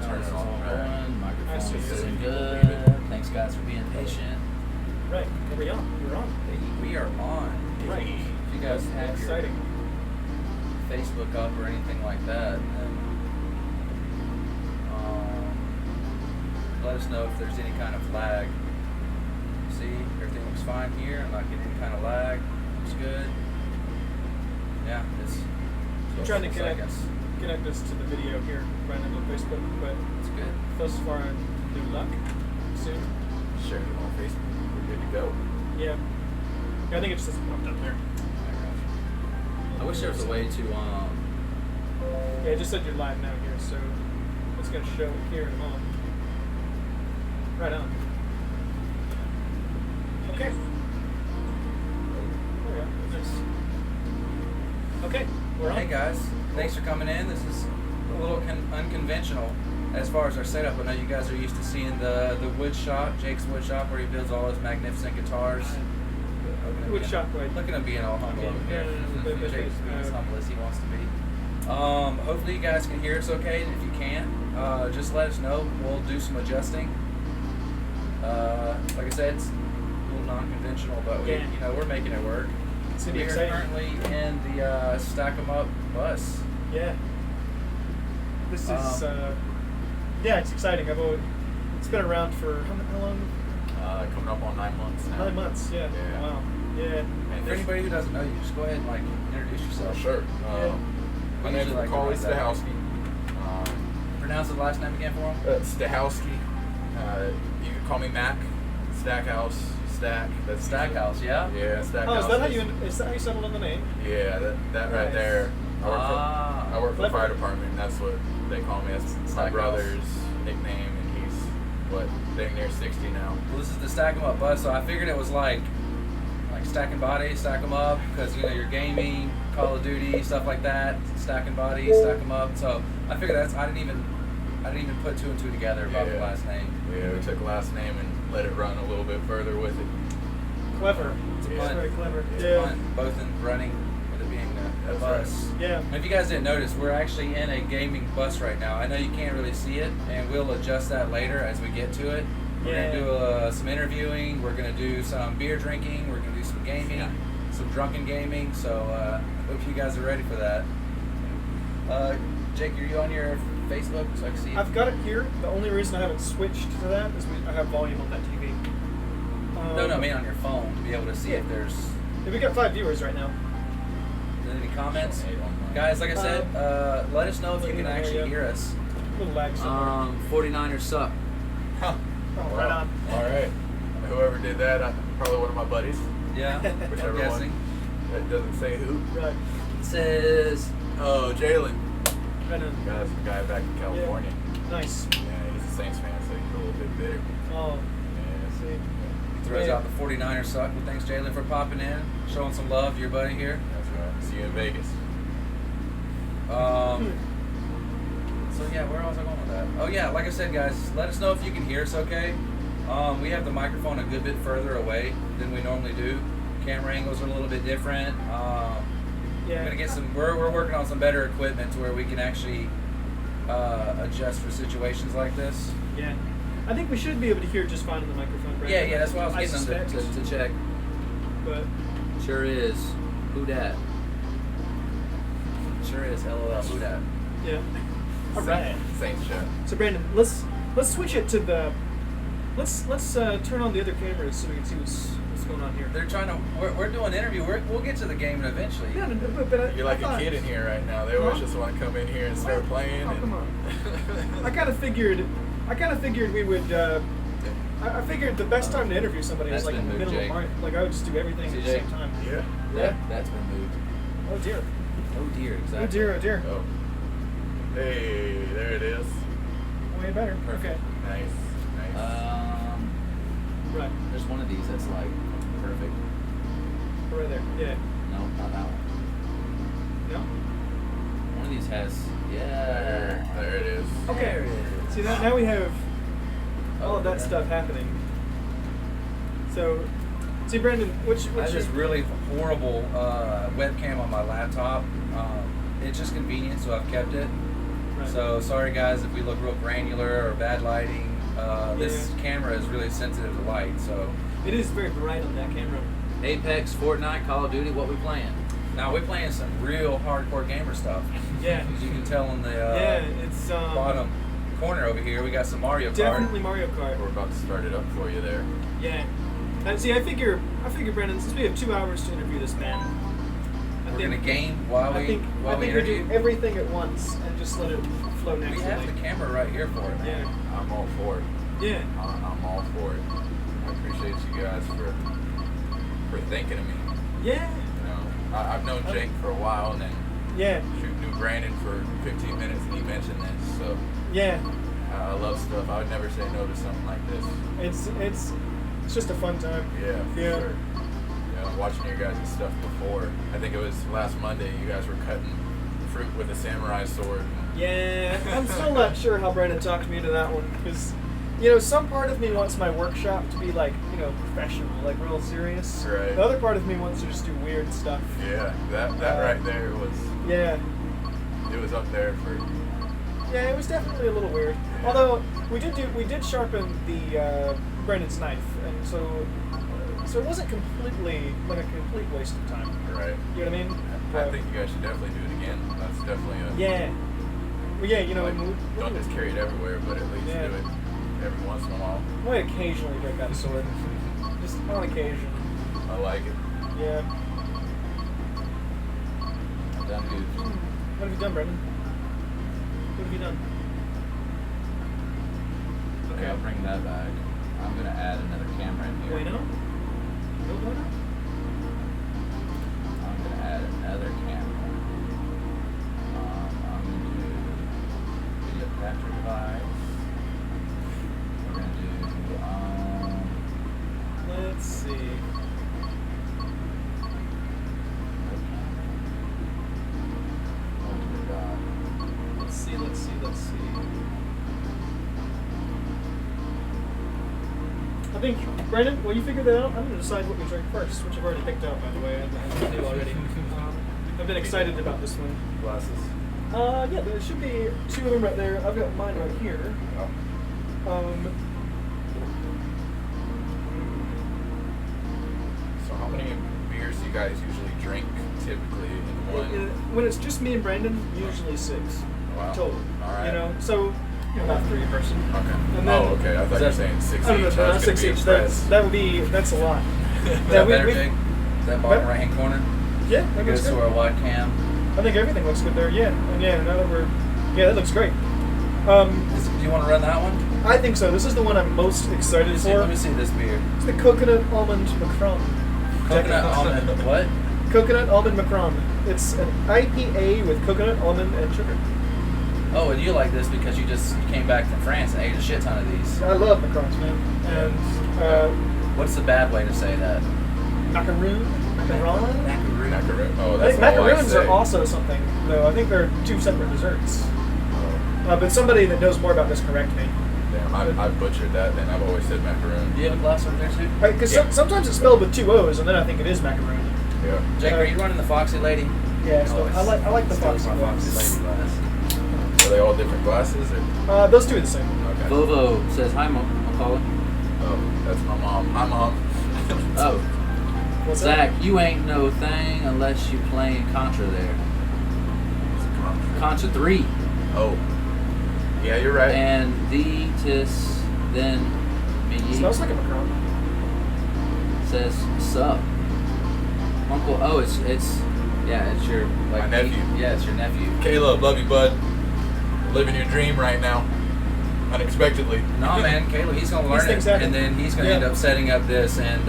turn it on. Right. Microphone's doing good. Thanks, guys, for being patient. Right. Are we on? We're on. Hey, we are on. Right. If you guys have exciting. your Facebook up or anything like that, then let us know if there's any kind of lag. See, everything looks fine here. I'm not getting any kind of lag. Looks good. Yeah, it's I'm trying to looks connect, like us. connect us to the video here right on Facebook, but It's good. thus far, new luck. Soon. Share it on Facebook. We're good to go. Yeah. Yeah, I think it just doesn't pop up there. I wish there was a way to Yeah, I just said you're live now here, so it's going to show here and on. Right on. Okay. There we go. Nice. Okay, we're on. Hey guys, thanks for coming in. This is a little unconventional as far as our setup. I know you guys are used to seeing the wood shop, Jake's wood shop, where he builds all his magnificent guitars. Wood shop, right? Look at him being all humble over here. Jake's being as humble as he wants to be. Hopefully you guys can hear us okay, and if you can't, just let us know. We'll do some adjusting. Like I said, it's a little non-conventional, but we're making it work. It's going to be We're exciting. currently in the Stack 'em Up bus. Yeah. This is, yeah, it's exciting. It's been around for how long? Coming up on 9 months now. 9 months, yeah. Yeah. Wow. Yeah. And For anybody who doesn't know you, just go ahead and introduce yourself. Sure. My name's Usually MacCauley to write that. Stahowski. Pronounce the last name again for him. Stahowski. You can call me Mac. Stackhouse. Stack. That's Stackhouse, yeah? Yeah, Stackhouse. Oh, is that how you settled on the name? Yeah, that right Nice. there. I work for the Clever. fire department. That's what they call me. That's my Stackhouse. brother's nickname, and he's dang near 60 now. Well, this is the Stack 'em Up bus, so I figured it was like stacking bodies, stack 'em up, because you're gaming, Call of Duty, stuff like that. Stacking bodies, stack 'em up. So I figured I didn't even put two and two together about the Yeah. last name. Yeah, we took last name and let it run a little bit further with it. Clever. It's a Yeah. pun. Very clever. It's Yeah. a pun, both in running with it being a That's bus. right. Yeah. And if you guys didn't notice, we're actually in a gaming bus right now. I know you can't really see it, and we'll adjust that later as we get to it. We're Yeah. going to do some interviewing. We're going to do some beer drinking. We're going to do some gaming, some drunken gaming. So I hope you guys are ready for that. Jake, are you on your Facebook so I can see it? I've got it here. The only reason I haven't switched to that is I have volume on that TV. No, I mean on your phone to be able to see if there's Yeah, we got 5 viewers right now. any comments. Guys, like I said, let us know if you can actually hear us. A little lag somewhere. 49ers suck. Huh. Oh, right on. All right. Whoever did that, probably one of my buddies. Yeah, Whichever I'm guessing. one. That doesn't say who. Right. It says Oh, Jalen. Right on. That's the guy back in California. Nice. Yeah, he's a Saints fan, so he's a little bit bitter. Oh, Yeah. see. throws Yeah. out the 49ers suck. Well, thanks, Jalen, for popping in, showing some love to your buddy here. That's right. See you in Vegas. So yeah, where was I going with that? Oh yeah, like I said, guys, let us know if you can hear us okay. We have the microphone a good bit further away than we normally do. Camera angles are a little bit different. We're Yeah. gonna get some. We're working on some better equipment to where we can actually adjust for situations like this. Yeah. I think we should be able to hear just fine on the microphone, right? Yeah, that's why I was getting suspect, them to check. But Sure is. Who dat? Sure is. LOL. Who dat? yeah. All right. Saints show. So Brandon, let's switch it to the. Let's turn on the other cameras so we can see what's going on here. They're trying to. We're doing an interview. We'll get to the game eventually. Yeah, but You're like I a thought- kid in here right now. They always Huh? just want to come in here and start playing. Oh, and come on. I kind of figured we would. I figured the best time to interview somebody That's is like in been the moved, middle of Jake. March. Like I would just do everything at the CJ. same time. Yeah. Yeah. That's been moved. Oh dear. Oh dear. Exactly. Oh dear. Oh dear. Oh. Hey, there it is. Way better. Perfect. Okay. Nice. Right. There's one of these that's like perfect. Right there. Yeah. No, not that one. No. One of these has. Yeah. There it is. Okay. There it is. See now we have all of that yeah. stuff happening. So, see Brandon, I which have this you- really horrible webcam on my laptop. It's just convenient, so I've kept it. Right. So sorry guys if we look real granular or bad lighting. This camera is really sensitive to light, so. It is very bright on that camera. Apex, Fortnite, Call of Duty, what we playing? Now we're playing some real hardcore gamer stuff. Yeah. As you can tell in the it's bottom corner over here, we got some Mario Kart. Definitely Mario Kart. We're about to start it up for you there. Yeah. And see, I figure, Brandon, since we have 2 hours to interview this man, We're gonna game while we we interview. do everything at once and just let it flow We naturally. have the camera right here for it. Yeah. I'm all for it. Yeah. I'm all for it. I appreciate you guys for thinking of me. Yeah. You know, I've known Jake for a while, and then Yeah. knew Brandon for 15 minutes, and he mentioned this. So Yeah. I love stuff. I would never say no to something like this. It's just a fun time. Yeah, for Yeah. sure. You know, watching your guys' stuff before. I think it was last Monday. You guys were cutting fruit with a samurai sword. Yeah. I'm still not sure how Brandon talked me into that one because, you know, some part of me wants my workshop to be like, you know, professional, like real serious. Right. The other part of me wants to just do weird stuff. Yeah, that right there was. Yeah. It was up there for. Yeah, it was definitely a little weird. Although we did sharpen the Brandon's knife, and so it wasn't completely like a complete waste of time. Right. You know what I mean? I think you guys should definitely do it again. That's definitely a. Yeah. Well, yeah, you know. Like, don't just carry it everywhere, but at least Yeah. do it every once in a while. I might occasionally break out a sword, just on occasion. I like it. Yeah. Done, dude. What have you done, Brendan? What have you done? Okay, I'll bring that back. I'm gonna add another camera in here. Bueno? No bueno? I'm gonna add another camera. I'm gonna do video capture device. We're gonna do Let's see. what do we got? Let's see. I think, Brandon, while you figure that out, I'm going to decide what we drink first, which I've already picked out, by the way. I do already. I've been excited about this one. Glasses. Yeah, there should be 2 of them right there. I've got mine right here. Oh. So how many beers do you guys usually drink typically in one? When it's just me and Brandon, usually 6 Wow. total. All right. You know, so about 3 a person. Okay. And then- Okay. I thought you were saying 6 I don't know, each. I was gonna 6 be each. impressed. That's a lot. Is Yeah, that we- better, we- Jake? That bottom What? right hand corner? Yeah, that looks Goes to good. our wide cam. I think everything looks good there. Yeah, and yeah, now that that looks great. Do you want to run that one? I think so. This is the one I'm most excited for. Let me see this beer. It's the coconut almond macron. Coconut almond. What? Coconut almond macron. It's an IPA with coconut, almond, and sugar. Oh, and you like this because you just came back from France and ate a shit ton of these. I love macrons, man. And What's the bad way to say that? macaroon, macaron. Macaroon. Oh, I that's think all I macaroons say. are also something, though. I think they're 2 separate desserts. Oh, But somebody that knows more about this correct me. damn, I butchered that. Then I've always said macaroon. Do you have a glass over there too? Because sometimes it's spelled with 2 O's, and then I think it is macaroon. Yeah. Jake, are you running the Foxy Lady? Yeah, Oh, I like the still Foxy my glass. Foxy Lady glass. Are they all different glasses? Or? Those 2 are the same. Okay. Vovo says hi, MacCauley. Oh, that's my mom. Hi, mom. Oh, What's that? Zach, you ain't no thing unless you playing Contra there. Contra 3. Oh. Yeah, you're right. And the tis then me Smells like a macaron. says sup. Uncle, oh, it's yeah, it's your like My nephew. Yeah, it's your nephew. Caleb, love you, bud. Living your dream right now. Unexpectedly. No, man, Caleb, he's gonna These learn it, things happen. and then he's gonna end Yeah. up setting up this. And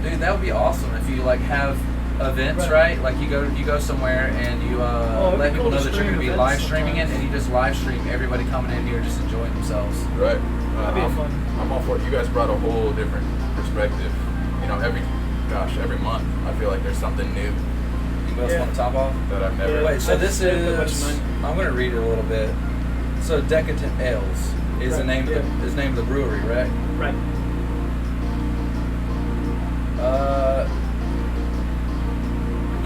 dude, that would be awesome if you like have events, right? Like you go somewhere and you it'd let be people cool know to that you're stream gonna be events live streaming it, sometimes. and you just live stream everybody coming in here just enjoying themselves. Right. That'd be I'm, fun. I'm all for it. You guys brought a whole different perspective. You know, every month, I feel like there's something new You guys Yeah. want to top off? that I've never. Yeah. Wait, so I this didn't put much is. in mine. I'm gonna read it a little bit. So Decadent Ales is the Right, name yeah. of the name of the brewery, right? Right. I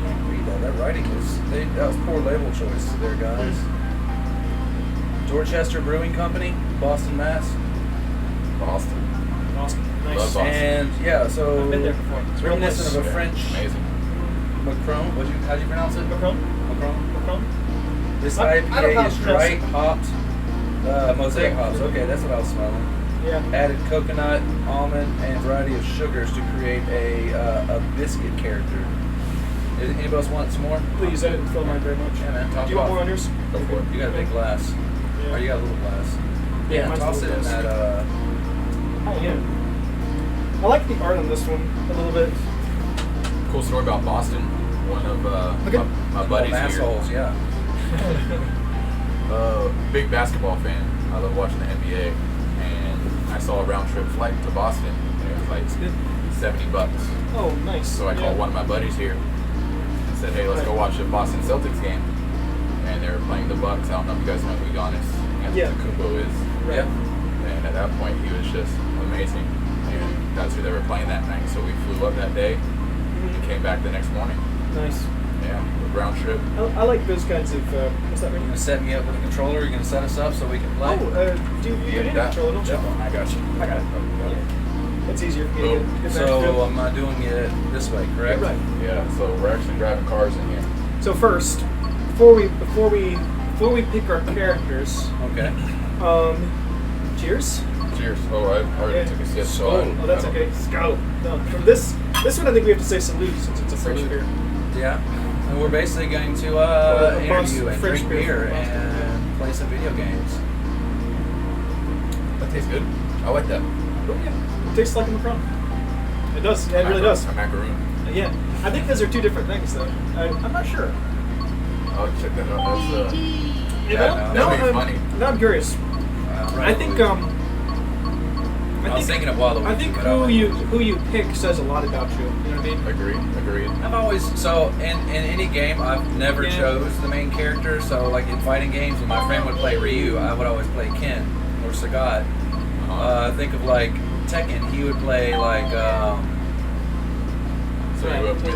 can't read that. That writing is that was poor label choice there, guys. Dorchester Brewing Company, Boston, Mass. Boston. Awesome. Nice. Love Boston. And yeah, so I've been there before. It's real nice. reminiscent of a Yeah, French Amazing. Macron. How'd you pronounce it? Macron? Macron. Macron? This I don't know IPA how is to pronounce dry hopped, mosaic hops. Okay, that's what I was smelling. Yeah. Added coconut, almond, and variety of sugars to create a biscuit character. Anybody else want some more? Please, I didn't fill mine very much. Yeah, man. Top Do you want off. more on yours? Go for it. You got a big glass. Yeah. Or you got a little glass. Yeah, mine's a toss it little in glass. that. Oh, yeah. I like the art on this one a little bit. Cool story about Boston. One of Okay. my buddies here. assholes, yeah. Big basketball fan. I love watching the NBA, and I saw a round trip flight to Boston, and it was like Good. $70. Oh, nice. So I called one of my buddies here and said, "Hey, let's go watch the Boston Celtics game." And they were playing the Bucks. I don't know if you guys know who Giannis Yeah. Antetokounmpo is. Right. Yeah. And at that point, he was just amazing. And that's who they were playing that night. So we flew up that day and came back the next morning. Nice. Yeah, round trip. I like those kinds of. What's that You're mean? gonna set me up with a controller. You're gonna set us up so we can play. Oh, do you need a controller, don't you? I got you. I got it. Yeah. It's easier for you to get back to So it. I'm not doing it this way, correct? Right. Yeah, so we're actually driving cars in here. So first, before we pick our characters, Okay. cheers. Cheers. Oh, I already Yeah. took a sip. So- So Oh, that's okay. Go. No, from this one I think we have to say salute since it's a French Salute. beer. Yeah. And we're basically going to interview and French drink beer beer from Boston, and play some video games. that tastes good. I like that. Oh yeah, it tastes like a Macron. It does. Yeah, it really does. A macaroon. Yeah, I think those are two different things though. I'm not sure. I'll check that out. That's You That- know? that'd be I'm, funny. now I'm curious. Right. I think I was thinking of Waluigi. I think but who you pick says a lot about you. You know what I mean? agreed. I've always in any game I've never Yeah. chose the main character. So like in fighting games, when my friend would play Ryu, I would always play Ken or Sagat. Think of like Tekken, he would play like So you up with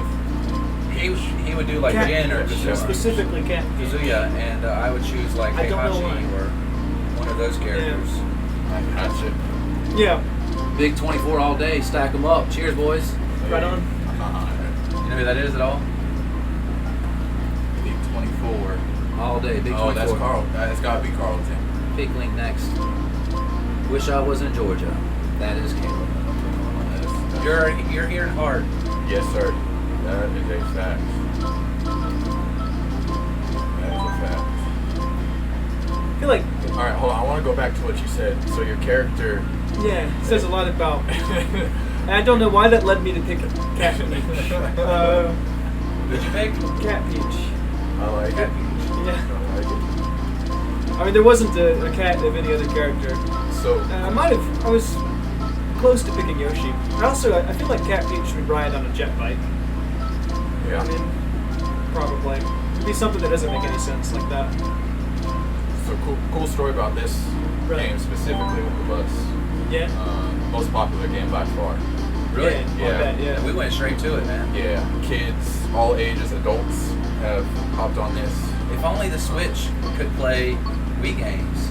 he would do like Cat Jin or Peach, Kazuya. specifically Cat Peach. Kazuya, and I would choose like I don't know Heihachi why. or one of those characters. Gotcha. Yeah, Big 24 all day, stack them up. Cheers, boys. right on. You know who that is at all? Big 24. All day, Big 24. Oh, that's Carl. That's gotta be Carlton. Pick link next. Wish I was in Georgia. That is Caleb. You're here in heart. Yes, sir. That is a fact. That is a fact. I feel like All right, hold on. I want to go back to what you said. So your character. yeah, it says a lot about. And I don't know why that led me to pick Cat Peach. Who'd you pick? Cat Peach. I like it. Yeah. I like it. I mean, there wasn't a cat of any other character. So I was close to picking Yoshi. I feel like Cat Peach would ride on a jet bike. yeah. I mean, probably. It'd be something that doesn't make any sense like that. So cool story about this Right. game specifically with the bus. Yeah? Most popular game by far. Really? Yeah. Yeah. I bet, yeah. We went straight to it, man. Yeah, kids, all ages, adults have hopped on this. If only the Switch could play Wii games,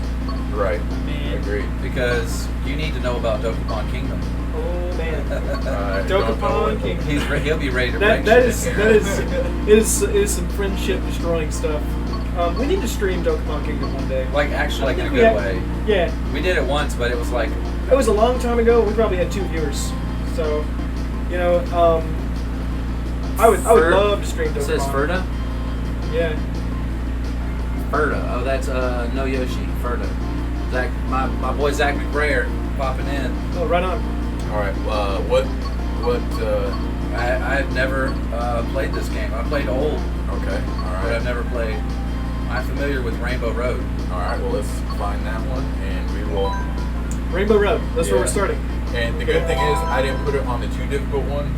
Right. Man. Agreed. because you need to know about Dokapon Kingdom. Oh, man. Don't know Dokapon what- King. He'll be ready to That break is shit. it is some friendship destroying stuff. We need to stream Dokapon Kingdom one day. Like actually, like in a I think good we way. Yeah, We did it once, but it was like it was a long time ago. We probably had 2 viewers, so you know, I would love to stream Dokapon. It says Ferda. Yeah. Ferda. Oh, that's No Yoshi. Ferda. Zach, my boy Zach McBrayer popping in. Oh, right on. All right. What? I've never played this game. I played old, Okay. All but I've right. never played. I'm familiar with Rainbow Road. All right. Well, let's find that one, and we will. Rainbow Road. That's where Yeah. we're starting. And the good thing is, I didn't put it on the too difficult one,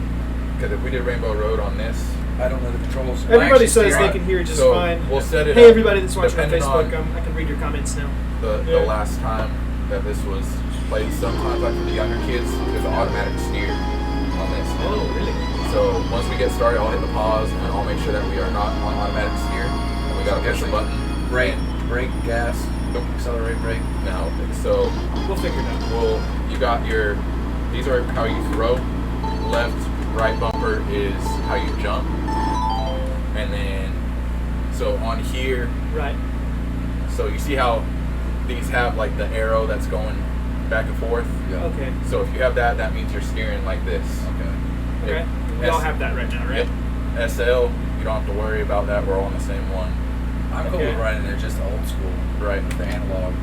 because if we did Rainbow Road on this, I don't know the controls. Everybody says Right. they can hear just So, fine. we'll set it Hey, up everybody that's watching on depending Facebook, on- I can read your comments now. the Yeah. last time that this was played, sometimes like for the younger kids, there's an automatic steer on this. Oh, really? So once we get started, I'll hit the pause and I'll make sure that we are not on automatic steer. And we gotta push the button. Brake, gas. Nope. Accelerate, brake. No. So We'll figure it out. well, you got your. These are how you throw. Left, right bumper is how you jump. And then, so on here, Right. so you see how these have like the arrow that's going back and forth. Yeah. Okay. So if you have that, that means you're steering like this. Okay. Okay. We all have that right now, right? Yep. SL, you don't have to worry about that. We're all on the same one. I'm cool Okay. with riding there just old school. Right. With the analogs.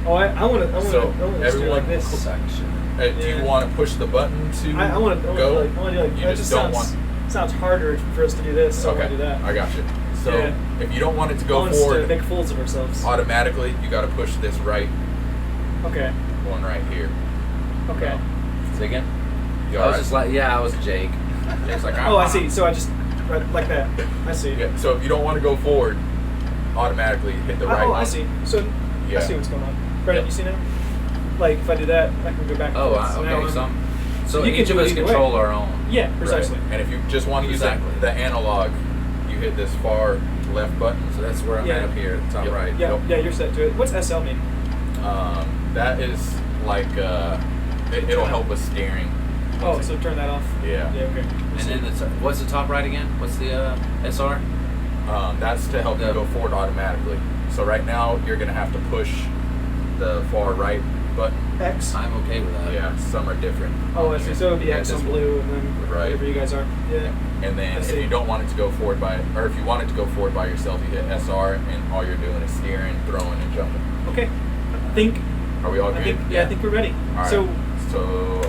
Oh, I want to. So, I want to do everyone- like this. Sack of shit. Do you Yeah. want to push the button to I want to. go? I want to do like. You That just just don't sounds harder for us to do this. So I Okay, want to do that. I got you. So Yeah. if you don't want it to I go want us to forward make fools of ourselves. automatically, you got to push this right Okay. one right here. Okay. Say again? You I all was right? just like, yeah, I was Jake. It's like, Oh, I see. So I just right, like that. I see. Yeah. So if you don't want to go forward, automatically hit the right Oh, one. I see. So Yeah. I see what's going on. Brendan, Yep. you see now? Like if I do that, I can go back. And Oh, forth. So now okay. I'm- So you can each of do it us either control way. our own. Yeah, Right. precisely. And if you just want to use Exactly. the analog, you hit this far left button. So that's where I'm Yeah. at up here, top Yep. right. Yeah, Nope. yeah, you're set to it. What's SL mean? That is like it'll help with steering. Oh, so turn that off. Yeah. Yeah. Okay. And then what's the top right again? What's the SR? That's to help you go forward automatically. So right now you're gonna have to push the far right button. X. I'm okay with that. Yeah, some are different. Oh, I see. So it would be Yeah, X this on one. blue, and then Right. whatever you guys are. Yeah. And then I if see. you don't want it to go forward or if you want it to go forward by yourself, you hit SR, and all you're doing is steering, throwing, and jumping. Okay. I think. Are we all good? I think. Yeah, I think we're ready. All right. So So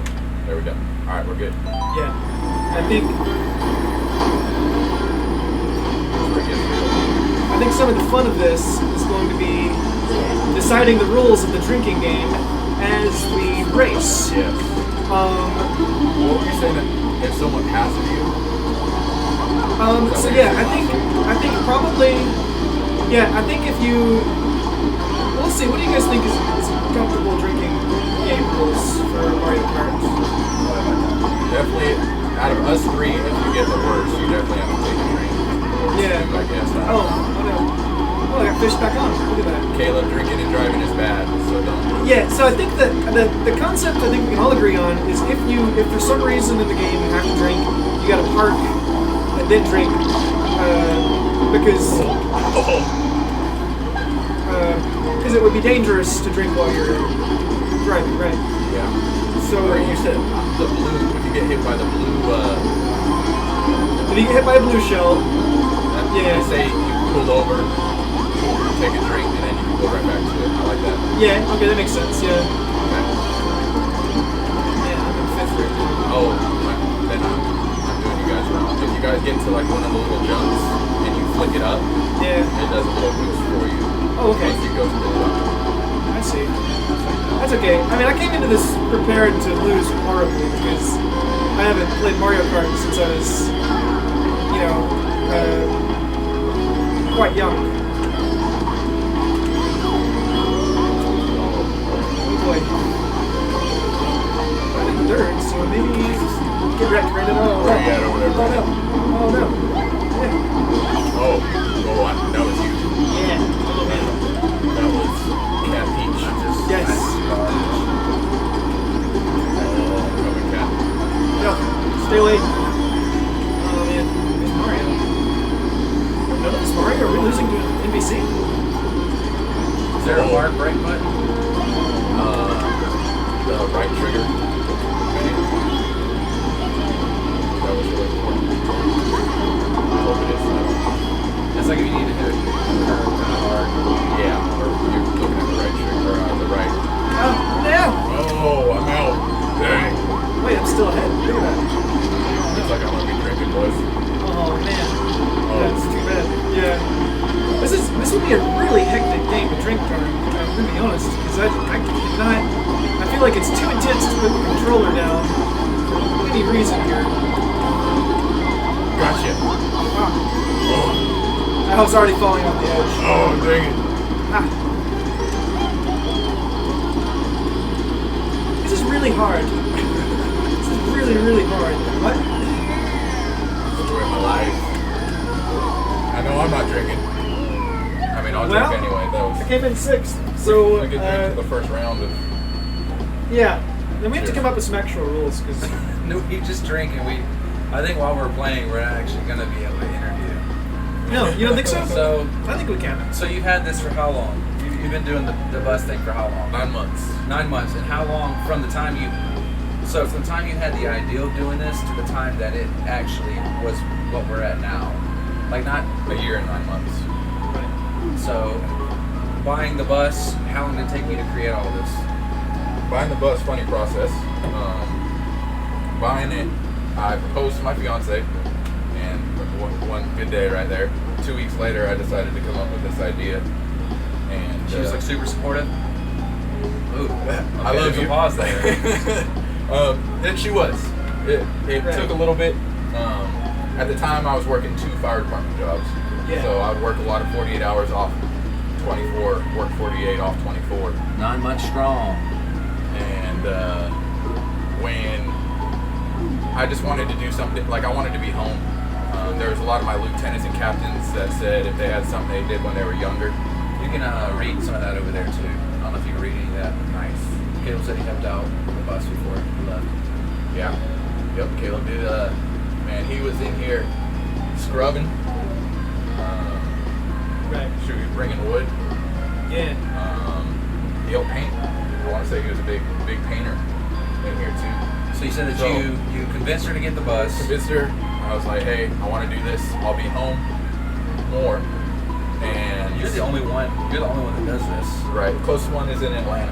there we go. All right, we're good. yeah, I think. I think some of the fun of this is going to be deciding the rules of the drinking game as we race. Yes. What were you saying that if someone passes you? So yeah, I think probably, yeah, I think if you, let's see, what do you guys think is comfortable drinking game rules for Mario Kart? Definitely, out of us three, if you get the worst, you definitely have to take a drink. Or Yeah. two, I guess. Oh no. Oh, I got fish back on. Look at that. Caleb, drinking and driving is bad, so don't. Yeah, so I think that the concept I think we can all agree on is if for some reason in the game you have to drink, you gotta park and then drink because it would be dangerous to drink while you're driving, right? Yeah. So Or you said the blue, if you get hit by the blue, if you get hit by a blue shell, yeah. Say you pull over, take a drink, and then you can go right back to it. I like that. Yeah, okay, that makes sense. Yeah. Okay. Yeah, I'm in fifth right now. Oh, then I'm doing you guys wrong. If you guys get to like one of the little jumps and you flick it up, Yeah. it does a little boost for you. Oh, okay. Once you go to the jump. I see. That's okay. I mean, I came into this prepared to lose horribly because I haven't played Mario Kart since I was, quite young. Oh boy. I'm in third, so maybe get wrecked, Brandon. Oh, Where you at over there, Oh no. Oh no. Yeah. That was you. Yeah. Oh man. That was Cat Peach. Yes. Coming Cat. No. Stay away. Oh man. It's Mario. No, it's Mario. Are we losing to NBC? Is there a hard brake button? The right trigger. Okay. That was really important. I hope it is. I don't know. It's like if you need to hit a curve kind of hard. Yeah, or you're looking at the right trigger, or the right. Oh, no! Oh, I'm out. Dang. Wait, I'm still ahead. Look at that. Looks like I'm gonna be drinking, boys. Oh man. Oh. That's too bad. Yeah. This would be a really hectic game to drink during. I'm gonna be honest, because I cannot. I feel like it's too intense to put the controller down for any reason here. Gotcha. Oh. I was already falling off the edge. Oh, dang it. Ah. This is really hard. This is really, really hard. What? Story of my life. I know I'm not drinking. I mean, I'll Well, drink anyway, though. came in 6th. So, we get into the first round of. yeah. Then we have to Cheers. come up with some actual rules because No, we just drink and we. I think while we're playing, we're actually gonna be able to interview. no, you don't think so? So, I think we can. so you've had this for how long? You've been doing the bus thing for how long? 9 months. 9 months. And how long from the time you? So from the time you had the idea of doing this to the time that it actually was what we're at now, like not. A year and 9 months. Right. So buying the bus, how long did it take you to create all this? Buying the bus, funny process. Buying it, I proposed to my fiance, and one good day right there. 2 weeks later, I decided to come up with this idea. And She was like super supportive. Ooh, I love there's a you. pause there. And she was. It Right. took a little bit. At the time, I was working 2 fire department jobs. Yeah. So I would work a lot of 48 hours off 24, work 48 off 24. 9 months strong. And when I just wanted to do something, like I wanted to be home. There was a lot of my lieutenants and captains that said if they had something they did when they were younger. You can read some of that over there too. I don't know if you can read any of that. Nice. Caleb said he helped out on the bus before he left. Yeah. Yep. Caleb did. Man, he was in here scrubbing. Right. Bringing wood. Yeah. He helped paint. I want to say he was a big painter in here too. So you said that So- you convinced her to get the bus. Convinced her. I was like, hey, I want to do this. I'll be home more. And You're the only one. You're the only one that does this. right. The closest one is in Atlanta.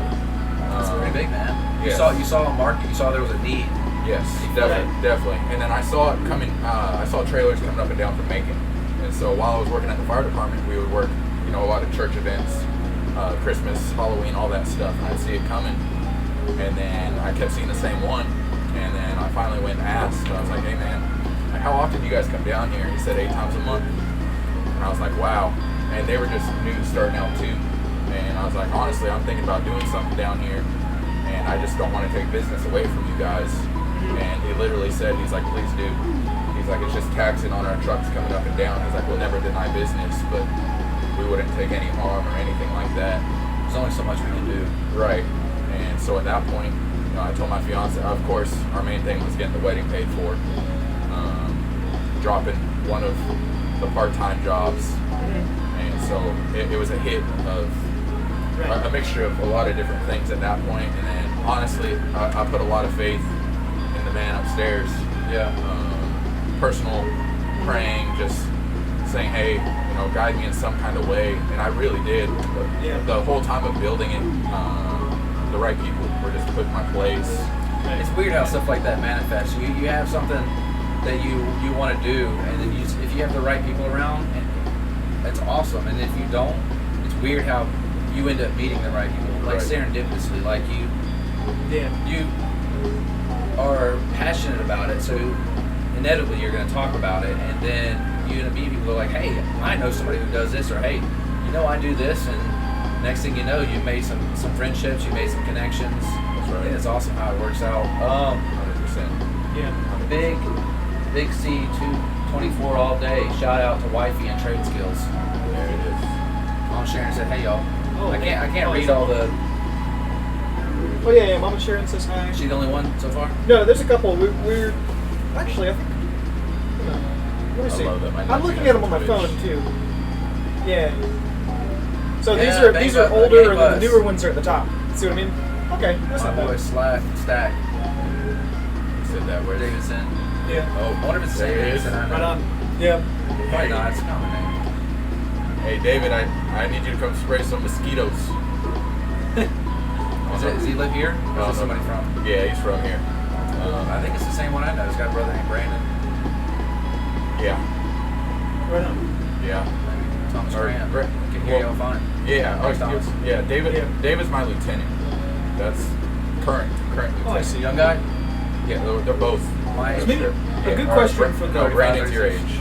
That's pretty big, man. yes. You saw a market. You saw there was a need. Yes, definitely. And then I saw it coming. I saw trailers coming up and down from Macon. And so while I was working at the fire department, we would work, a lot of church events, Christmas, Halloween, all that stuff. And I'd see it coming. And then I kept seeing the same one. And then I finally went and asked. I was like, hey man, how often do you guys come down here? He said 8 times a month. And I was like, wow. And they were just new starting out too. And I was like, honestly, I'm thinking about doing something down here. And I just don't want to take business away from you guys. And he literally said, he's like, please do. He's like, it's just taxing on our trucks coming up and down. He's like, we'll never deny business, but we wouldn't take any harm or anything like that. There's only so much we can do. Right. And so at that point, I told my fiance, of course, our main thing was getting the wedding paid for. Dropping one of the part-time jobs. And so it was a hit of a mixture of a lot of different things at that point. And then honestly, I put a lot of faith in the man upstairs. Yeah. Personal praying, just saying, hey, guide me in some kind of way. And I really did. The whole time of building it, the right people were just put in my place. It's weird how stuff like that manifests. You have something that you want to do, and then if you have the right people around, that's awesome. And if you don't, it's weird how you end up meeting the right people, like Right. serendipitously. Like you are passionate about it, so inevitably you're going to talk about it, and then you're going to meet people who are like, hey, I know somebody who does this, or hey, I do this, and next thing you know, you've made some friendships, you made some connections. That's right. And it's awesome how it works out. 100%. Yeah. Big C 224 all day. Shout out to Wifey and Trade Skills. There it is. Mom Sharon said, "Hey y'all." Oh, I can't oh, read is all the. Oh yeah, Mama Sharon says hi. Is she the only one so far? No, there's a couple. We're actually, I think. Let me I see. love that my I'm nephew looking has at them on my Twitch. phone too. Yeah. So Yeah, these are Bang older, and then Bus. the newer ones are at the top. See what I mean? Okay, that's My not boy bad. Stack. He said that word. Davidson. Yeah. Oh, I wonder if it's the same There it is. Davidson. I know. Right on. Yeah. Probably not. It's a common name. Hey David, I need you to come spray some mosquitoes. Does he live here? Or No, is it no. somebody from? Yeah, he's from here. I think it's the same one I know. He's got a brother named Brandon. Yeah, Right on. yeah. Maybe Thomas Or Grant. Brett. Can hear y'all fine. Yeah, Thanks, Thomas. yeah. David. Yeah. David's my lieutenant. That's current lieutenant. Oh, I see. Young guy? Yeah, they're both. My age. Maybe a good or question for the. No, Brandon's your 35, age.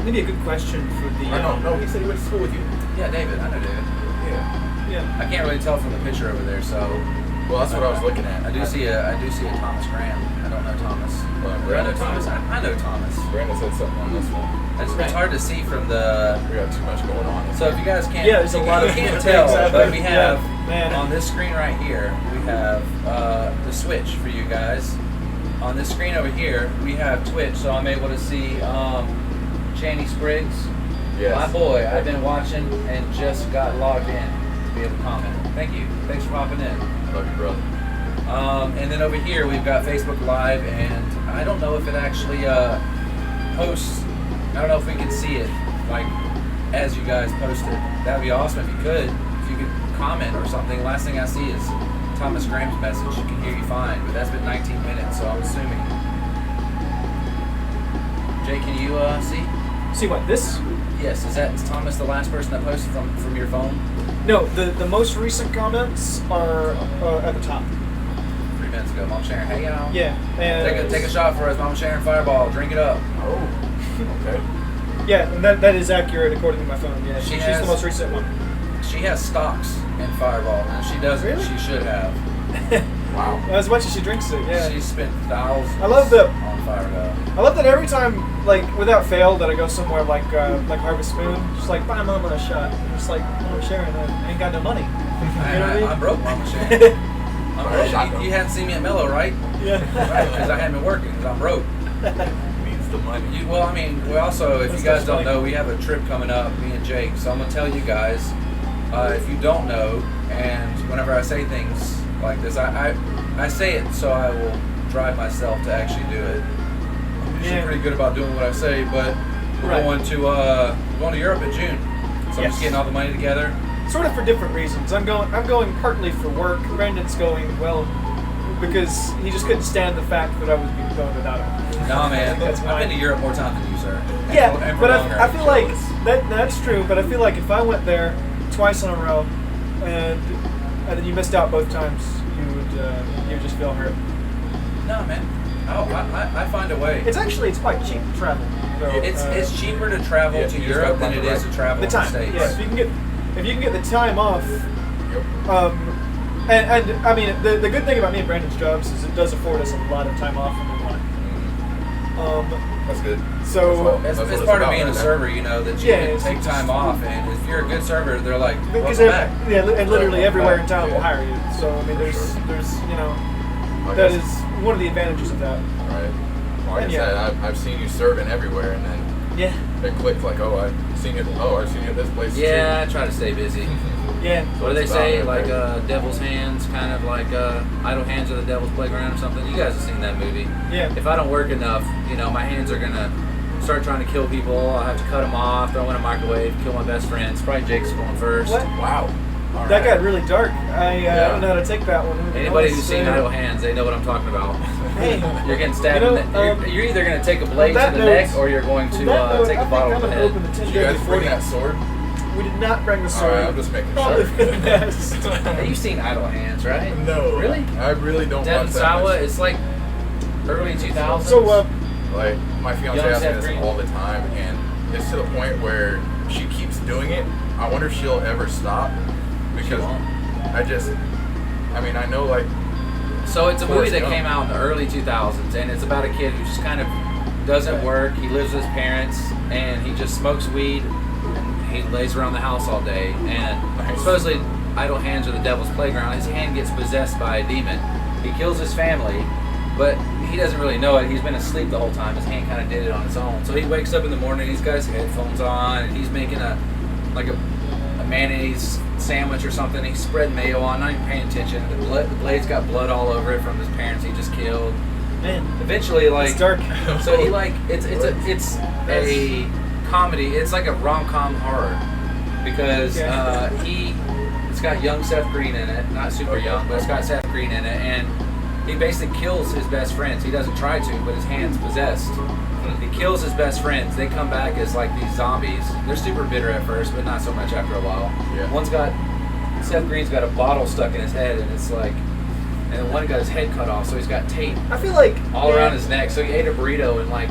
Maybe a good question for the. No, he said he went to school with you. Yeah, David. I know David. Yeah. Yeah. I can't really tell from the picture over there, so Well, that's what I was looking at. I do see a Thomas Graham. I don't know Thomas. Well, I know Brandon Thomas. I know Thomas. Brandon said something on this one. It's hard to see from the. We got too much going on. So if you guys can't, Yeah, there's a lot you of can't things tell, happening. but we have Man. on this screen right here, we have the Switch for you guys. On this screen over here, we have Twitch, so I'm able to see Channy Spriggs. Yes. My boy, I've been watching and just got logged in to be able to comment. Thank you. Thanks for popping in. Love you, brother. And then over here we've got Facebook Live, and I don't know if it actually posts. I don't know if we can see it like as you guys post it. That'd be awesome if you could. If you could comment or something. Last thing I see is Thomas Graham's message. You can hear you fine, but that's been 19 minutes, so I'm assuming. Jay, can you see? See what, this? Yes. Is Thomas the last person that posted from your phone? No, the most recent comments are at the top. 3 minutes ago. Mom Sharon, hey y'all. Yeah, and Take a shot for us, Mom Sharon Fireball. Drink it up. Oh, okay. yeah, and that is accurate according to my phone. Yeah, She she's has- the most recent one. She has stocks in Fireball, and she doesn't. Really? She should have. Wow. As much as she drinks it, yeah. She spent thousands I love the- on Fireball. I love that every time, like, without fail, that I go somewhere like Harvest Moon, just like, buy Mama a shot. I'm just like, Mama Sharon, I ain't got no money. You know what I mean? I'm broke, Mama Sharon. I'm Buy a broke. shotgun. You hadn't seen me at Mellow, right? Yeah. Because I hadn't been working, because I'm broke. Means the money. We also, if That's you guys don't funny. know, we have a trip coming up, me and Jake. So I'm going to tell you guys, if you don't know, and whenever I say things like this, I say it so I will drive myself to actually do it. I'm usually Yeah. pretty good about doing what I say, but we're Right. going to Europe in June. So I'm Yes. just getting all the money together. Sort of for different reasons. I'm going partly for work. Brandon's going, well, because he just couldn't stand the fact that I was being going without him. Nah, man, That's I've why. been to Europe more times than you, sir. And Yeah, for but longer. I feel like that's true. But I feel like if I went there twice in a row, and then you missed out both times, you would just feel hurt. No, man. I find a way. It's quite cheap to travel. Though, It's cheaper to travel Yeah, to you just Europe gotta than it find is the to travel the in time. the States. Yeah, if you can get the time off. Yep. And I mean, the good thing about me and Brandon's jobs is it does afford us a lot of time off when we want it. That's good. So It's That's what it's part of about, being a right? server, you know, that you Yeah, can it's take just- time off, and if you're a good server, they're like, because welcome back. and literally everywhere in town Yeah. will hire you. So I mean, there's Like that I is one of the advantages of that. Right. Like And I yeah. said, I've seen you serving everywhere, and then Yeah. it clicked like, I've seen you at this place Yeah, I try to stay busy. Yeah. What do they It's say? about Like right there. Devil's Hands, kind of like Idle Hands are the Devil's Playground or something. You guys have seen that movie. Yeah. If I don't work enough, my hands are gonna start trying to kill people. I'll have to cut them off, throw them in a microwave, kill my best friends. Probably Jake's going first. What? Wow. All That right. got really dark. I don't know how to take that one. Anybody who's seen Idle Hands, they know what I'm talking about. Hey. You're getting stabbed. You know, in the, you're either going to take a blade that to the note- neck, or you're going to take a bottle to the head. Open the 10 Did you guys deadly bring 40. that sword? We did not bring the All sword. right, I'm just making Probably sure. for the best. Hey, you've seen Idle Hands, right? No. Really? I really don't Devin watch that Sawa, much. it's like early 2000s. So, Like, my fiance Young asks me Seth this Green. all the time, and it's to the point where she keeps doing it. I wonder if she'll ever stop. Because I know, like, So it's a movie Forrest that Gump. came out in the early 2000s, and it's about a kid who just kind of doesn't work. He lives with his parents, and he just smokes weed, and he lays around the house all day. And Nice. supposedly, Idle Hands are the Devil's Playground. His hand gets possessed by a demon. He kills his family, but he doesn't really know it. He's been asleep the whole time. His hand kind of did it on its own. So he wakes up in the morning. He's got his headphones on, and he's making a mayonnaise sandwich or something. He's spreading mayo on, not even paying attention. The blade's got blood all over it from his parents he just killed. man, Eventually, like, it's dark. so he it's a comedy. It's like a rom-com horror because it's got young Seth Green in it, not super young, but it's got Seth Green in it, and he basically kills his best friends. He doesn't try to, but his hand's possessed. He kills his best friends. They come back as like these zombies. They're super bitter at first, but not so much after a while. Yeah. Seth Green's got a bottle stuck in his head, and it's like, and one got his head cut off, so he's got tape I feel like all around his neck. So he ate a burrito and like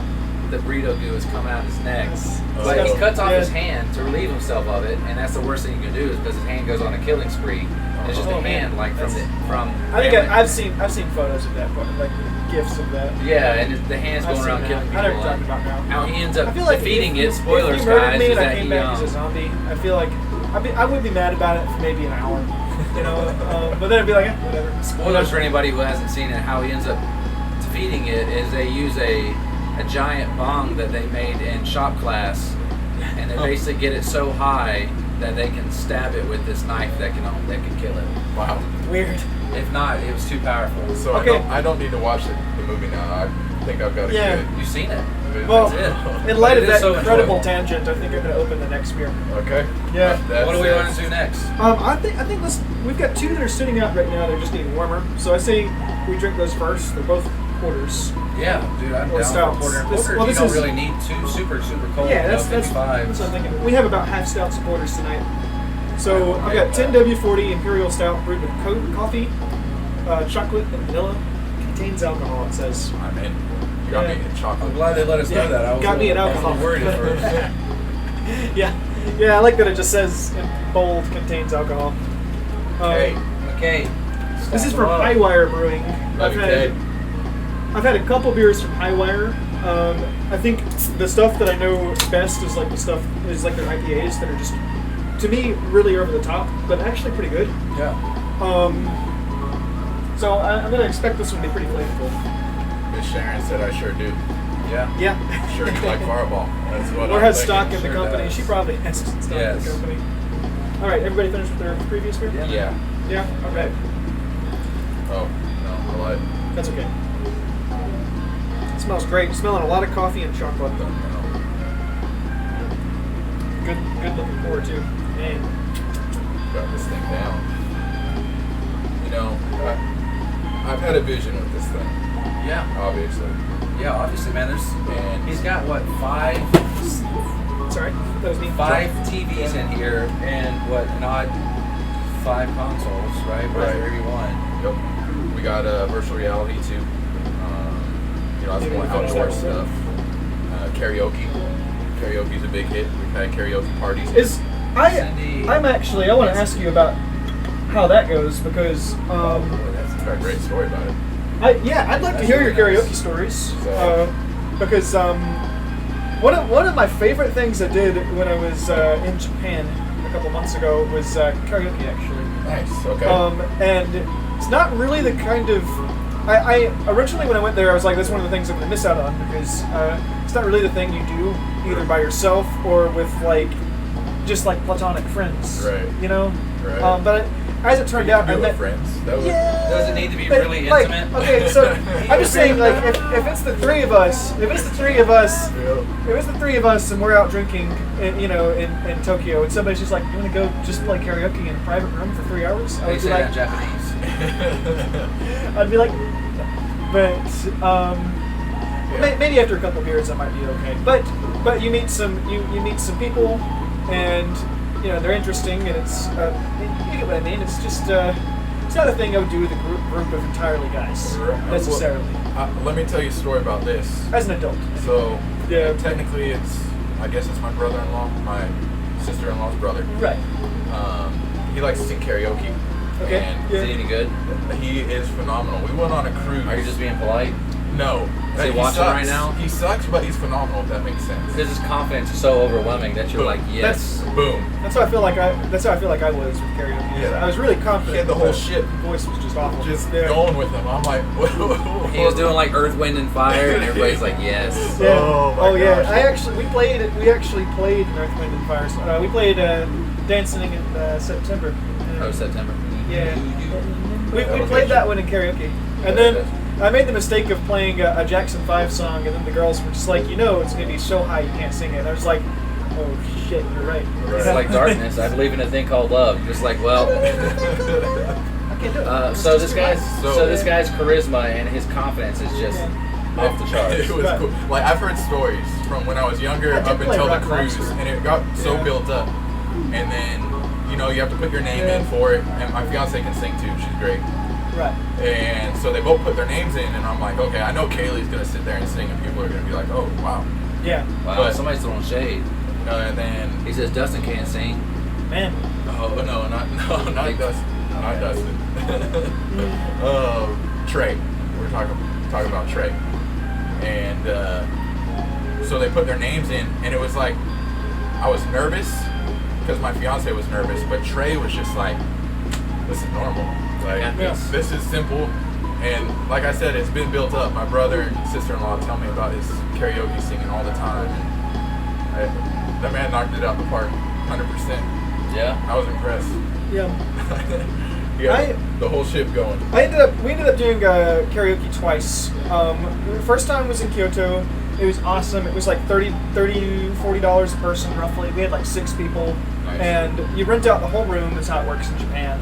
the burrito goo is coming out his neck. Oh. But he cuts off Yeah. his hand to relieve himself of it, and that's the worst thing you can do is because his hand goes on a killing spree. And it's just Oh, a hand, man. like from I think family. I've seen photos of that, like gifs of that. Yeah, and the hand's I've going seen around that. killing I people. know what you're talking about now. How he ends I up feel like defeating if it, spoilers if he murdered guys, me is and I that came he back as a zombie, I feel like I would be mad about it for maybe an hour, you know. But then I'd be like, whatever. spoilers for anybody who hasn't seen it, how he ends up defeating it is they use a giant bong that they made in shop class, and they basically get it so high that they can stab it with this knife that can kill it. Wow. Weird. If not, it was too powerful. So Okay. I don't need to watch the movie now. I think I've got a Yeah. good. You've seen it. Well, That's it. in light of It is that so incredible enjoyable. tangent, I think I'm gonna open the next beer. Okay. Yeah. That's What are we it. running to next? I think we've got two that are sitting out right now. They're just getting warmer. So I say we drink those first. They're both quarters. Yeah, dude, I'm Or down stouts. for porter. This- Porter, well, you this don't is- really need two super cold. Yeah, that's what 55s. I'm thinking. We have about half stouts and porters tonight. So I've got 10W40 Imperial Stout brewed with coffee, chocolate, and vanilla. Contains alcohol. It says. I'm in. You got me in chocolate. I'm glad they let us know that. I was got me an I was a alcohol. little worried at first. Yeah, I like that it just says in bold contains alcohol. Hey. Okay. This is from Highwire Brewing. Love you, Kay. I've had a couple beers from Highwire. I think the stuff that I know best is like their IPAs that are just, to me, really over the top, but actually pretty good. Yeah. So I'm gonna expect this one to be pretty flavorful. Miss Sharon said I sure do. Yeah. Yeah. Sure do like Fireball. That's what Or I'm has thinking. stock in the Sure company. does. She probably has stock in Yes. the company. All right, everybody finished with their previous beer? Yeah. Yeah. Okay. Oh, no, I lied. That's okay. It smells great. Smelling a lot of coffee and chocolate. No. Good looking pour too. Man. Got this thing down. You know, I've had a vision with this thing, Yeah. obviously. Yeah, obviously, man. And He's got what five Sorry, that was me. TVs in here and what an odd 5 consoles, right? Right. Every one. Yep. We got virtual reality too. That's Maybe more we finish outdoor that stuff. Karaoke. Karaoke's a big hit. We've had karaoke parties. Cindy. I want to ask you about how that goes because Boy, that's got a great story about it. I'd like to hear your really karaoke nice. stories So- because one of my favorite things I did when I was in Japan a couple months ago was karaoke actually. Nice. Okay. And it's not really the kind of. I originally when I went there I was like that's one of the things I'm gonna miss out on because it's not really the thing you do either by yourself or with just platonic friends. Right. You know. Right. But as it turned out, I with met friends. That was, Yeah. Does it need to be But, really like, intimate? Okay, so I'm just saying, if it's the three of us, Yeah. if it's the three of us, and we're out drinking, in Tokyo, and somebody's just like, "You want to go just play karaoke in a private room for 3 hours?" I They would say be that like, in Japanese. I'd be like, but maybe after a couple beers, I might be okay. But you meet some people, and they're interesting, and it's you get what I mean. It's just it's not a thing I would do with a group of entirely guys necessarily. Let me tell you a story about this. As an adult. So, Yeah. technically, I guess it's my brother-in-law, my sister-in-law's brother. Right. He likes to sing karaoke. Okay. And Yeah. Is he any good? he is phenomenal. We went on a cruise. Are you just being polite? No. Is he He watching sucks. right now? He sucks, but he's phenomenal, if that makes sense. Because his confidence is so overwhelming that you're Boom. like, yes. Boom. That's how I feel like I was with karaoke. Yeah. I was really confident. He had the whole but shit. the voice was just awful. Just Yeah. going with him. I'm like, He was doing like Earth, Wind, and Fire, and everybody's like, yes. Yeah. Oh my yeah. gosh. We actually played Earth, Wind, and Fire. We played Dancing in September. Oh, September. Yeah. We That'll played get that you. one in karaoke. And then I made the mistake of playing a Jackson 5 song, and then the girls were just like, it's going to be so high you can't sing it. And I was like, oh shit, you're right. It's like darkness. I believe in a thing called love. Just like, well. I can't do it. So this guy's So- this guy's charisma and his confidence is just off the charts. It was Right. cool. Like, I've heard stories from when I was younger I did up play until the Rock cruise, Lobster. and it got so Yeah. built up. And then, you have to put your name Yeah. in for it. And my fiance can sing too. She's great. Right. And so they both put their names in, and I'm like, okay, I know Kaylee's gonna sit there and sing, and people are gonna be like, oh wow. Yeah. Wow, But- somebody's throwing shade. And then He says Dustin can't sing. Man. oh no, not Dustin, not Dustin. Trey. We're talking about Trey, and so they put their names in, and it was like I was nervous because my fiance was nervous, but Trey was just like, this is normal. Like Yeah. this is simple. And like I said, it's been built up. My brother and sister-in-law tell me about his karaoke singing all the time. And the man knocked it out the park, 100%. Yeah. I was impressed. Yeah. He got the whole ship going. We ended up doing karaoke twice. The first time was in Kyoto. It was awesome. It was like $40 a person roughly. We had like 6 people. Nice. And you rent out the whole room. That's how it works in Japan.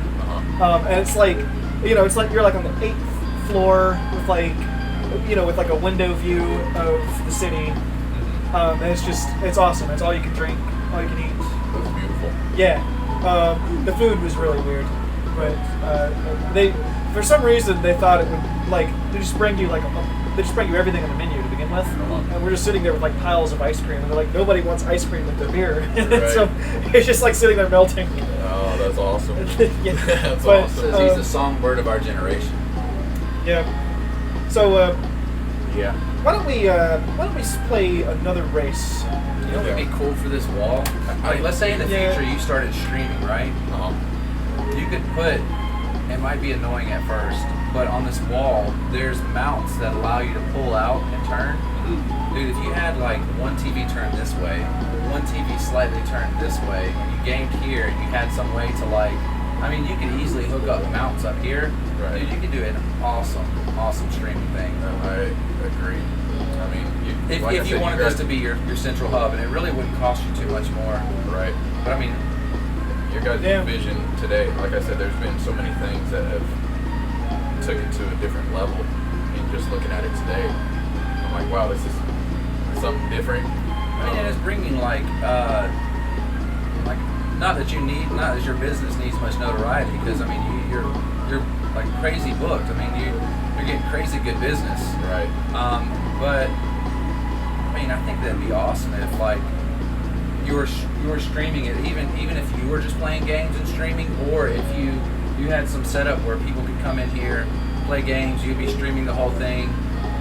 And it's like, it's like you're like on the 8th floor with like, with like a window view of the city. And it's awesome. It's all you can drink, all you can eat. That's beautiful. Yeah. The food was really weird, but they, for some reason, they thought it would they just bring you everything on the menu to begin with, and we're just sitting there with like piles of ice cream, and they're like, nobody wants ice cream with their beer, and so it's just like sitting there melting. Oh, that's awesome. Yeah. That's But, awesome. Says he's the songbird of our generation. Yeah. So Yeah. why don't we play another race? You know what would be cool for this wall? Like, let's say in the Yeah. future you started streaming, right? You could put, it might be annoying at first, but on this wall, there's mounts that allow you to pull out and turn. Dude, if you had like one TV turned this way, one TV slightly turned this way, and you gamed here, and you had some way to you could easily hook up mounts up here. Right. Dude, you could do an awesome streaming thing. I agree. I mean, If you wanted this to be your central hub, and it really wouldn't cost you too much more. right. But I mean, Your guys' vision today, like I said, there's been so many things that have took it to a different level. And just looking at it today, I'm like, wow, this is something different. and it's bringing not that your business needs much notoriety, because I mean you're like crazy booked. I mean you're getting crazy good business. Right. But I mean I think that'd be awesome if like you were streaming it, even if you were just playing games and streaming, or if you had some setup where people could come in here, play games, you'd be streaming the whole thing.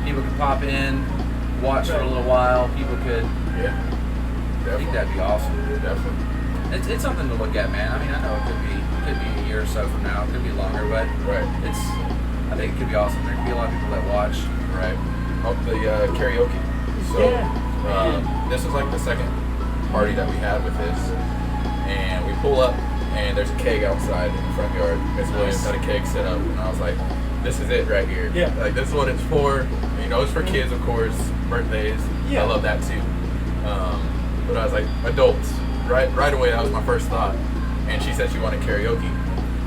People could pop in, watch for a little while. People could. Yeah. I think that'd be awesome. Definitely. It's something to look at, man. I mean, I know it could be a year or so from now. It could be longer, but Right. I think it could be awesome. There could be a lot of people that watch. Right. Oh, the karaoke. So this is like the second party that we had with this, and we pull up, and there's a keg outside in the front yard. Miss Williams had a keg set up, and I was like, this is it right here. Yeah. Like, this is what it's for. It's for kids, of course, birthdays. Yeah. I love that too. But I was like, adults. Right away, that was my first thought. And she said she wanted karaoke.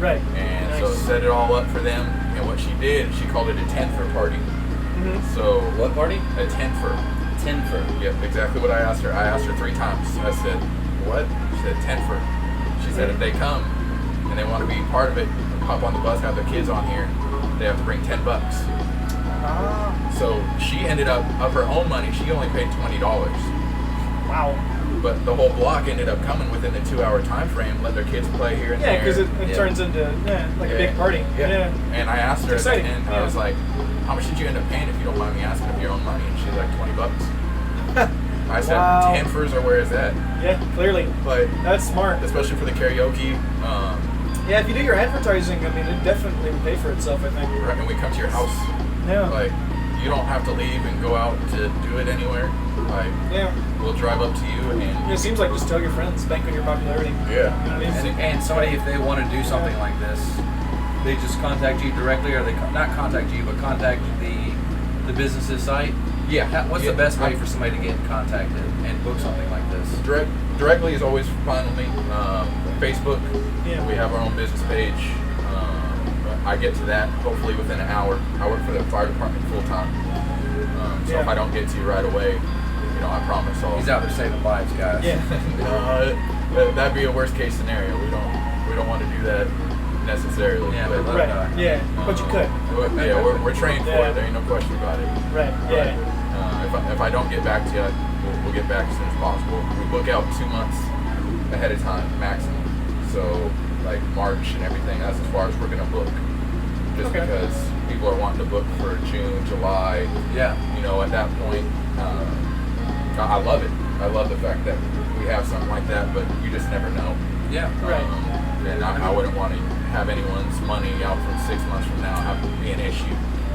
Right. And Nice. so set it all up for them. And what she did, she called it a tenfer party. Mhm. So What party? a tenfer. Tenfer. Yep, exactly what I asked her. I asked her 3 times. I said, what? She said, tenfer. She said, if they come and they want to be part of it, hop on the bus, have their kids on here, they have to bring $10. Ah. So she ended up, of her own money, she only paid $20. Wow. But the whole block ended up coming within the 2-hour time frame, let their kids play here and Yeah, there. because it Yeah. turns into like a big party. Yeah. And I asked her at the exciting. end, Yeah. I was like, how much did you end up paying, if you don't mind me asking, of your own money? And she's like, $20. I said, Wow. tenfers or where is that? Yeah, clearly. But That's smart. especially for the karaoke, Yeah, if you do your advertising, I mean, it definitely would pay for itself, I think. right, and we come to your house, Yeah. like, you don't have to leave and go out to do it anywhere. Like, Yeah. we'll drive up to you and It seems like just tell your friends, bank on your popularity. yeah. You know what I mean? And somebody, if they want to do something like this, they just contact you directly, or they not contact you, but contact the business's site. Yeah. What's Yeah. the best way for somebody to get contacted and book something like this? Directly is always fine with me. Facebook, Yeah. we have our own business page. I get to that hopefully within an hour. I work for the fire department full time. So if Yeah. I don't get to you right away, I promise I'll. He's out there saving lives, guys. Yeah. That'd be a worst case scenario. We don't want to do that. necessarily. Yeah, but, but Right. die. Yeah. But you could. Yeah, we're trained for Yeah. it. There ain't no question about it. Right. But, Yeah. if I don't get back to you, we'll get back as soon as possible. We book out 2 months ahead of time maximum. So like March and everything, that's as far as we're gonna book. Just Okay. because people are wanting to book for June, July. Yeah. You know, at that point, I love it. I love the fact that we have something like that, but you just never know. Yeah. Right. And I wouldn't want to have anyone's money out from 6 months from now have to be an issue.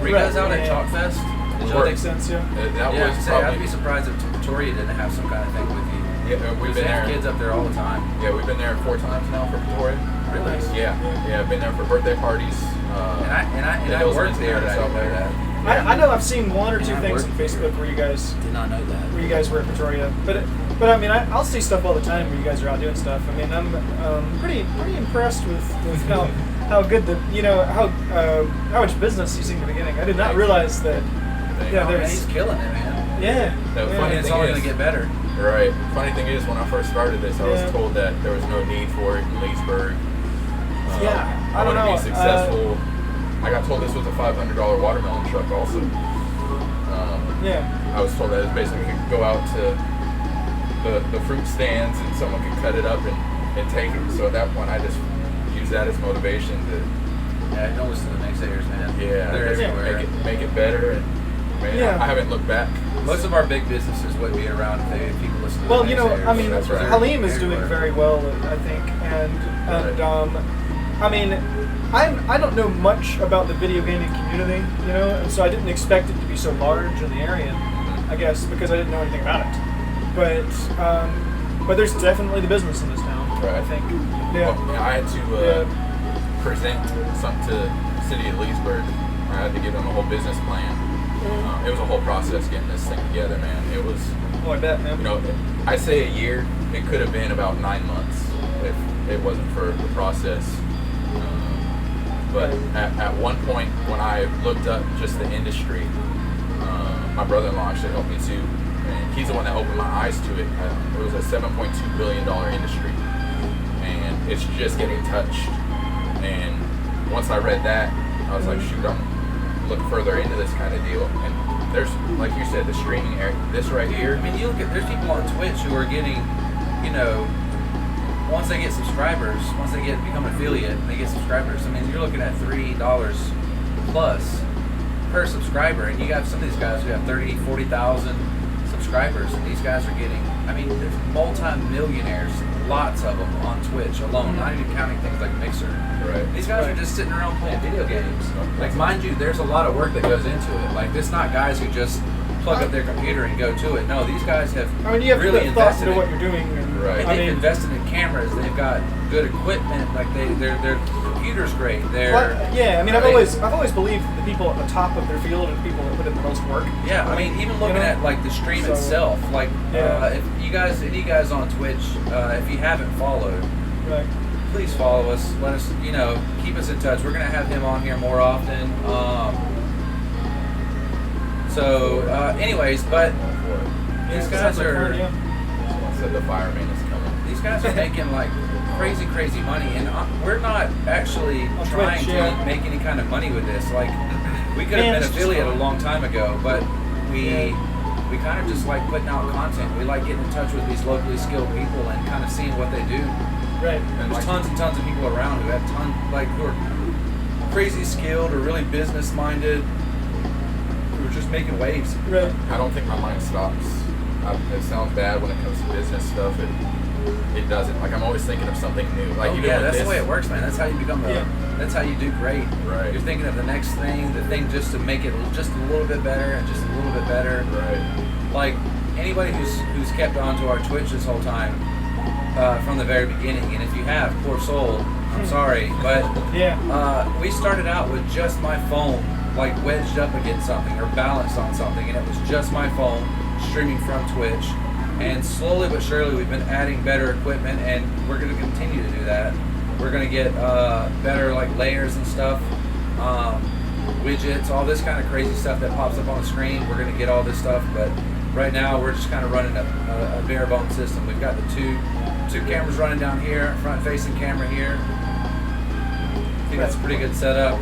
Were you guys Right, out at yeah. Chalk Fest? We Did were. y'all Makes sense. Yeah. That Yeah, was I'd probably. be surprised if Pretoria didn't have some kind of thing with you. Yeah, we've been They have there. kids up there all the time. Yeah, we've been there 4 times now for Pretoria. Really? Yeah, I've been there for birthday parties. And I worked there, but I didn't know that. I know I've seen one or two Yeah, I things on worked Facebook where you guys Did not know that. were at Pretoria, but I mean I'll see stuff all the time where you guys are out doing stuff. I mean I'm pretty impressed with how good how much business you see in the beginning. I did not realize that. Yeah, Oh, man, there's he's killing it, man. yeah. The yeah. funny And it's thing only is- going to get better. Right. Funny thing is, when I first started this, I Yeah. was told that there was no need for it in Leesburg. Yeah, I don't wouldn't know, be successful. I got told this was a $500 watermelon truck also. Yeah. I was told that it basically could go out to the fruit stands and someone could cut it up and take it. So at that point, I just used that as motivation to, Yeah, don't listen to the naysayers, man. yeah, They're just everywhere. make it better. And man, Yeah. I haven't looked back. Most of our big businesses wouldn't be around if people listen to Well, the you know, naysayers. I mean, That's right. Halim is doing Everywhere. very well, I think, and Right. I mean, I don't know much about the video gaming community, you know, and so I didn't expect it to be so large in the area, I guess, because I didn't know anything about it. But there's definitely the business in this town, Right. I think. Yeah. Well, I had to Yeah. present something to the city of Leesburg. I had to give them a whole business plan. It was a whole process getting this thing together, man. It was, Oh, I bet, man. you know, I say a year. It could have been about 9 months if it wasn't for the process. But at one point, when I looked up just the industry, my brother-in-law actually helped me too, and he's the one that opened my eyes to it. It was a $7.2 billion industry, and it's just getting touched. And once I read that, I was like, shoot, I'm look further into this kind of deal. And there's, like you said, the streaming area. This right here. I mean, you look at, there's people on Twitch who are getting, you know, once they get subscribers, once they become an affiliate and they get subscribers, I mean, you're looking at $3 plus per subscriber, and you got some of these guys who have 30, 40,000 subscribers, and these guys are getting, I mean, there's multi-millionaires, lots of them on Twitch alone, not even counting things like Mixer. Right. These guys are just sitting around playing video games. Like, mind you, there's a lot of work that goes into it. Like, it's not guys who just plug up their computer and go to it. No, these guys have I mean, you have really to put thought invested into in what you're doing. And, Right. and I they've mean, invested in cameras. They've got good equipment. Like their computer's great. They're yeah, I mean, I've right? always believed the people at the top of their field are the people that put in the most work. Yeah, I mean, even looking You know? at like the stream So, itself. Like yeah. if you guys, any guys on Twitch, if you haven't followed, Right. please follow us. Let us, you know, keep us in touch. We're gonna have him on here more often. Anyways, but these guys are. Yeah. Someone said the fireman is coming. These guys are making like crazy money, and we're not actually On trying Twitch, to yeah. make any kind of money with this. Like, we could Man, have it's been just affiliate a fun. long time ago, but we Yeah. kind of just like putting out content. We like getting in touch with these locally skilled people and kind of seeing what they do. Right. And like- there's tons and tons of people around who have who are crazy skilled or really business minded, who are just making waves. Right. I don't think my mind stops. It sounds bad when it comes to business stuff. It doesn't. Like, I'm always thinking of something new. Like, Oh even yeah, with that's this, the way it works, man. That's how you become Yeah. that's how you do great. Right. You're thinking of the next thing, the thing just to make it just a little bit better and just a little bit better. Right. Like anybody who's kept on to our Twitch this whole time from the very beginning, and if you have, poor soul, I'm sorry, but Yeah. we started out with just my phone like wedged up against something or balanced on something, and it was just my phone streaming from Twitch. And slowly but surely, we've been adding better equipment, and we're going to continue to do that. We're going to get better like layers and stuff, widgets, all this kind of crazy stuff that pops up on the screen. We're going to get all this stuff, but right now we're just kind of running a bare bone system. We've got the two cameras running down here, front facing camera here, think that's a pretty good setup.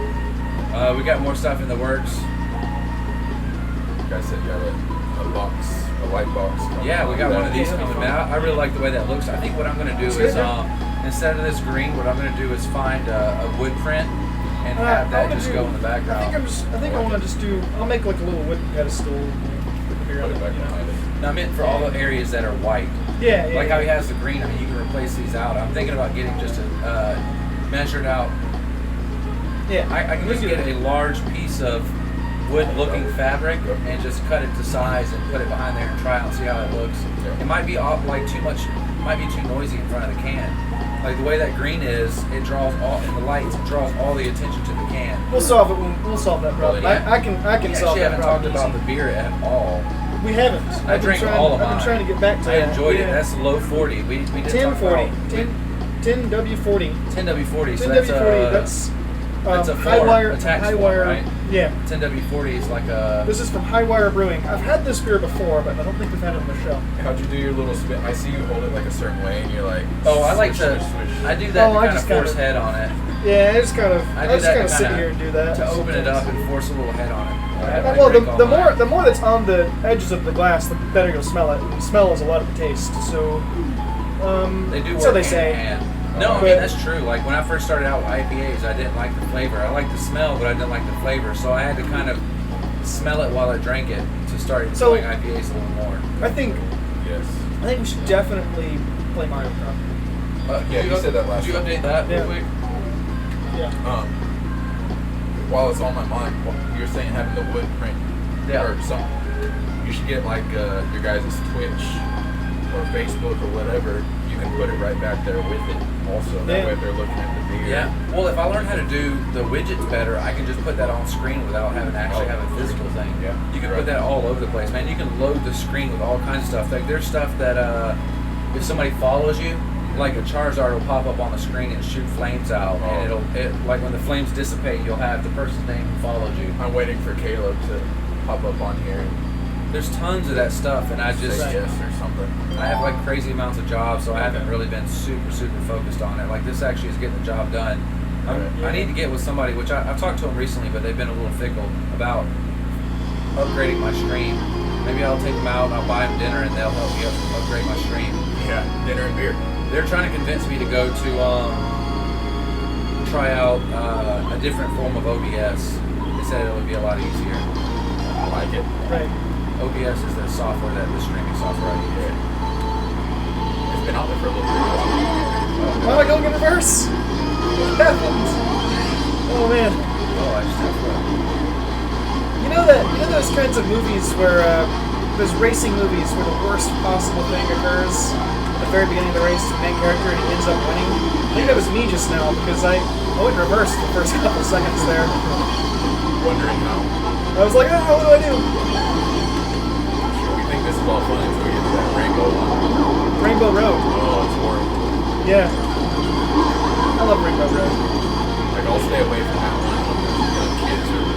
We got more stuff in the works. You guys said you have a box, a white box. Yeah, we got one of these Yeah, coming out. I really like the way that looks. I think what I'm going to do is, instead of this green, what I'm going to do is find a wood print and have that just go in the background. I think I want to just do. I'll make like a little wooden pedestal. With the beer on Put it it, back you know. behind it. No, I meant for all the areas that are white. Yeah, Like how he has the green. I mean, you can replace these out. I'm thinking about getting just a measured out. Yeah. I can just get a large piece of wood-looking fabric and just cut it to size and put it behind there and try it and see how it looks. It might be like too much. Might be too noisy in front of the can. Like the way that green is, it draws all in the lights. It draws all the attention to the can. We'll solve it. We'll solve that problem. Yeah. I can We solve actually that haven't talked problem. about the beer at all. We haven't. I drink all of mine. I've been trying to get back to I that. enjoyed it. Yeah. That's low 40. We didn't 1040. talk about 10W40. 10W40. So 10W40. that's a high form, wire. a tax high form, wire. right? Yeah. 10W40 is like a. This is from High Wire Brewing. I've had this beer before, but I don't think we've had it on the show. How'd you do your little spin? I see you hold it like a certain way, and you're like. Oh, I like swish, to. swish, swish. I do that Oh, to I kind of just force kinda- head on it. Yeah, I just kind of. I I do just that kind of to sit kinda- here and do that. To open it up and force a little head on it. I Well, drink all the mine. more that's on the edges of the glass, the better you'll smell it. And smell is a lot of the taste. So, They do work so they hand say. in hand. No, I mean But- that's true. Like when I first started out with IPAs, I didn't like the flavor. I liked the smell, but I didn't like the flavor. So I had to kind of smell it while I drank it to start So- enjoying IPAs a little more. I think Yes. we should definitely play Mario Kart. Yeah, you said that last Could you time. update that real Yeah. quick? Yeah. While it's on my mind, you're saying having the wood print Yeah. or something. You should get like your guys' Twitch or Facebook or whatever. You can put it right back there with it. Also, that Yeah. way if they're looking at the beer. Yeah. Well, if I learn how to do the widgets better, I can just put that on screen without having to actually have a physical thing. Yeah. You can Right. put that all over the place, man. You can load the screen with all kinds of stuff. Like there's stuff that if somebody follows you, like a Charizard will pop up on the screen and shoot flames out, and like when the flames dissipate, you'll have the person's name who followed you. I'm waiting for Caleb to pop up on here and There's tons of that stuff, and I just say yes or something. I have like crazy amounts of jobs, so I haven't really been super focused on it. Like this actually is getting the job done. I need to get with somebody, which I've talked to them recently, but they've been a little fickle about upgrading my stream. Maybe I'll take them out and I'll buy them dinner, and they'll help me upgrade my stream. Yeah, dinner and beer. They're trying to convince me to go to try out a different form of OBS. They said it would be a lot easier. I like it. Right. OBS is the software the streaming software I use. It's been out there for a little bit. Why am I going in reverse? What happened? Oh man. Oh, I just have to. You know those kinds of movies where those racing movies where the worst possible thing occurs at the very beginning of the race to the main character and he ends up winning? I think that was me just now because I went reverse the first couple seconds there. Wondering how. I was like, oh, what do I do? Sure, we think this is all fun until we get to that rainbow one. Rainbow Road. Oh, it's horrible. Yeah. I love Rainbow Road. Like, I'll stay away from that one when the young kids are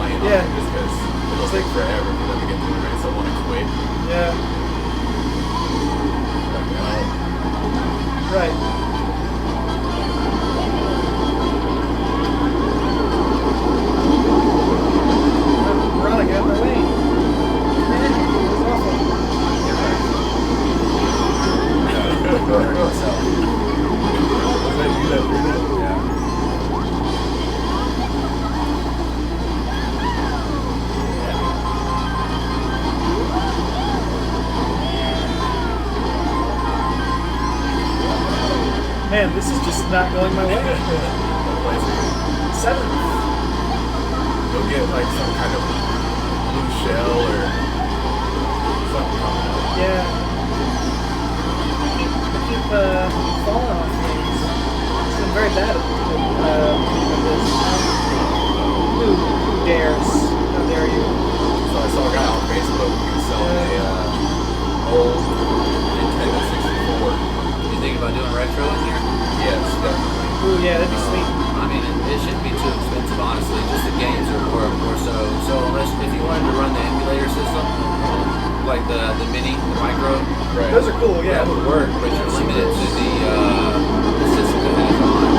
playing on Yeah. it just because it'll take forever for them to get through the race. I want to quit. Yeah. Like, no. Right. Veronica, get out of my way. Man, this is awful. Was that you that threw that? Yeah. Man, this is just not going my way. Seventh. You'll get like some kind of blue shell or something coming up. Yeah. I keep falling off things. It's been very bad at this. Who dares? How dare you? So I saw a guy on Facebook who was selling a old Nintendo 64. You thinking about doing retro in here? Yes, definitely. Ooh, yeah, that'd be sweet. I mean, it shouldn't be too expensive, honestly. Just the games are more so. So unless if you wanted to run the emulator system, like the mini, the micro, Right. Those are cool, yeah. that would work, but you're limited to the system it has on.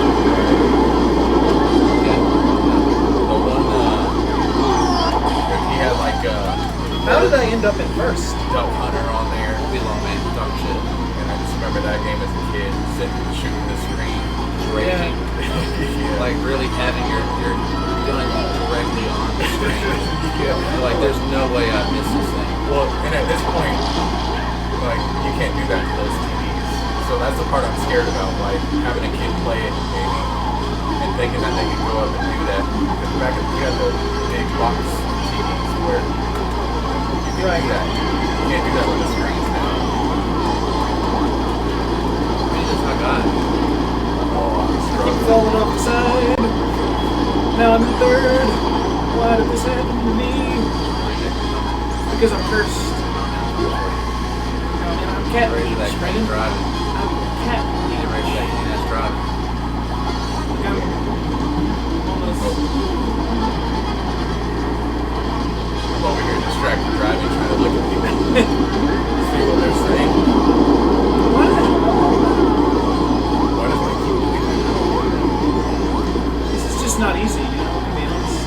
How did I end up in first? Duck Hunter on there. Won't be long, man. Talk shit. And I just remember that game as a kid, sitting shooting the screen, Raging. yeah. Like really having your gun directly on the screen. Yeah. Like there's no way I miss this thing. Well, and at this point, like, you can't do that to those TVs. So that's the part I'm scared about, like, having a kid play it maybe, and thinking that they can go up and do that. Because back in, we had the big box TVs where you can Right. do that. You can't do that with the screens now. I mean, that's not God. Oh, I'm Keep struggling. falling off the side. Now I'm in third. Why did this happen to me? Because I'm cursed. And I'm cat Raise rage, that clean Brandon. driving. I'm cat You need to raise that clean ass driving. I'm almost. I'm over here distracted driving, trying to look at people, see what they're saying. What? Why does my key do that? This is just not easy, you know, to be honest.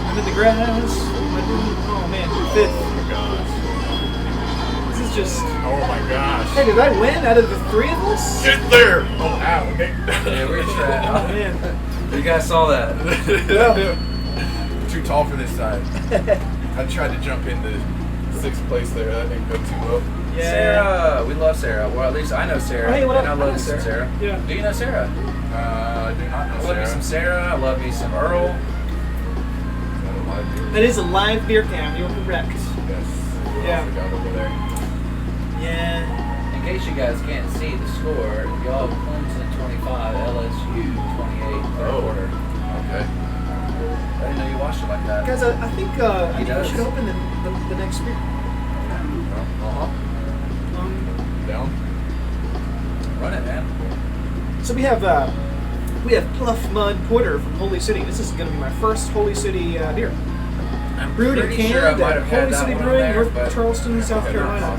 I'm in the grass. What am I doing? Oh man, fifth. Oh my gosh. This is just. Oh my gosh. Hey, did I win out of the three of us? Get there! Oh, ow. Okay. Yeah, we're trapped. Oh man. You guys saw that. Too tall for this side. I tried to jump into sixth place there. That didn't go too well. Yeah. Sarah, we love Sarah. Well, at least I know Sarah. Oh, hey, what and up? I I love know me some Sarah. Sarah. Yeah. Do you know Sarah? I do not know I love me some Sarah. I love me some Earl. That is a live beer cam. You're correct. Yes. Yeah. I forgot over there. Yeah. In case you guys can't see the score, y'all Clemson 25, LSU 28, third Oh. quarter. Okay. I didn't know you watched it like that. Guys, I think we does. should open the next beer. Uh-huh. Down. Run it, man. So we have Pluff Mud Porter from Holy City. This is going to be my first Holy City beer. I'm Brewed and pretty canned sure I might at have had Holy that City one Brewing, there, North but Charleston, South Yeah, Carolina.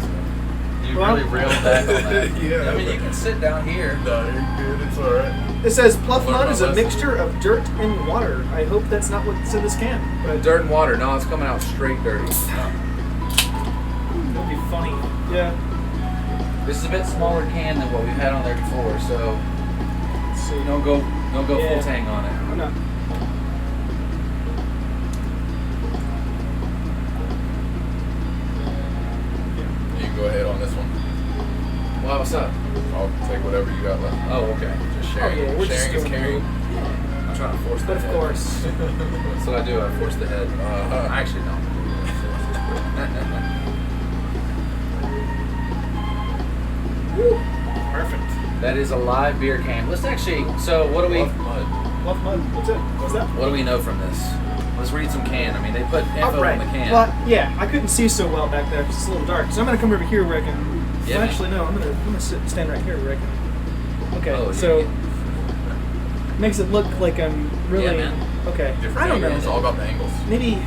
you Well- really reeled back on that. Yeah. I mean, you can sit down here. No, you're good. It's alright. It says Pluff Learn Mud my is a lesson. mixture of dirt and water. I hope that's not what's in this can. But Dirt and water. No, it's coming out straight dirty. that'd be funny. Yeah. This is a bit smaller can than what we've had on there before, so Let's see. don't go Yeah. full tang on it. I'm not. You can go ahead on this one. Wow, what's up? I'll take whatever you got left. Oh, okay. Just sharing. Oh, yeah, we're just sharing is doing caring. I'm trying to force the But of head. course. That's what I do. I force the head. I actually don't. Woo. Perfect. That is a live beer can. Let's actually. So what do we? Love mud. Pluff Mud. What's it? What's that? What do we know from this? Let's read some can. I mean, they put info on the can. Well, yeah, I couldn't see so well back there. It's a little dark. So I'm gonna come over here where I can. Yeah, well, man. actually, no. I'm gonna stand right here where I can. Okay. Oh, so yeah. makes it look like I'm really. Yeah, man. Okay. Different I don't angles. It's know. all about the angles. Maybe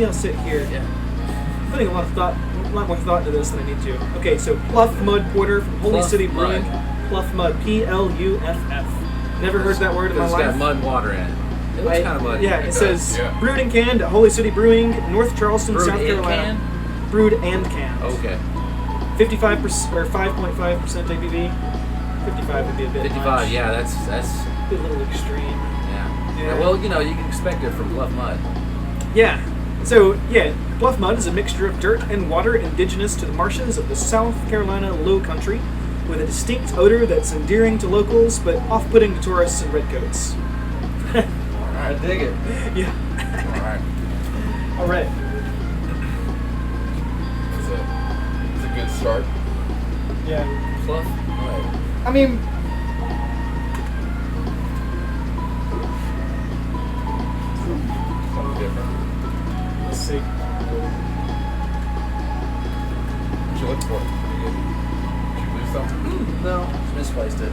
I'll sit here. Yeah. I'm putting a lot more thought into this than I need to. Okay, so Pluff Mud Porter from Holy Pluff City Mud. Brewing. Pluff Mud. Pluff. Never heard that word in my It's life. got mud and water in it. It looks kind of muddy. Yeah, it does, says yeah. brewed and canned at Holy City Brewing, North Charleston, Brewed South and Carolina. Brewed and canned. Okay. 55% or 5.5% ABV. 55 would be a bit 55. much. Yeah, that's Be a little extreme. yeah. Yeah. Well, you know, you can expect it from Bluff Mud. Yeah. So, yeah, Pluff Mud is a mixture of dirt and water indigenous to the marshes of the South Carolina Low Country, with a distinct odor that's endearing to locals but off-putting to tourists in redcoats. I dig it. Yeah. Alright. All right. It's a good start. Yeah. Bluff Mud. I mean, Something different. let's see. What you looking for? Did you lose something? No, misplaced it.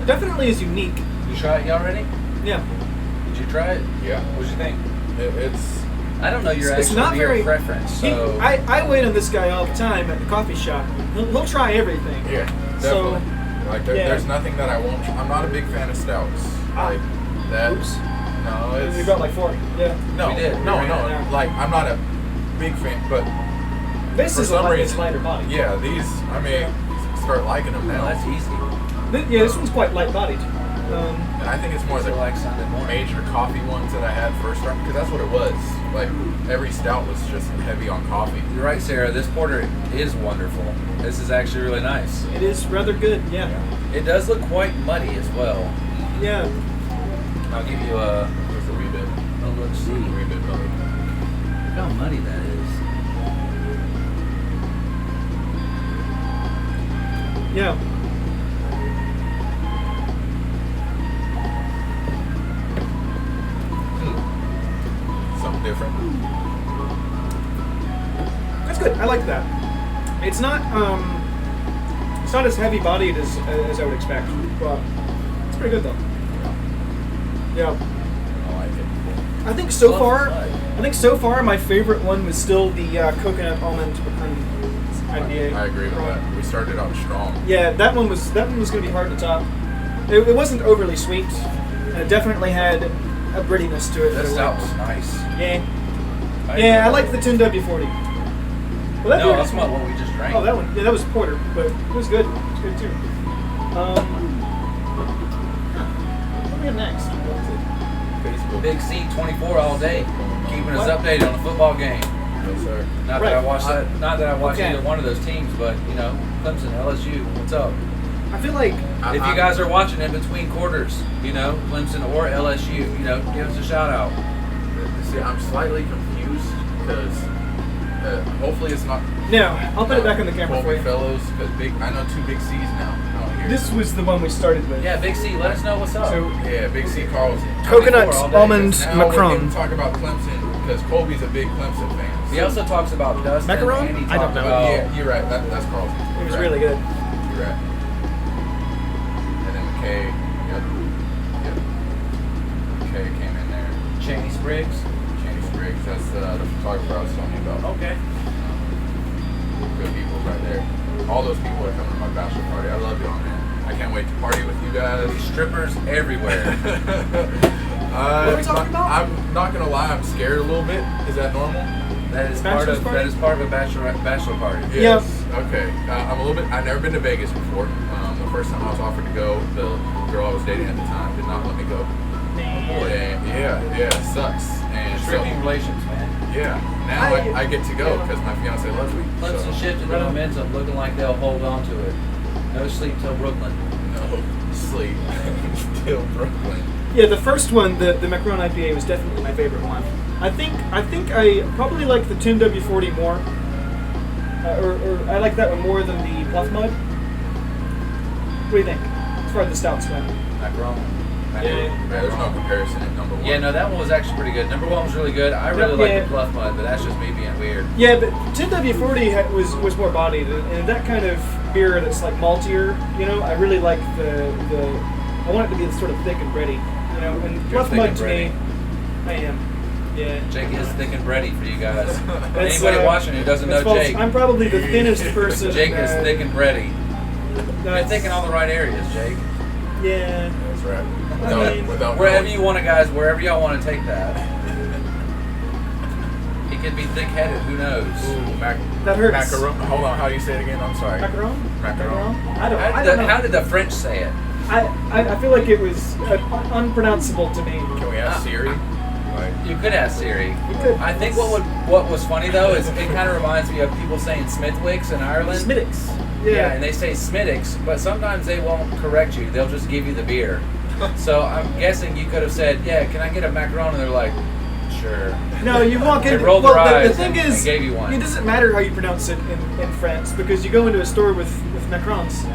Definitely is unique. You try it already? Yeah. Did you try it? Yeah. What'd you think? It's I don't know your It's actual not beer very- preference, He, so I wait on this guy all the time at the coffee shop. He'll try everything. yeah, So, definitely. Like yeah. there's nothing that I won't. I'm not a big fan of stouts. Ah. Like that. Oops. No, it's We brought like 4. Yeah. no, We did. no, We no. ran out. Like I'm not a big fan, but This for is some it's reason, lighter body. yeah, these I may start liking them Well, now. that's easy. Yeah, this one's quite light bodied. And I think it's more These the are like Sunday morning. major coffee ones that I had first started, because that's what it was. Like every stout was just heavy on coffee. You're right, Sarah. This porter is wonderful. This is actually really nice. It is rather good, yeah. It does look quite muddy as well. Yeah. I'll give you a Just a wee bit, look. See a wee bit muddy. look how muddy that is. Yeah. Something different. That's good. I like that. It's not as heavy bodied as I would expect, but it's pretty good though. Yeah. I like it. I think so Love far, the mud. I think so far my favorite one was still the coconut almond pecan IPA. I agree with that. We started out strong. Yeah, that one was going to be hard to top. It wasn't overly sweet. And it definitely had a grittiness to it. That that I stout liked. was nice. Yeah, enjoyed I it. like the 10W40. Well, that No, beer- that's not what we just drank. Oh, that one. Yeah, that was porter, but it was good. It was good too. What do we have next? Facebook. Big C 24 all day, keeping us What? updated on the football game. Yes, sir. Not Right. that I watched that. Not that I watched Okay. either one of those teams, but you know, Clemson, LSU. What's up? I feel like If you guys are watching in between quarters, you know, Clemson or LSU, you know, give us a shout out. See, I'm slightly confused because hopefully it's not. no. I'll put it back on the camera for Colby you. Fellows, because I know 2 Big C's now out here. This was the one we started with. Yeah, Big C, let us know what's up. So Yeah, Big C Carlson. coconut 24 all day. almond Now we can Macron. talk about Clemson because Colby's a big Clemson fan. He also talks about Dustin. Macaron? And he I don't talked know. About, Yeah, you're right. That's Carlson. It was You're right. really good. You're right. And then McKay. Yep. McKay came in there. Cheney Spriggs. Cheney Spriggs. That's the photographer I was telling you about. Okay. Good people right there. All those people are coming to my bachelor party. I love y'all, man. I can't wait to party with you guys. Strippers everywhere. What are we talking about? I'm not gonna lie. I'm scared a little bit. Is that normal? That is Bachelor's party? that is part of a bachelor party. Yes. Okay. I'm a little bit. I've never been to Vegas before. The first time I was offered to go, the girl I was dating at the time did not let me go. boy. And yeah, it sucks. And so, Restricting relations, man. yeah, now I get to go because my fiance loves me. Clemson so, shifted the momentum, looking like they'll hold on to it. No sleep till Brooklyn. no sleep till Brooklyn. Yeah, the first one, the Macron IPA, was definitely my favorite one. I think I probably like the 10W40 more, or I like that one more than the Bluff Mud. What do you think? As far as the stouts went. Macron. Yeah, there's no comparison at number 1. Yeah, no, that one was actually pretty good. Number 1 was really good. I really like Yeah. the Bluff Mud, but that's just me being weird. Yeah, but 10W40 was more bodied, and that kind of beer that's like maltier, you know, I really like the I want it to be sort of thick and bready, you know, and You're Bluff thick Mud and to me, I am. Yeah. Jake is thick and bready for you guys. That's, Anybody watching who doesn't know that's false. Jake, I'm probably the thinnest person. Jake is thick and bready. You're that's- thinking all the right areas, Jake. Yeah. That's right. I mean, Without Wherever knowing. you want it, guys, wherever y'all want to take that. He could be thick-headed, who knows? Ooh, That hurts. Macaron. Hold on, how do you say it again? I'm sorry. Macaron? Macaron. I don't know. How did the French say it? I feel like it was unpronounceable to me. Can we ask Siri? Like, You could ask Siri. You could. I think what was funny though is it kind of reminds me of people saying Smithwick's in Ireland. Smittix. Yeah, and they say Smithwick's, but sometimes they won't correct you. They'll just give you the beer. So I'm guessing you could have said, "Yeah, can I get a macaron?" And they're like, "Sure." No, you walk in. They rolled well, their the eyes thing and is, gave you one. it doesn't matter how you pronounce it in France because you go into a store with macarons,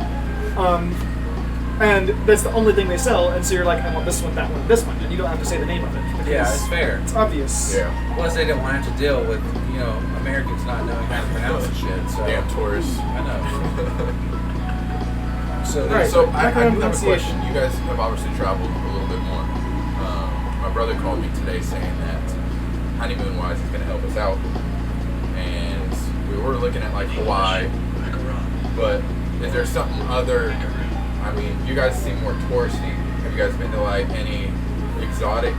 and that's the only thing they sell, and so you're like, I want this one, that one, this one, and you don't have to say the name of it. Because Yeah, it's fair. It's obvious. yeah. Plus, they didn't want to have to deal with Americans not knowing how to pronounce the shit. So Damn tourists. I know. So All right. So I Macaron do have a pronunciation. question. You guys have obviously traveled a little bit more. My brother called me today saying that honeymoon-wise he's going to help us out, and we were looking at like Hawaii. But is there something other? I mean, you guys seem more touristy. Have you guys been to like any exotic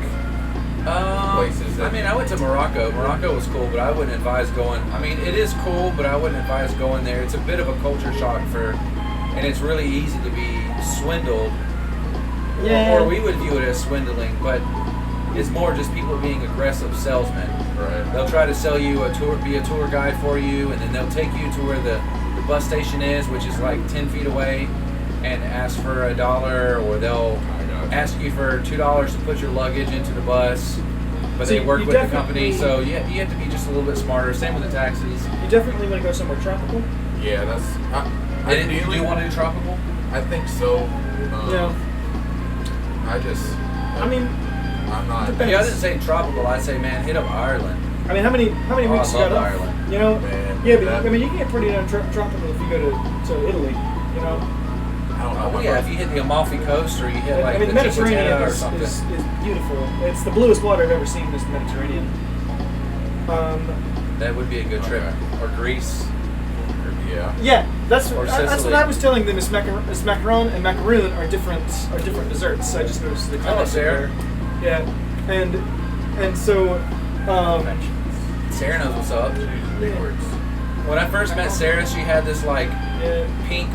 places that- I mean, I went to Morocco. Morocco was cool, but I wouldn't advise going. I mean, it is cool, but I wouldn't advise going there. It's a bit of a culture shock and it's really easy to be swindled. Yeah. Or we would view it as swindling, but it's more just people being aggressive salesmen. Right. They'll try to sell you be a tour guide for you, and then they'll take you to where the bus station is, which is like 10 feet away, and ask for $1, or they'll ask you for $2 to put your luggage into the bus. But So they work you with the company, definitely- so you have to be just a little bit smarter. Same with the taxis. You definitely want to go somewhere tropical. Do Yeah, ideally, you want to do tropical? I think so. Yeah. I I mean, I'm not. Depends. Yeah, I didn't say tropical. I'd say, man, hit up Ireland. how many Oh, weeks I you got love off? Ireland. You know. Man, Yeah, but that- I mean, you can get pretty damn tropical if you go to Italy. You know. I don't know. Oh, yeah, if you hit the Amalfi Coast or you hit like I mean, the Mediterranean Cicatella or is something. beautiful. It's the bluest water I've ever seen. Is the Mediterranean. That would be a good trip. Okay. Or Greece. Yeah. Yeah, that's Or what Sicily. I was telling them. Is macaron and macaroon are different desserts. I just noticed the comments Sarah. there. Yeah, and so Sarah knows what's up. Big words. When I first met Sarah, she had this like yeah, pink,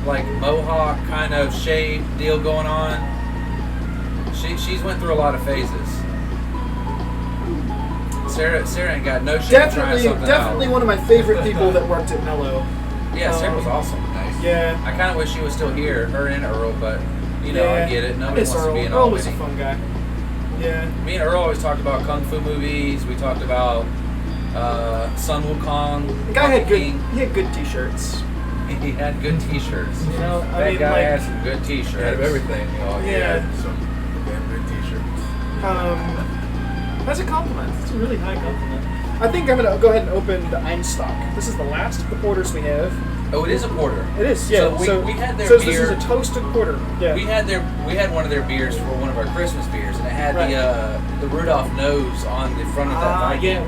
like mohawk kind of shade deal going on. She's went through a lot of phases. Sarah ain't got no shame trying something definitely out. one of my favorite people that worked at Mello. Yeah, Sarah was awesome. Nice. Yeah, I kind of wish she was still here, her and Earl, but I get it. I Nobody miss wants Earl. to be in Earl was a Albany. fun guy. Yeah, Me and Earl always talked about kung fu movies. We talked about Sun Wukong. the guy had good. King. He had good T-shirts. He had good T-shirts. You know, That I mean, guy like, had some good T-shirts. Out of everything, you know, he Yeah. had some damn good t-shirts. That's a compliment. It's a really high compliment. I think I'm gonna go ahead and open the Einstock. This is the last of the porters we have. Oh, it is a porter. It is, yeah. So we had their so beer. this is a toasted porter. Yeah. We had one of their beers for one of our Christmas beers, and it had Right. the Rudolph nose on the front of that Viking. yeah,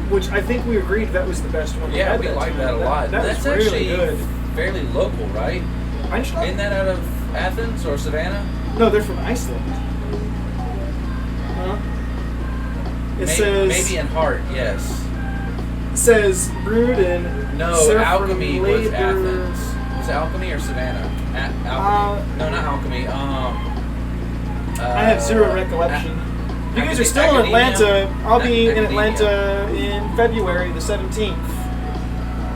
which I think we agreed that was the best one. Yeah, had we that like time. that a lot. That That's was really actually good. fairly local, right? Einstock? Isn't that out of Athens or Savannah? No, they're from Iceland. Huh? It says Maybe in Hart, yes. says brewed in No, Alchemy was Athens. Was it Alchemy or Savannah? Alchemy. No, not Alchemy. I have zero recollection. If you guys are still in Atlanta, I'll be in Atlanta in February the 17th.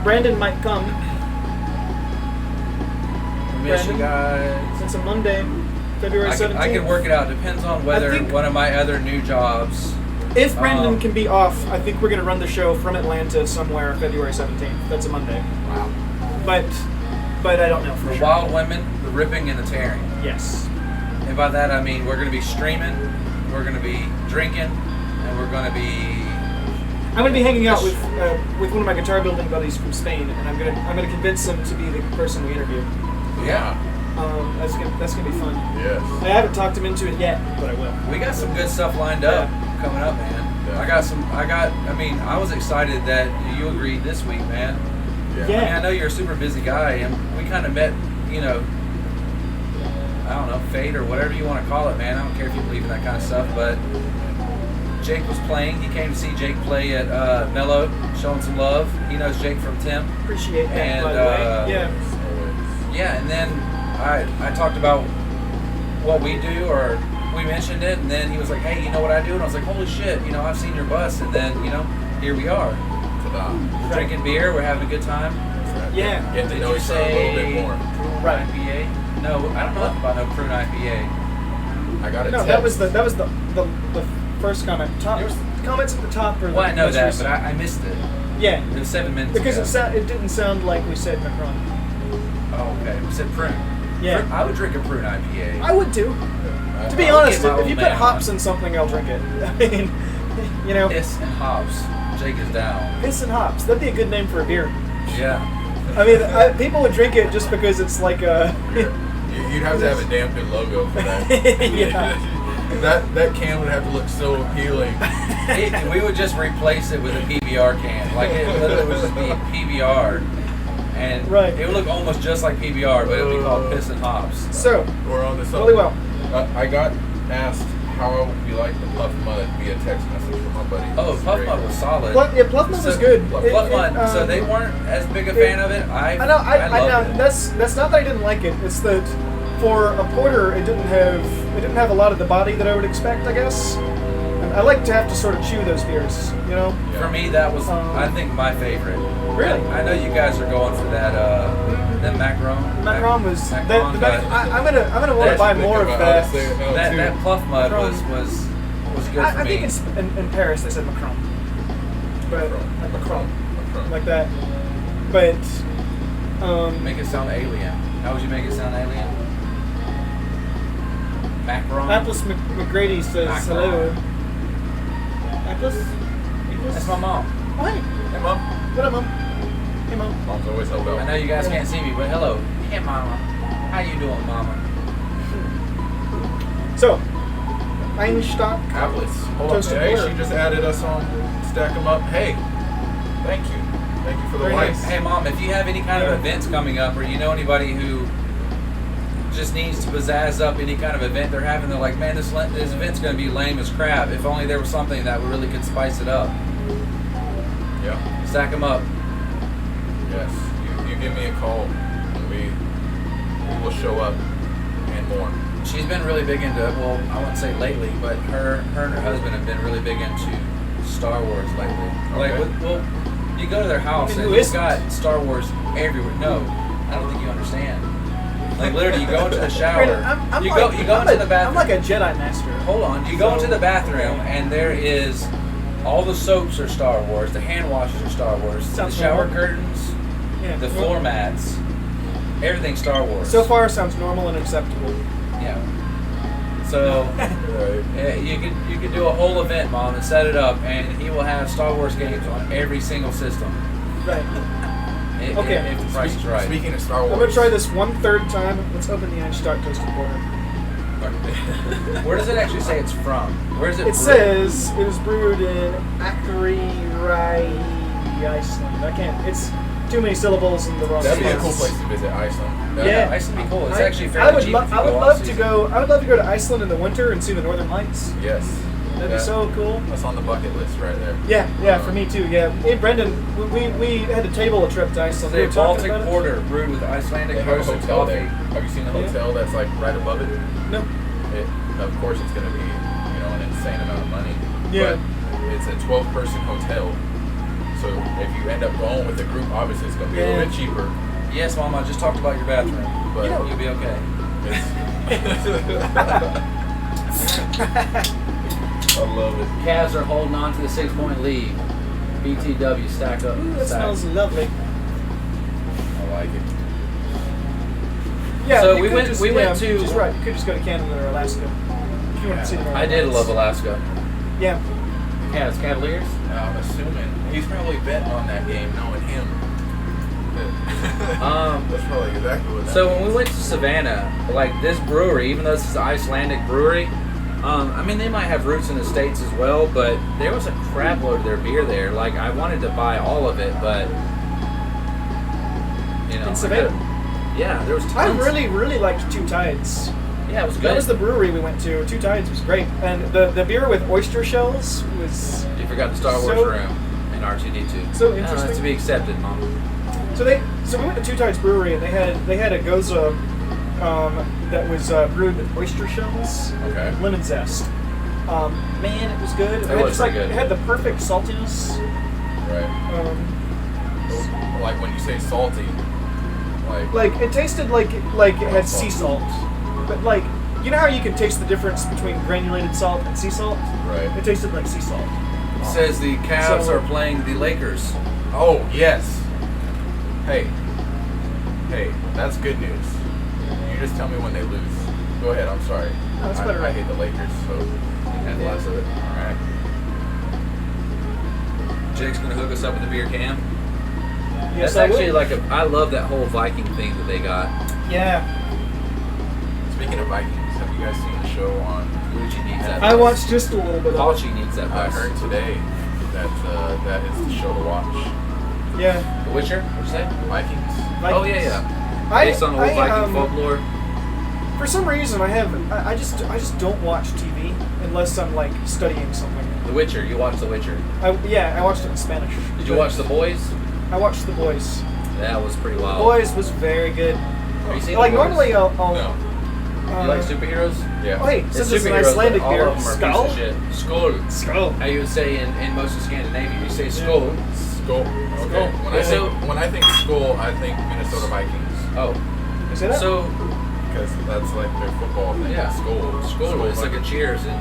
Brandon might come. We miss you Brandon? guys. It's a Monday, February 17th. I can work it out. Depends on whether think- one of my other new jobs. If Brandon can be off, I think we're going to run the show from Atlanta somewhere February 17th. That's a Monday. Wow. But I don't know for The sure. Wild Women, the Ripping, and the Tearing. Yes. And by that I mean we're going to be streaming, we're going to be drinking, and we're going to be. I'm going to be hanging out with one of my guitar building buddies from Spain, and I'm gonna convince him to be the person we interview. Yeah. That's gonna be fun. Yes. I haven't talked him into it yet, but I will. We got some good stuff lined up coming up, man. Yeah. I was excited that you agreed this week, man. Yeah. I mean, I know you're a super busy guy, and we kind of met, I don't know, fate or whatever you want to call it, man. I don't care if you believe in that kind of stuff, but Jake was playing. He came to see Jake play at Mello, showing some love. He knows Jake from Tim. Appreciate that, And, by the way. Yeah. Yeah, and then I talked about what we do, or we mentioned it, and then he was like, hey, you know what I do? And I was like, holy shit, I've seen your bus, and then, here we are. Ta-da. We're drinking beer, we're having a good time. That's right. Yeah. Getting to Did know you each other a little say bit more. Prune Right. IPA? No, I don't know nothing about no Prune IPA. I got a No, text. that was the first comment. Top comments at the top are Well, I know most that, recent. but I missed it. Yeah. It was 7 minutes Because ago. it didn't sound like we said Macron. Oh, okay. We said Prune. Yeah. I would drink a Prune IPA. I would too. I- To be I'll honest, get my if you old put man hops on. in something, I'll drink it. I mean, Piss and hops. Jake is down. piss and hops. That'd be a good name for a beer. Yeah. I mean, people would drink it just because it's like a. You'd have to have a damn good logo for that. Yeah. That can would have to look so appealing. We would just replace it with a PBR can. Like, it literally would just be PBR. And Right. it would look almost just like PBR, but it would be called Piss and Hops. So, We're on this. really well. I got asked how we like the Puff Mud via text message from my buddy. Oh, Puff Mud was solid. Puff Mud was good. Puff Mud. So they weren't as big a fan of it. I know. I loved it. That's not that I didn't like it. It's that for a porter, it didn't have a lot of the body that I would expect, I guess. And I like to have to sort of chew those beers, you know. Yeah. For me, that was I think my favorite. Really? I know you guys are going for that macaron. Macaron was Macaron, that. I'm gonna want to buy more of that. That Puff Mud was good for I me. think it's in Paris they said Macron, but like Macron, like that. But Make it sound alien. How would you make it sound alien? Macaron. Apples McGrady says Macaron. hello. Apples. That's my mom. Oh, hey. Hey, Mom. What up, Mom? Hey, Mom. Mom's always held out. I know you guys can't see me, but hello. Hey, Mama. How you doing, Mama? So, Einstock. Applets. Hold on. Toasted Hey, butter. she just added us on Stack 'em Up. Hey, thank you. Thank you for the Very likes. Hey, Mom, if you have any kind of events coming up, or you know anybody who just needs to pizzazz up any kind of event they're having, they're like, man, this event's going to be lame as crap. If only there was something that really could spice it up. Yeah. Stack them up. Yes. You give me a call, and we will show up and more. She's been really big into, well, I wouldn't say lately, but her and her husband have been really big into Star Wars lately. Like, Okay. well, you go to their house I mean, and who you've isn't? got Star Wars everywhere. No, I don't think you understand. Like, literally, you go into the shower. I'm you like, go into the bathroom. I'm like a Jedi master. Hold on. You go into the bathroom and there is all the soaps are Star Wars, the hand washes are Star Wars, Sounds the shower normal. curtains, Yeah. the floor mats, everything's Star Wars. So far, sounds normal and acceptable. Yeah. So Right. yeah, you could do a whole event, Mom, and set it up, and he will have Star Wars games on every single system. Right. Okay. If the price is right. Speaking of Star Wars, I'm gonna try this 1/3 time. Let's open the Einstock toasted porter. Where does it actually say it's from? Where is it? It says it was brewed in Akureyri, Iceland. I can't. It's too many syllables in the wrong. That'd be a spots. cool place to visit, Iceland. Yeah. Iceland would be cool. It's I- actually I fairly would cheap. lo- if you I would go love off to season. go. I would love to go to Iceland in the winter and see the Northern Lights. Yes. That'd be so cool. That's on the bucket list right there. Yeah, for me too. Yeah, me and Brendan, we had to table a trip to Iceland. We Say were talking Baltic about it. Porter brewed with Icelandic They have a roasted hotel coffee. there. Have you seen the Yeah. hotel that's like right above it? No. Of course, it's going to be an insane amount of money. Yeah. But it's a 12-person hotel. So if you end up going with a group, obviously it's going to be a little Yeah. bit cheaper. Yes, Mom, I just talked about your bathroom. But You know- You'll be okay. I love it. Cavs are holding on to the 6-point lead. BTW stack up. Ooh, that stack. smells lovely. I like it. Yeah. So you we could went- Just, we went yeah, to- Just right. You could just go to Canada or Alaska if you want to see the Northern I did Lights. love Alaska. Yeah. Cavs, Cavaliers. I'm assuming he's probably betting on that game, knowing him. That's probably exactly what that So when means. we went to Savannah, like this brewery, even though this is an Icelandic brewery, I mean they might have roots in the States as well, but there was a crap load of their beer there. Like I wanted to buy all of it, but you know, In Savannah. yeah, there was tons. I really liked Two Tides. yeah, it was good. That was the brewery we went to. Two Tides was great, and the beer with oyster shells was You forgot the Star Wars So- room in R2D2. So No, interesting. that's to be accepted, Mom. so we went to Two Tides Brewery and they had a goza that was brewed with oyster shells, Okay. and lemon zest. Man, it was good. It had was just like pretty good. it had the perfect saltiness. Right. Like when you say salty, Like it tasted like it had sea salt, but like you know how you can taste the difference between granulated salt and sea salt. right. It tasted like sea salt. It says the Cavs So- are playing the Lakers. Oh yes. Hey, that's good news. You just tell me when they lose. Go ahead. I'm sorry. No, that's better. I hate the Lakers, so you had less of it. All right. Jake's gonna hook us up with a beer can. Yes, That's I actually would. like I love that whole Viking thing that they got. Yeah. Speaking of Vikings, have you guys seen the show on? Lucci needs that. I bus. watched just a little bit of it. Pauchi needs that I bus. heard today that that is the show to watch. Yeah. The Witcher? What'd you say? Vikings. Oh yeah, yeah. Based on old Viking folklore. For some reason, I just don't watch TV unless I'm like studying something. The Witcher. You watched The Witcher. I watched it in Spanish. Did you watch The Boys? I watched The Boys. That was pretty The wild. Boys was very good. Have you seen Like The Boys? normally, I'll No. You like superheroes? Yeah. Oh, hey, It's since it's an superheroes, Icelandic but all beer, of them are Skull. a piece of shit. Skull. Skull. How you would say in most of Scandinavia, you say skull. Skull. Okay. Skull. When I think Skull, I think Minnesota Vikings. Oh, You say that? so Because that's like their football thing. yeah, Skull. Skull. It's like a Vikings. cheers in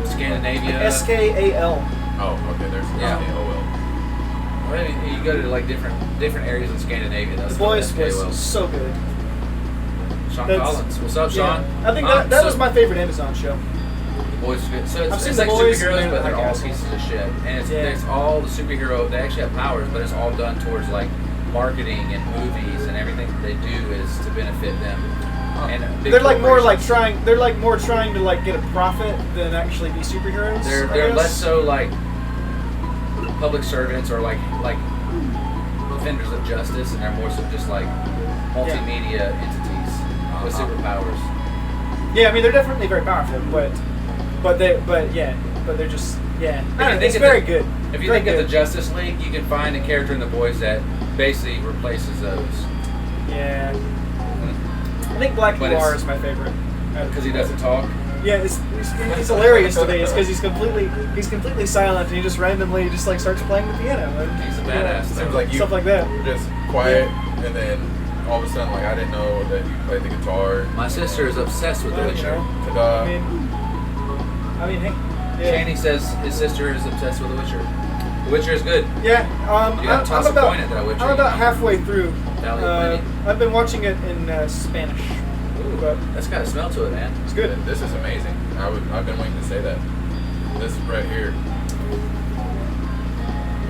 Scandinavia. SKAL. Oh, okay. There's Yeah. SKOL. Well, you go to like different areas in Scandinavia. That's The Boys SKOL. was so good. Sean That's- Collins. What's up, Sean? Yeah. I think that was my favorite Amazon show. The Boys is good. So I've it's seen like The Boys superheroes, and but they're all Castle. pieces of shit. And it's, Yeah. it's all the superhero. They actually have powers, but it's all done towards like marketing and movies, and everything that they do is to benefit them. And big They're like more like corporations. trying. They're like more trying to like get a profit than actually be superheroes. They're I guess. less so like public servants or like defenders of justice, and they're more so just like multimedia entities with superpowers. Yeah, I mean they're definitely very powerful, but they're just yeah. I don't know, it's of very the- good. If you Very think of good. the Justice League, you can find a character in The Boys that basically replaces those Yeah. I think Black But Noir it's- is my favorite. because he doesn't talk. Yeah, it's hilarious to me. It's because he's completely silent and he just randomly just like starts playing the piano. And, He's a you know, badass. Seems like you stuff like that. were just quiet, and then all of a sudden, like I didn't know that you played the guitar. My sister is obsessed with The Well, you Witcher. know, Ta-da. I mean, hey. Yeah. Shanny says his sister is obsessed with The Witcher. The Witcher is good. Yeah, You gotta toss a coin at that Witcher. I'm about halfway through. Valley of Plenty. I've been watching it in Spanish. Ooh, But that's got a smell to it, man. it's good. This is amazing. I've been waiting to say that. This right here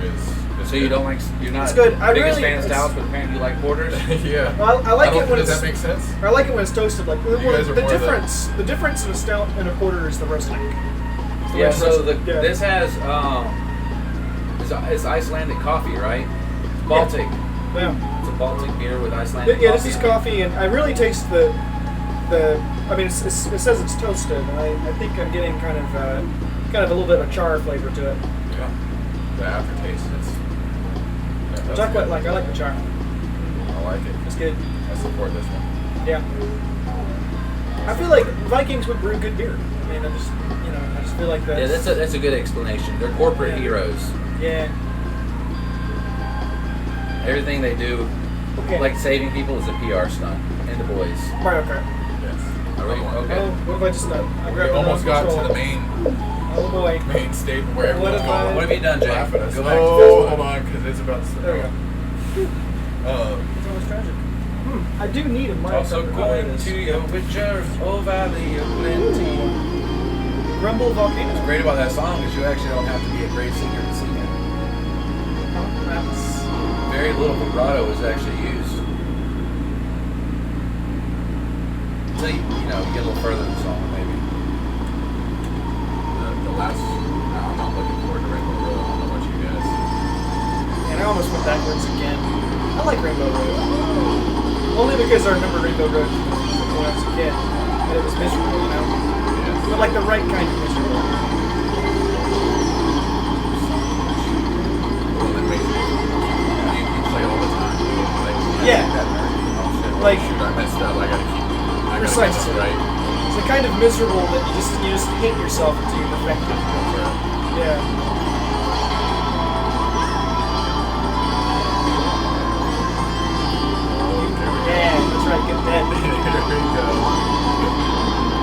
is So you don't like, you're not It's good. the I biggest really- fan of it's- stouts, but apparently you like porters. yeah. Well, I like it when Does it's. that make sense? I like it when it's toasted. Like well, guys are the more the- difference in a stout and a porter is the roasting. It's the way Yeah, it's so roasted. Yeah. this has, it's Icelandic coffee, right? Baltic. Yeah. It's a Baltic beer with Icelandic Yeah, coffee. this is in it. coffee, and I really taste the. I mean, it says it's toasted, and I think I'm getting kind of a little bit of a char flavor to it, Yeah. The aftertaste is. which I quite like. I like the char. I like it. It's good. I support this one. Yeah. I feel like Vikings would brew good beer. I mean, I just feel like that. Yeah, that's a good explanation. They're corporate Yeah. heroes. Yeah. Everything they do, Okay. like saving people, is a PR stunt. And The Boys. Mario Kart. Yes. Are we Another one. okay? Oh, what have I just done? I We grabbed the almost wrong got to controller. the main Oh boy. state where What everyone's have I- going. What have you done, Jay? Laugh at us. Go back to Oh, this hold one. on, because it's about to. There we go. Uh, It's almost tragic. I do need a Mario Also Kart. going to your Witcher, oh Valley of Plenty. Grumble Volcano. What's great about that song is you actually don't have to be a great singer to sing it. That's Very little vibrato is actually used. Until you get a little further in the song, maybe. the last. I'm not looking forward to Rainbow Road. I don't know about you guys. and I almost went backwards again. I like Rainbow Road. Only because I remember Rainbow Road from when I was a kid. And it was miserable, you know? Yes. But like the right kind of miserable. Well, that makes it. You play all the time. Like, Yeah. That nerd. Oh shit. Well, Like- shoot, I messed up. I gotta get Precisely. this right. It's the kind of miserable that you just hate yourself until you perfect it. Yeah. Yeah, that's right, get that. There we go.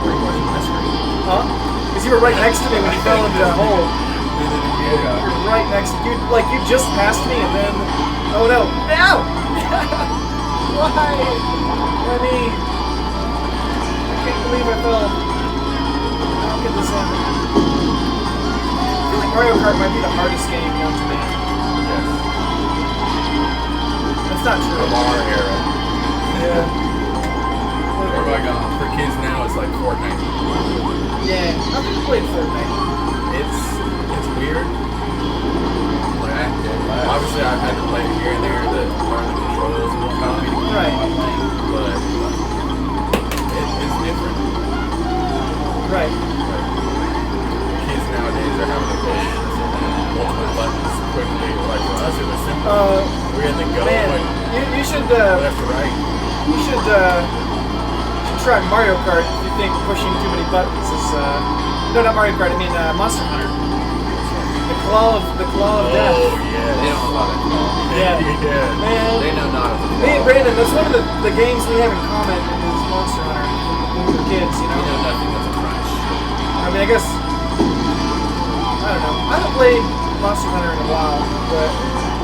Where was my screen? Huh? Because you were right next to me when you fell into that hole. You Yeah. were right next to you just passed me and then oh no. Ow! Why? Why me? I can't believe I fell. How could this happen? I feel like Mario Kart might be the hardest game known to man. Yes. That's not The true. bar era. Yeah. Where have I gone? For kids now, it's like Fortnite. Yeah. I've never played Fortnite. It's weird. Like obviously I've had to play it here and there to learn the controls and whatnot. Right. But it's different. Right. Like, and then go Man, and you should left to right. you should try Mario Kart if you think pushing too many buttons is no, not Mario Kart. I mean Monster Hunter. The claw of death. Oh They yeah. don't know about it. Yeah. Yeah. Man. They know not of Me and it. Brandon, that's one of the games we have in common is Monster Hunter when we were kids, you We know know. nothing of the crunch. I mean, I guess I don't know. I haven't played Monster Hunter in a while, but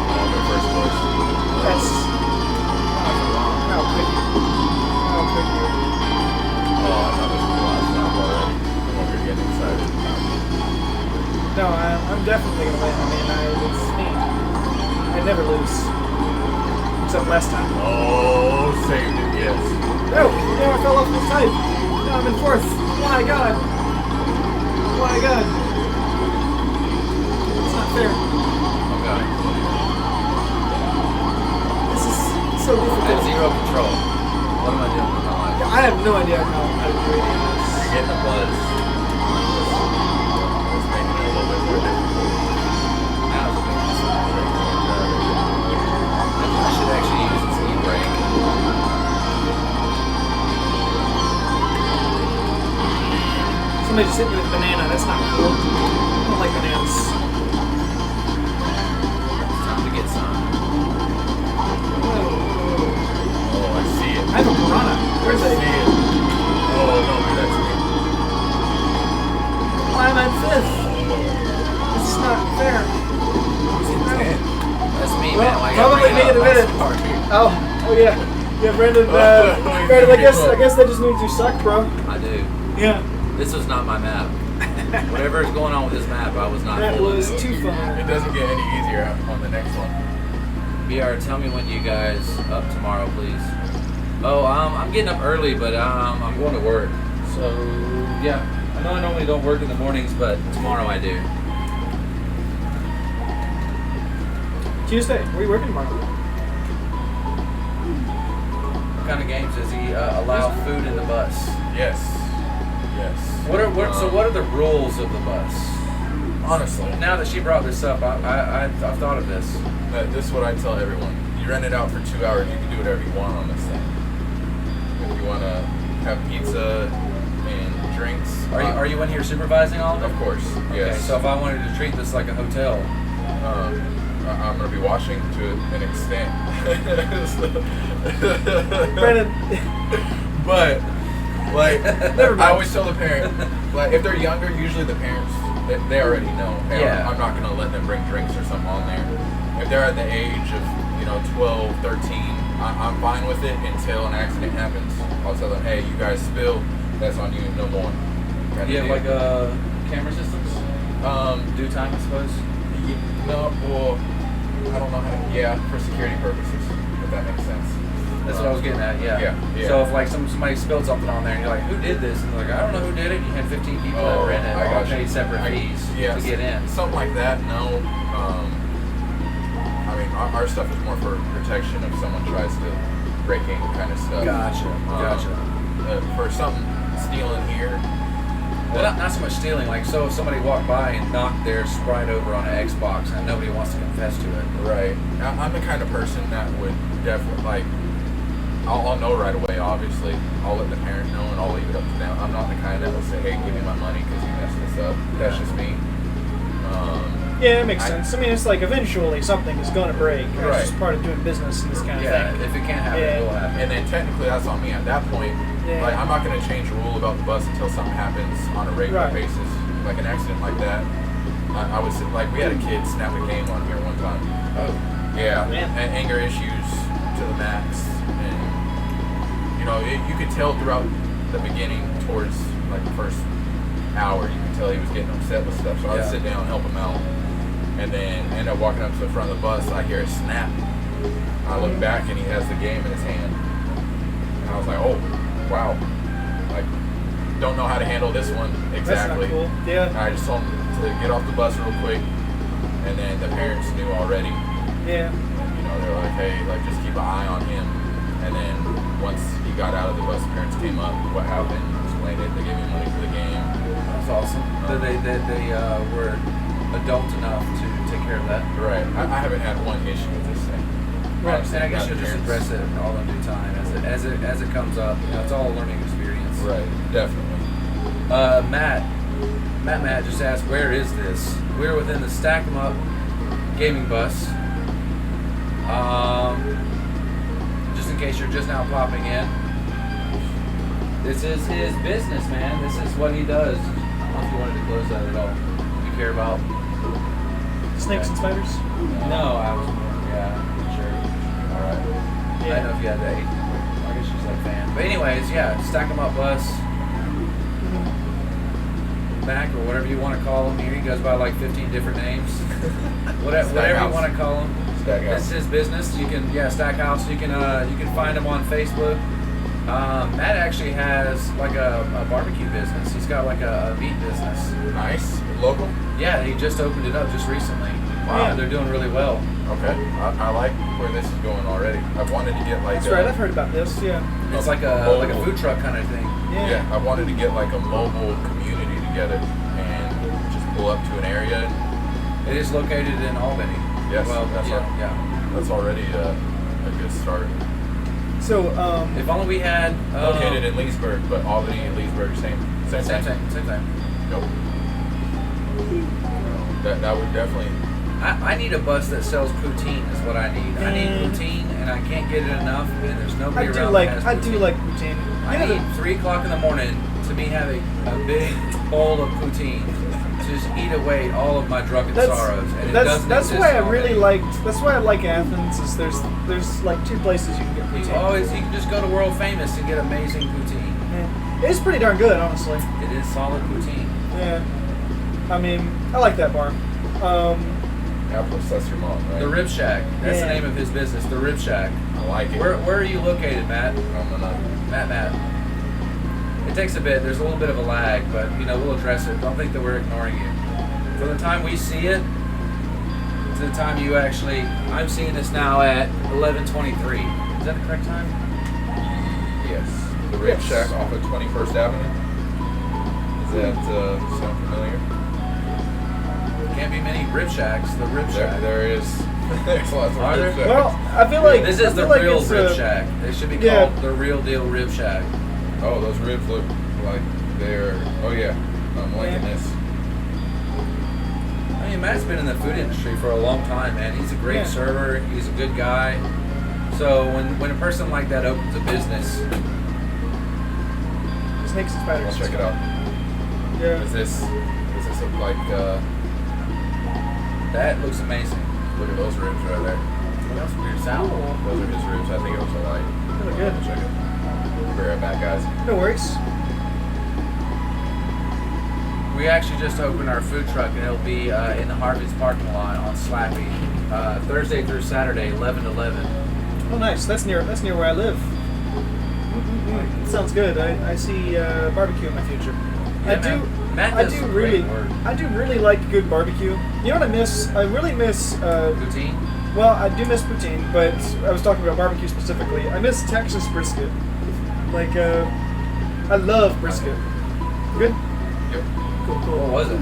The first choice. that's how could you? How could you? Oh, I thought this was the last lap already. I'm over here getting excited. No, I'm definitely gonna win. I mean, it's me. I never lose, except last time. Oh, saved it, yes. No, I fell off the side. Now I'm in fourth. My God. My God. It's not fair. Okay. This is so I have difficult. zero control. What am I doing with my life? I have no idea how to do any of this. You're getting a buzz. It's making it a little bit more difficult. Now it's making this I should actually use this e-brake. Somebody just hit me with a banana. That's not cool. I don't like bananas. It's time to get some. Whoa. Oh, I see it. I have a piranha. Where's I it? see it. Oh, no, that's me. Why am I in fifth? This is not fair. Who's in 10? That's me, Well, man. Why you gotta probably bring me it in a up? minute. Sorry. Oh yeah. Yeah, Brandon. Brandon, I guess that just means you suck, bro. I do. Yeah. This was not my map. Whatever is going on with this map, I was not That feeling was it. too It fun. doesn't get any easier on the next one. BR, tell me when you guys up tomorrow, please. Oh, I'm getting up early, but I'm going to work. So yeah, I know I normally don't work in the mornings, but tomorrow I do. Tuesday. Where are you working tomorrow? What kind of games does he allow food in the bus? Yes. Yes. What are the rules of the bus? Honestly, Now that she brought this up, I've thought of this. this is what I tell everyone. You rent it out for 2 hours, you can do whatever you want on this thing. If you want to have pizza and drinks. Are you in here supervising all of Of it? course, Okay, yes. so if I wanted to treat this like a hotel, I'm going to be watching to an extent. Brandon. But, like, Never mind. I always tell the parent, like, if they're younger, usually the parents, they already know. Hey, Yeah. I'm not going to let them bring drinks or something on there. If they're at the age of, 12, 13, I'm fine with it until an accident happens. I'll tell them, hey, you guys spill, that's on you, no more. you have like camera systems? Due time, I suppose. No, well, I don't know how to, yeah, for security purposes, if that makes sense. That's what I was getting at. Yeah. Yeah. So if like somebody spilled something on there and you're like, who did this? And they're like, I don't know who did it. You had 15 people that were in it. I All got you. paid separate fees Yeah, to get in. Something like that, no. I mean, our stuff is more for protection if someone tries to break in kind of stuff. Gotcha. For something stealing here, Well, not so much stealing. Like, so if somebody walked by and knocked their Sprite over on an Xbox and nobody wants to confess to it. right. I'm the kind of person that would definitely, like, I'll know right away, obviously. I'll let the parent know and I'll leave it up to them. I'm not the kind that will say, hey, give me my money because you messed this up. That's just me. Yeah, it makes sense. I mean, it's like eventually something is going to break. Right. It's just part of doing business and this kind of Yeah. thing. If it can't happen, Yeah. it will happen. And then technically that's on me at that point. Yeah. Like, I'm not going to change a rule about the bus until something happens on a regular Right. basis. Like an accident like that. I was like, we had a kid snap a game on here one time. Oh. Yeah, Man. and anger issues to the max. And, you could tell throughout the beginning towards like the first hour, you could tell he was getting upset with stuff. So I'd Yeah. sit down and help him out. And then end up walking up to the front of the bus. I hear a snap. I look back and he has the game in his hand. And I was like, oh, wow. Like, don't know how to handle this one exactly. That's not cool. Yeah. And I just told him to get off the bus real quick. And then the parents knew already. Yeah. They were like, hey, like, just keep an eye on him. And then once he got out of the bus, the parents came up, what happened, explained it, they gave me money for the game. That's awesome. That they were adult enough to take care of that. Right. I haven't had one issue with this thing. Right. And I guess you'll just address it all in due time as it comes up. You know, it's all a learning experience. Right, definitely. Matt just asked, where is this? We're within the Stack 'em Up gaming bus. Just in case you're just now popping in, this is his business, man. This is what he does. I don't know if you wanted to close that at all. You care about Snakes and spiders? No, I was sure. All right. I Yeah. don't know if you had that. I guess she's like a fan. But anyways, yeah, Stack 'em Up bus. Mac or whatever you want to call him. Here he goes by like 15 different names. Whatever you want to call him. Stackhouse. This is his business. You can Stackhouse. You can find him on Facebook. Matt actually has like a barbecue business. He's got like a meat business. Nice. Local? Yeah, he just opened it up just recently. Wow. They're doing really well. Okay. I like where this is going already. I've wanted to get like That's right, I've heard about this, yeah. It's like a mobile- food truck kind of thing. Yeah, I wanted to get like a mobile community together and just pull up to an area. It is located in Albany. Yes, Well, that's yeah, right. yeah. That's already a good start. So, If only we had Located in Leesburg, but Albany and Leesburg, same same thing. thing. Nope. That would definitely. I need a bus that sells poutine. Is what I need. I need poutine, and I can't get it enough. And there's nobody I around do like that has I poutine. do like poutine. I need 3 o'clock in the morning to me have a big bowl of poutine to just eat away all of my drunken sorrows. And it doesn't that's exist why I in really Albany. that's why I like Athens. Is there's like 2 places you can get You poutine. can just go to World Famous and get amazing poutine. Yeah. It's pretty darn good, honestly. It is solid poutine. Yeah. I mean, I like that bar. Apple Sesame Malt, right? The Rib Shack. That's the Yeah. name of his business. The Rib Shack. I like it. Where are you located, Matt? Matt. It takes a bit. There's a little bit of a lag, but we'll address it. Don't think that we're ignoring you. From the time we see it to the time you actually, I'm seeing this now at 11:23. Is that the correct time? Yes. The Rib Shack off of 21st Avenue. Does that sound familiar? Can't be many Rib Shacks. The Rib Shack. There is. There's lots of Are Rib there? Shacks. Well, I feel like This I is the feel like real it's, Rib Shack. It should be yeah. called the Real Deal Rib Shack. Oh, those ribs look like they're. Oh yeah, I'm liking Yeah. this. I mean, Matt's been in the food industry for a long time, man. He's a great Yeah. server. He's a good guy. So when a person like that opens a business, Snakes and I'll spiders. check it out. Yeah. Is this look like? that looks amazing. Look at those ribs right there. That's weird sound. Those are his ribs. I think it was a light. They look good. Check it. Be right back, guys. No worries. We actually just opened our food truck, and it'll be in the Harvey's parking lot on Slappy, Thursday through Saturday, 11 to 11. Oh, nice. That's near where I live. Sounds good. I see barbecue in my future. Yeah, man. Matt I does do some really. great work. I do really like good barbecue. You know what I miss? I really miss. Poutine? Well, I do miss poutine, but I was talking about barbecue specifically. I miss Texas brisket. Like, I love brisket. Good. Yep. Cool. What Cool. was it?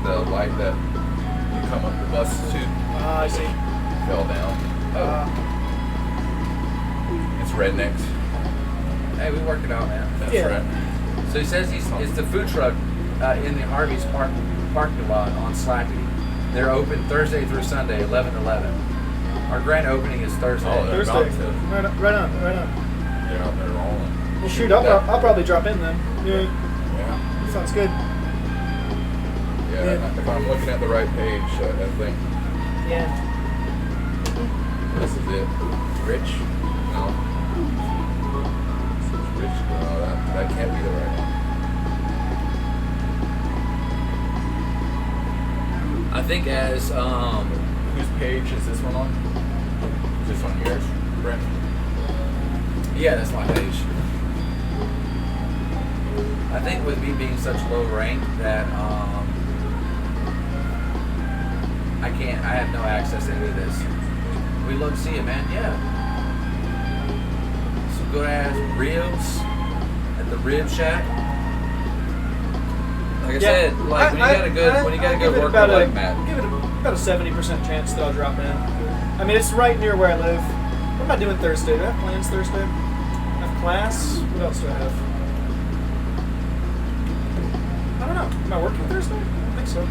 The light that you come up the bus to Ah, I see. fell down. It's rednecks. Hey, we worked it out, man. That's Yeah. right. So he says it's the food truck in the Harvey's parking lot on Slappy. They're open Thursday through Sunday, 11 to 11. Our grand opening is Thursday. Oh, they're Thursday. about to. Right on. They're out there rolling. Well, shoot, I'll probably drop in then. Yeah. Yeah. Sounds good. Yeah. Yeah. If I'm looking at the right page, I think Yeah. this is it. Rich? No. This is Rich. No, that can't be the right one. I think as Whose page is this one on? Is this on yours, Brent? yeah, that's my page. I think with me being such low rank that I have no access to any of this. We love to see it, man. Yeah. Some good ass ribs at the Rib Shack. Like I said, like when you got a good worker like Matt. Give it about a 70% chance that I'll drop in. I mean, it's right near where I live. am I doing Thursday? Do I have plans Thursday? I have class. What else do I have? I don't know. Am I working Thursday? I don't think so.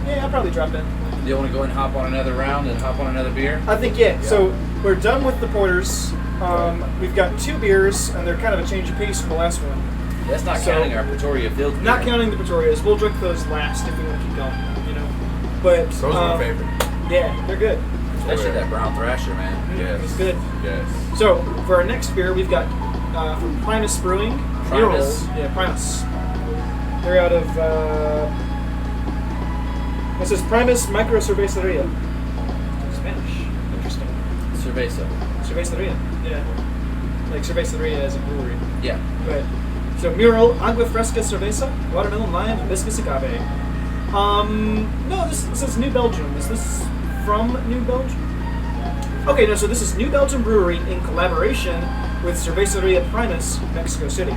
Yeah, I'll probably drop in. Do you want to go and hop on another round and hop on another beer? I think, yeah. So we're done with the porters. We've got 2 beers, and they're kind of a change of pace from the last one. That's not counting our Pretoria Field beer. Not counting the Pretorias. We'll drink those last if we want to keep going, you know. But Those are my favorite. yeah, they're good. Especially that Brown Thrasher, man. Yes. It's good. Yes. So for our next beer, we've got from Primus Brewing. Primus? Mural. Yeah, Primus. They're out of. It says Primus Micro Cerveceria. Spanish. Interesting. Cerveza. Cerveceria. Yeah. Like Cerveceria as a brewery. Yeah. Right. So Mural, Agua Fresca Cerveza, Watermelon Lime, Hibiscus Agave. No, this says New Belgium. Is this from New Belgium? Okay, no, so this is New Belgium Brewery in collaboration with Cerveceria Primus, Mexico City.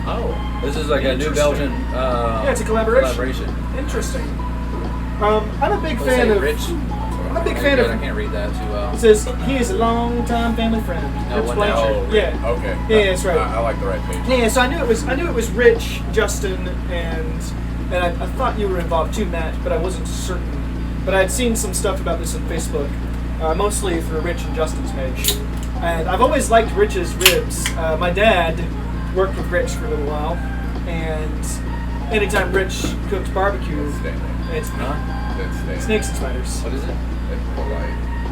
Oh. This is like a New Interesting. Belgian Yeah, it's a collaboration. Interesting. I'm a big fan of. Rich. I'm a big fan of. I can't read that too well. It says he is a long-time family friend. No, Rich one Blanchard. now. Yeah. Okay. Yeah, that's right. I like the right page. Yeah, so I knew it was Rich, Justin, and I thought you were involved too, Matt, but I wasn't certain. But I had seen some stuff about this on Facebook, mostly through Rich and Justin's page. And I've always liked Rich's ribs. My dad worked with Rich for a little while, and anytime Rich cooks barbecue, it's snakes and spiders. What is it? It's polite.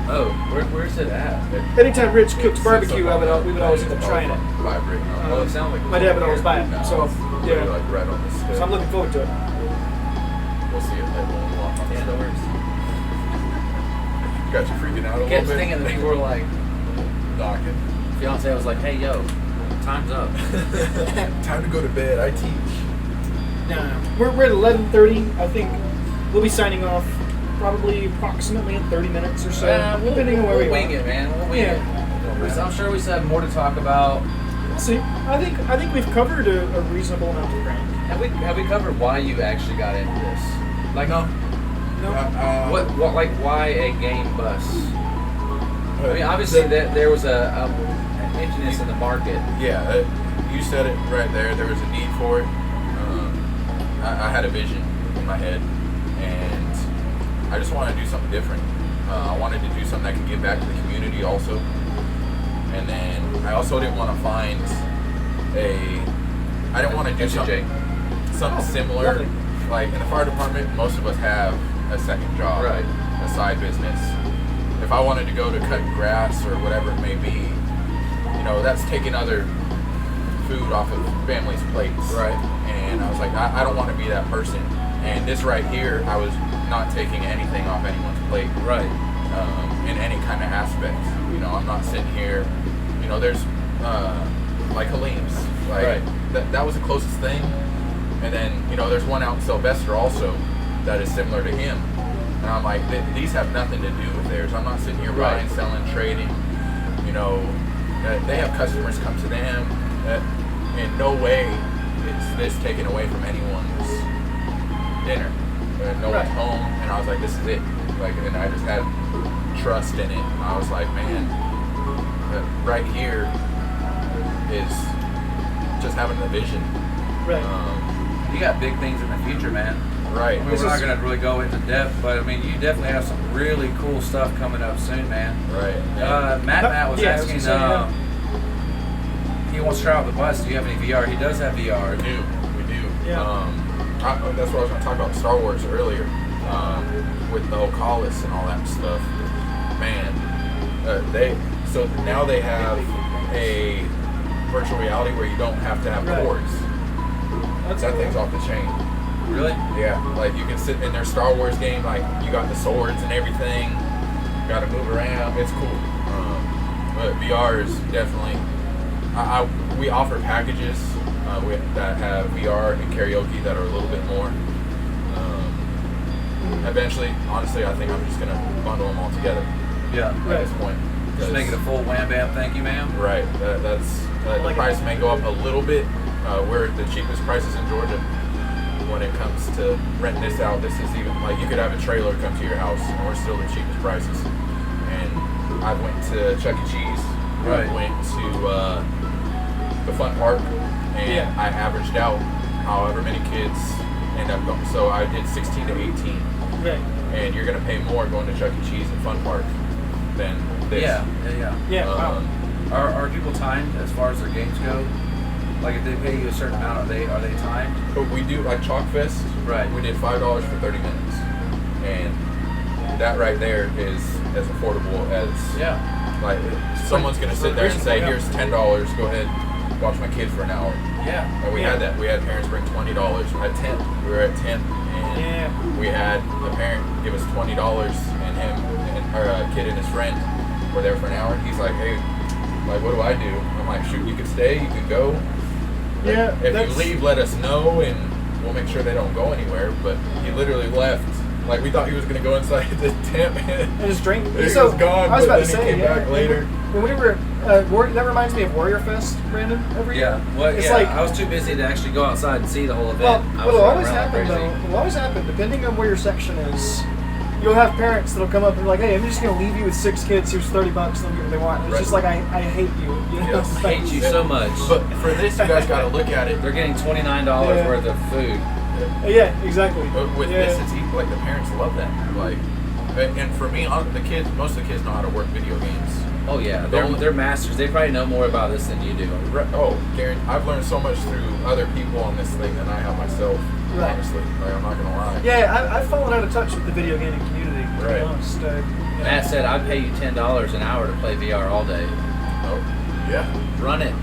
Oh, where's it at? Anytime Rich cooks barbecue, we would always end up trying it. Vibrating. Well, it sounds like My dad would always buy it, so yeah. Like right on the stick. So I'm looking forward to it. We'll see it later when we walk on the Yeah, that stick. works. Got you freaking out a I kept little bit. thinking that people were like, Knocking. fiance was like, hey, yo, time's up. Time to go to bed. I teach. No. We're at 11:30. I think we'll be signing off probably approximately in 30 minutes or so, depending on where we wing are. it, man. We'll wing Yeah. it. I'm sure we still have more to talk about. We'll see. I think we've covered a reasonable amount of ground. Have we covered why you actually got into this? Like, No. what like why a game bus? I mean, obviously there was an emptiness in the market. Yeah, you said it right there. There was a need for it. I had a vision in my head, and I just wanted to do something different. I wanted to do something that could give back to the community also. And then I also didn't want to find I didn't want to do something similar. lovely. Like in the fire department, most of us have a second job, Right. a side business. If I wanted to go to cut grass or whatever it may be, that's taking other food off of families' plates. Right. And I was like, I don't want to be that person. And this right here, I was not taking anything off anyone's plate. Right. In any kind of aspect. I'm not sitting here. There's like Halim's. Like Right. that was the closest thing. And then there's one out in Sylvester also that is similar to him. And I'm like, these have nothing to do with theirs. I'm not sitting here buying, selling, trading. They have customers come to them. In no way is this taken away from anyone's dinner. No one's home, and I was like, this is it. Like, and I just had trust in it. I was like, man, right here is just having the vision. Right. You got big things in the future, man. Right. I mean, we're not going to really go into depth, but I mean, you definitely have some really cool stuff coming up soon, man. Right. Matt was Yeah, asking, I was gonna say, he wants to try out the bus. Do you have any VR? He does have VR. We do. Yeah. That's what I was going to talk about Star Wars earlier, with the Oculus and all that stuff. Man, so now they have a virtual reality where you don't have to have cords. That thing's off the chain. Really? Yeah, like you can sit in their Star Wars game, like you got the swords and everything. Got to move around. It's cool. But VR is definitely. We offer packages that have VR and karaoke that are a little bit more. Eventually, honestly, I think I'm just gonna bundle them all together. Yeah. At this point, Just make it a full wham bam. Thank you, ma'am. right. That's the price may go up a little bit. We're the cheapest prices in Georgia when it comes to renting this out. This is even like you could have a trailer come to your house, and we're still the cheapest prices. And I went to Chuck E. Cheese Right. went to the fun park, and Yeah. I averaged out however many kids end up going. So I did 16 to 18, Right. and you're gonna pay more going to Chuck E. Cheese and Fun Park than this. Yeah. Yeah. Wow. Are people timed as far as their games go? Like if they pay you a certain amount, are they timed? But we do like Chalk Fest. Right. We did $5 for 30 minutes, and that right there is as affordable as like someone's gonna sit there and say, reasonable, "Here's $10. Go ahead, watch my kid for an hour." Yeah. And we had that. We had parents bring $20. At 10, we were at 10, and Yeah. we had a parent give us $20, and him and our kid and his friend were there for an hour. And he's like, "Hey, like, what do I do?" I'm like, "Shoot, you can stay, you can go. Like, Yeah, if that's- you leave, let us know, and we'll make sure they don't go anywhere." But he literally left. Like, we thought he was gonna go inside the tent. And just drink. He So, was gone, I was but about to then he say, came yeah. back later. When we were, that reminds me of Warrior Fest, Brandon, every year. Yeah. Well, It's yeah. like, I was too busy to actually go outside and see the whole well, event. I was what'll running always around like happen crazy. though, what'll always happen, depending on where your section is, you'll have parents that'll come up and be like, "Hey, I'm just gonna leave you with 6 kids. Here's $30. They'll get what they want." And it's Right. just like I hate you. You know? Yes. I hate you so much. But for this, you guys gotta look at it. They're getting $29 Yeah. worth of food. Yeah, exactly. But with Yeah. this, it's like the parents love that. Like, and for me, most of the kids know how to work video games. Oh yeah, Don't- they're masters. They probably know more about this than you do. Oh, Garen, I've learned so much through other people on this thing than I have myself. Right. Honestly, like, I'm not gonna lie. Yeah, I've fallen out of touch with the video gaming community, to Right. be honest. Yeah. Matt said, "I'd pay you $10 an hour to play VR all day. Oh, yeah. Run it."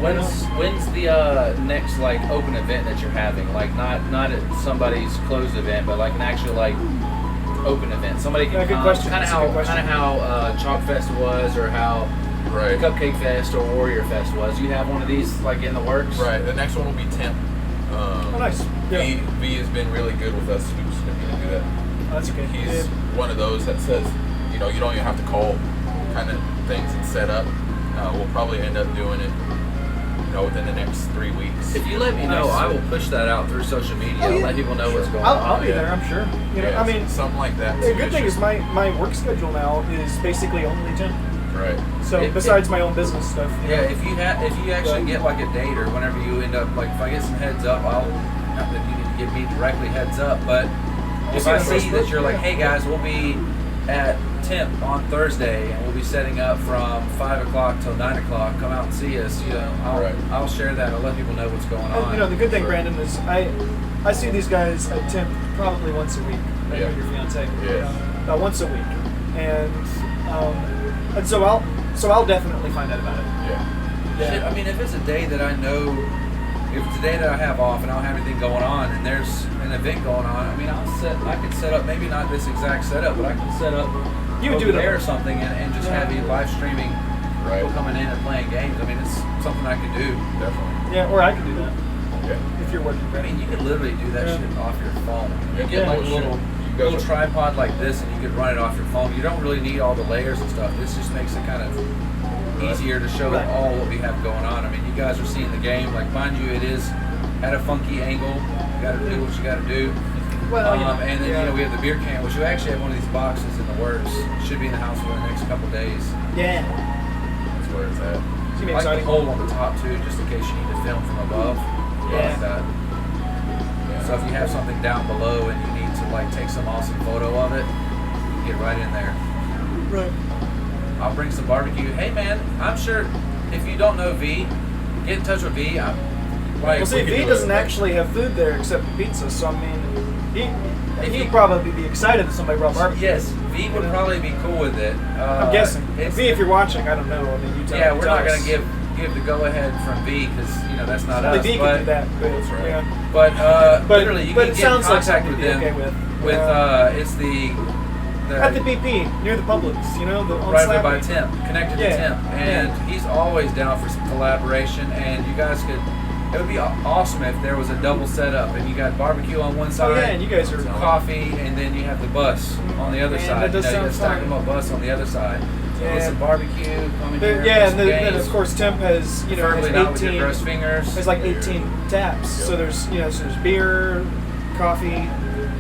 When's the next like open event that you're having? Like not at somebody's closed event, but like an actual like open event. Somebody can Yeah, good come. question. Kind of That's a good question. how Chalk Fest was, or how Right. Cupcake Fest or Warrior Fest was. You have one of these like in the works. Right. The next one will be Temp. Oh, nice. Yeah. V has been really good with us. Who's going to do that? Oh, that's okay. He's one of those that says, you know, you don't even have to call kind of things and set up. We'll probably end up doing it, you know, within the next 3 weeks. If you let me know, Nice. I will push that out through social media. Oh, yeah. I'll let people know what's going I'll on. be there, I'm sure. You know, Yeah, I mean, something like that. the too. good It's thing is just- my work schedule now is basically only 10. right. So besides my own business stuff. you Yeah, know. if you actually get like a date or whenever you end up like if I get some heads up, I'll not that you need to give me directly heads up, but if see I on see Facebook, that you're like, yeah. hey guys, we'll be at Temp on Thursday and we'll be setting up from 5 o'clock till 9 o'clock. Come out and see us. You know, Right. I'll share that. I'll let people know what's going And, on. you know, the good thing, Sure. Brandon, is I see these guys at Temp probably once a week. Maybe Yeah. your fiance. Yeah. You know, about once a week, and so I'll definitely find out about it. Yeah. Shit, I mean, if it's a day that I know, if it's a day that I have off and I don't have anything going on, and there's an event going on, I mean, I could set up maybe not this exact setup, but I can set up You would over do it there on- or something, and just Yeah. have you live streaming Right. people coming in and playing games. I mean, it's something I could do. Definitely. Yeah, or I could do that Yeah. if you're working. I Brandon. mean, you could literally do that Yeah. shit off your phone. You Yeah. get like a Yeah. little You guys little are- tripod like this, and you could run it off your phone. You don't really need all the layers and stuff. This just makes it kind of easier to show Right. all what we have going on. I mean, you guys are seeing the game. Like, mind you, it is at a funky angle. You got to do what you got to do. Well, And then yeah. you know we have the beer can, which we actually have one of these boxes in the works. Should be in the house for the next couple days. Yeah. That's where it's at. It's gonna be I like the exciting. hole on the top too, just in case you need to film from above. Yeah. Like that. So if you have something down below and you need to like take some awesome photo of it, you get right in there. Right. I'll bring some barbecue. Hey man, I'm sure if you don't know V, get in touch with V. I'm like, Well, see, we could V do doesn't it. actually have food there except pizza, so I mean, If he'd you- probably be excited if somebody brought barbecue. yes, V would probably be cool with it. I'm guessing. It's, V, if you're watching, I don't know. I mean, you tell yeah, you we're tell not gonna us. give the go ahead from V because you know that's not Only us. V but can do that. But, That's right. Yeah. but But literally, you but can it get in sounds like contact something with you'd be them. okay with. With Yeah. it's the At the BP near the Publix, you know, the on right there by Slappy. Temp, connected Yeah, to Temp, and yeah. he's always down for some collaboration. And you guys could, it would be awesome if there was a double setup and you got barbecue on one side, Oh yeah, and you guys are. coffee, and then you have the bus on the other Man, side. that does you sound stack fun. them up bus on the other side. Yeah. With some barbecue, come in There- here, yeah, play and some then games. of course Temp has Preferably not has with your 18. gross fingers. There's like 18 taps, so there's there's beer, coffee,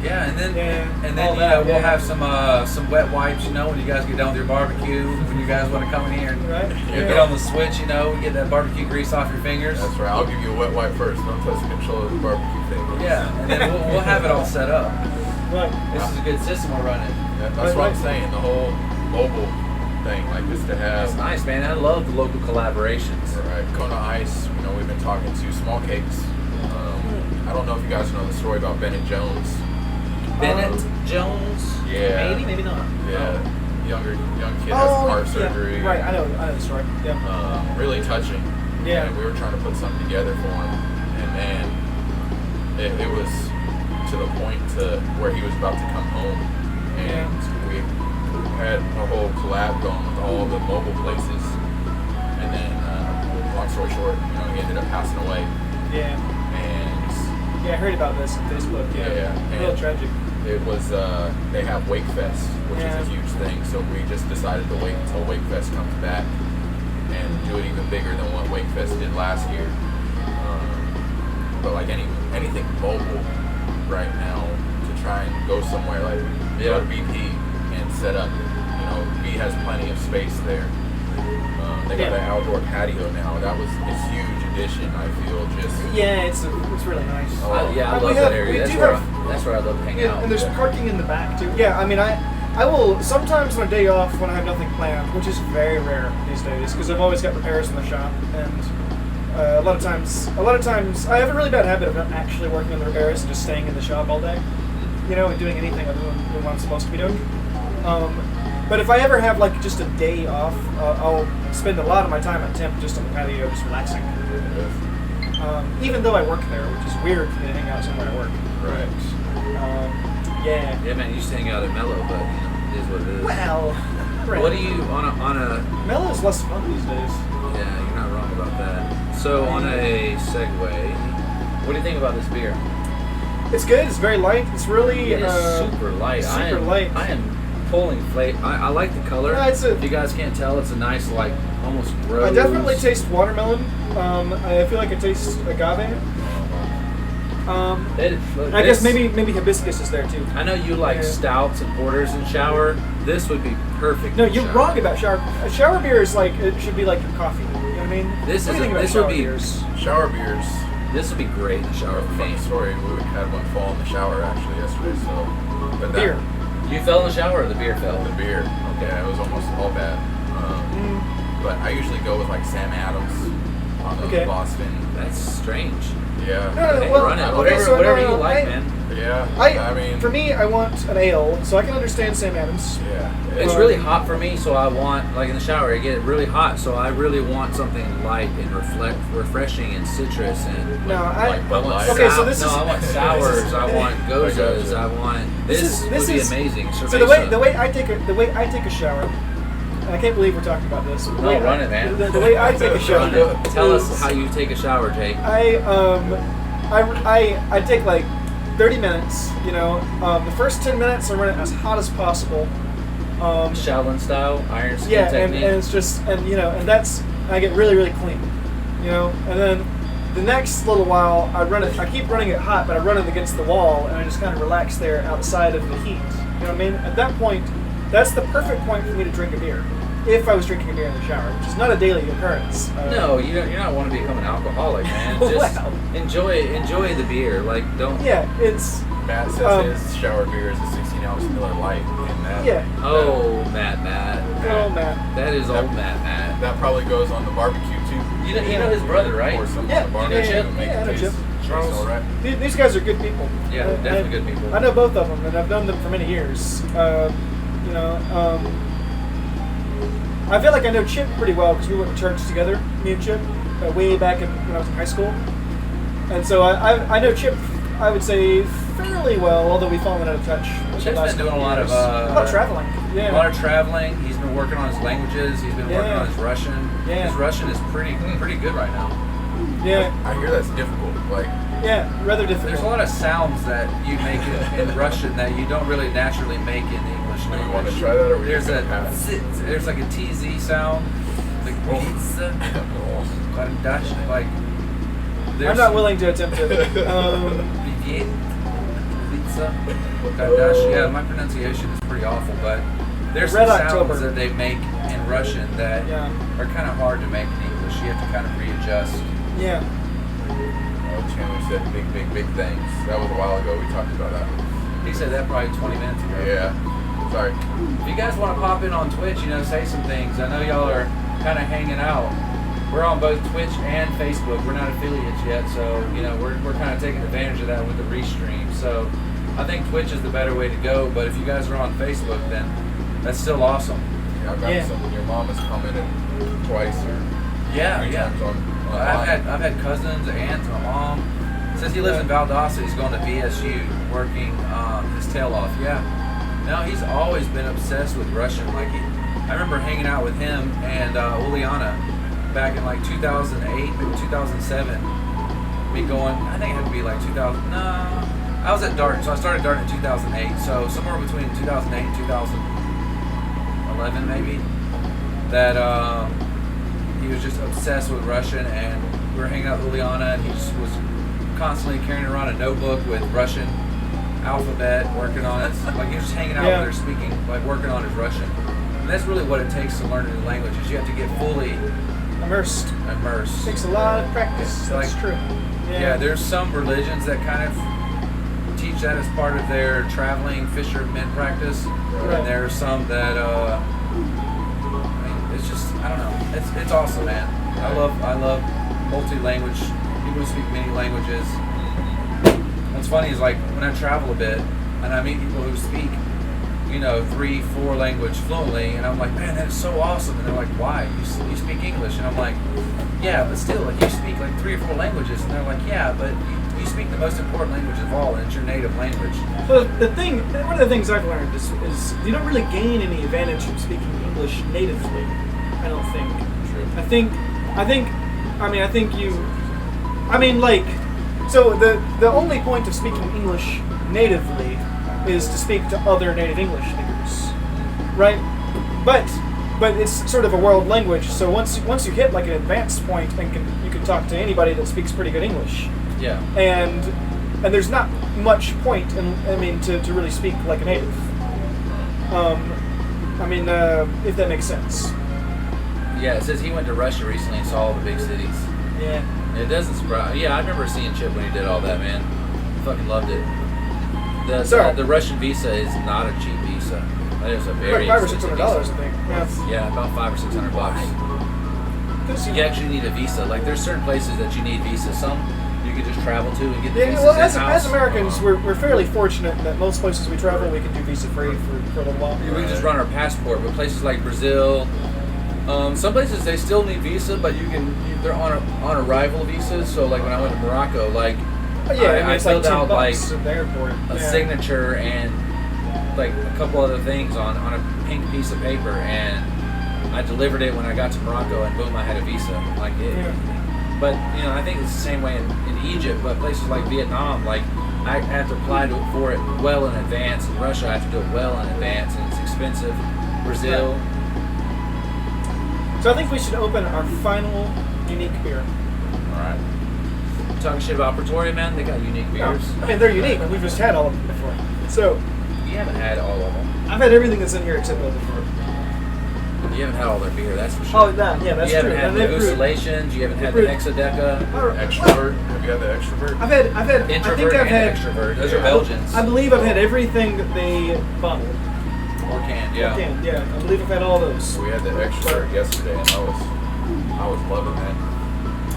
Yeah, and then Yeah, and all then that, we'll yeah. have some wet wipes. When you guys get done with your barbecue, when you guys want to come in here and Right? get on the switch, get that barbecue grease off your fingers. That's right. I'll give you a wet wipe first. Don't touch the control of the barbecue thing. Yeah, and then we'll have it all set up. Right. This is a good system we're running. Yeah, that's what I'm saying. The whole mobile thing, like just to have. It's nice, man. I love the local collaborations. Right. Kona Ice. We've been talking to Small Cakes. I don't know if you guys know the story about Bennett Jones. Bennett Jones? Yeah. Maybe not. Yeah. Young kid has heart yeah. surgery. Right, I know the story. Yeah. Really touching. Yeah. And we were trying to put something together for him, and man, it was to the point to where he was about to come home, and we had a whole collab going with all the mobile places, and then long story short, he ended up passing away. Yeah. And Yeah, I heard about this on Facebook. Yeah. Real and tragic. it was they have Wake Fest, which Yeah. is a huge thing. So we just decided to wait until Wake Fest comes back and do it even bigger than what Wake Fest did last year. But like anything mobile right now to try and go somewhere, like go to BP and set up. B has plenty of space there. They got an outdoor patio now. That was a huge addition. I feel just. Yeah, it's really nice. Oh, I we love have- that area. we That's do where, have- that's where I love to hang Yeah, out. and there's parking in the back too. Yeah, I mean, I will sometimes on a day off when I have nothing planned, which is very rare these days because I've always got repairs in the shop, and a lot of times I have a really bad habit of not actually working on the repairs and just staying in the shop all day, and doing anything other than what I'm supposed to be doing. But if I ever have like just a day off, I'll spend a lot of my time at temp just on the patio, just relaxing. Even though I work there, which is weird for me to hang out somewhere I work. Right. Yeah. Yeah, man, you used to hang out at Mellow, but it is what it is. Well, What do you on a? Mellow's less fun these days. Yeah, you're not wrong about that. So on a segue, what do you think about this beer? It's good. It's very light. It's really It is super light. super light. I am pulling flavor. I like the color. Yeah, if you guys can't tell, it's a nice almost rose. I definitely taste watermelon. I feel like it tastes agave. I guess maybe hibiscus is there too. I know you like Yeah. stouts and porters in shower. This would be perfect. No, in you're shower. wrong about shower. A shower beer is like it should be like your coffee. You know what I mean? This what do is you think about this would shower be beers? Shower beers. This would be great in the shower for me. Funny story. We had one fall in the shower actually yesterday. So, but that, Beer. You fell in the shower, or the beer fell? The beer. Yeah, it was almost all bad. But I usually go with like Sam Adams on the Okay. Boston. That's strange. Yeah. No, Hey, well, run it. okay, Whatever, so whatever no, you like, I- man. Yeah. I mean, for me, I want an ale, so I can understand Sam Adams. yeah. It's really hot for me, so I want, like in the shower, I get it really hot, so I really want something light and refreshing and citrus and. No, like Bud Light. Okay, so this is I want sours. I want gozas. I want. This This would be is- amazing. So the way I take a shower, and I can't believe we're talking about this. No, run it, man. The way I take a shower. Run it. Tell us is- how you take a shower, Jake. I take like 30 minutes. The first 10 minutes I run it as hot as possible. Shaolin style, iron skin Yeah, and technique. it's just and that's I get really really clean. And then the next little while I keep running it hot, but I run it against the wall and I just kind of relax there outside of the heat. You know what I mean? At that point, that's the perfect point for me to drink a beer. If I was drinking a beer in the shower, which is not a daily occurrence. No, you're not want to become an alcoholic, man. Just Wow. enjoy the beer. Like don't. Yeah, it's Matt says his shower beer is a 16-ounce Miller Lite, and that yeah. Oh, Matt. Oh man. That is old Matt. that probably goes on the barbecue too. You know his brother, right? Or some Yeah, on the barbecue yeah, to make yeah, I it know taste Chip. Charles. all right. These guys are good people. Yeah, they're definitely good people. I know both of them, and I've known them for many years. I feel like I know Chip pretty well because we went to church together, me and Chip, way back when I was in high school. And so I know Chip, I would say, fairly well, although we've fallen out of touch. Chip's been doing a lot of traveling. Yeah. A lot of traveling. He's been working on his languages. He's been working Yeah. on his Russian. Yeah. His Russian is pretty good right now. Yeah, I hear that's difficult. Like, yeah, rather difficult. There's a lot of sounds that you make in Russian that you don't really naturally make in English do you language. want to try that, or There's a there's like a TZ sound, like pizza, like I'm not willing to attempt it. Yeah, my pronunciation is pretty awful, but there's Red some October. sounds that they make in Russian that are kind of hard to make in English. You have to kind of readjust. Yeah. Chandler said big things. That was a while ago. We talked about that. He said that probably 20 minutes ago. Yeah. Sorry. If you guys want to pop in on Twitch, say some things. I know y'all are kind of hanging out. We're on both Twitch and Facebook. We're not affiliates yet, so we're kind of taking advantage of that with the restream. So I think Twitch is the better way to go. But if you guys are on Facebook, then that's still awesome. Yeah, I've got some. Your mom has commented twice or three times on. I've had cousins, aunts, my mom. Since he lives in Valdosta, he's going to VSU, working his tail off. Yeah. No, he's always been obsessed with Russian. I remember hanging out with him and Uliana back in 2008, maybe 2007. Me going, I think it had to be 2000. No, I was at Dart, so I started Dart in 2008. So somewhere between 2008 and 2011, maybe. That he was just obsessed with Russian, and we were hanging out with Uliana, and he just was constantly carrying around a notebook with Russian alphabet, working on it. He was just hanging out with her, speaking, working on his Russian. And that's really what it takes to learn a new language. Is you have to get fully immersed. It takes a lot of practice. That's true. Yeah, there's some religions that kind of teach that as part of their traveling fishermen practice, and there are some that it's just, I don't know. It's awesome, man. I love multi-language. People who speak many languages. What's funny is when I travel a bit and I meet people who speak 3-4 language fluently, and I'm like, man, that is so awesome. And they're like, why? You speak English? And I'm like, yeah, but still, you speak 3 or 4 languages. And they're like, yeah, but you speak the most important language of all, and it's your native language. Well, one of the things I've learned is you don't really gain any advantage from speaking English natively. I don't think. True. So the only point of speaking English natively is to speak to other native English speakers, right? But it's sort of a world language. So once you hit an advanced point, and you can talk to anybody that speaks pretty good English. Yeah. And there's not much point to really speak like a native. If that makes sense. Yeah, it says he went to Russia recently and saw all the big cities. Yeah. It doesn't surprise. Yeah, I remember seeing Chip when he did all that, man. Fucking loved it. The Russian visa is not a cheap visa. That is a very $500 or expensive $600, visa. I think. Yeah, about $500 or $600. You actually need a visa. There's certain places that you need visas. Some you can just travel to and get the visas as in-house. As Americans, we're fairly fortunate that most places we travel, we can do visa free for a little while. We can just run our passport. But places like Brazil, some places they still need visa, but they're on arrival visas. So when I went to Morocco, I filled out a signature and a couple other things on a pink piece of paper, and I delivered it when I got to Morocco, and boom, I had a visa. But I think it's the same way in Egypt, but places like Vietnam, I have to apply for it well in advance. In Russia, I have to do it well in advance, and it's expensive. Brazil. So I think we should open our final unique beer. All right. Talking shit about Pretoria, man. They got unique beers. They're unique. We've just had all of them before. So You haven't had all of them. I've had everything that's in here except those before. You haven't had all their beer, that's for sure. Oh, that's true. You haven't had the Usulations. You haven't had the Hexadeca. Extrovert. Have you had the extrovert? I've had. Introvert and extrovert. Those are Belgians. I believe I've had everything that they bottled. Or canned, yeah. I believe I've had all those. We had the extrovert yesterday, and I was loving that.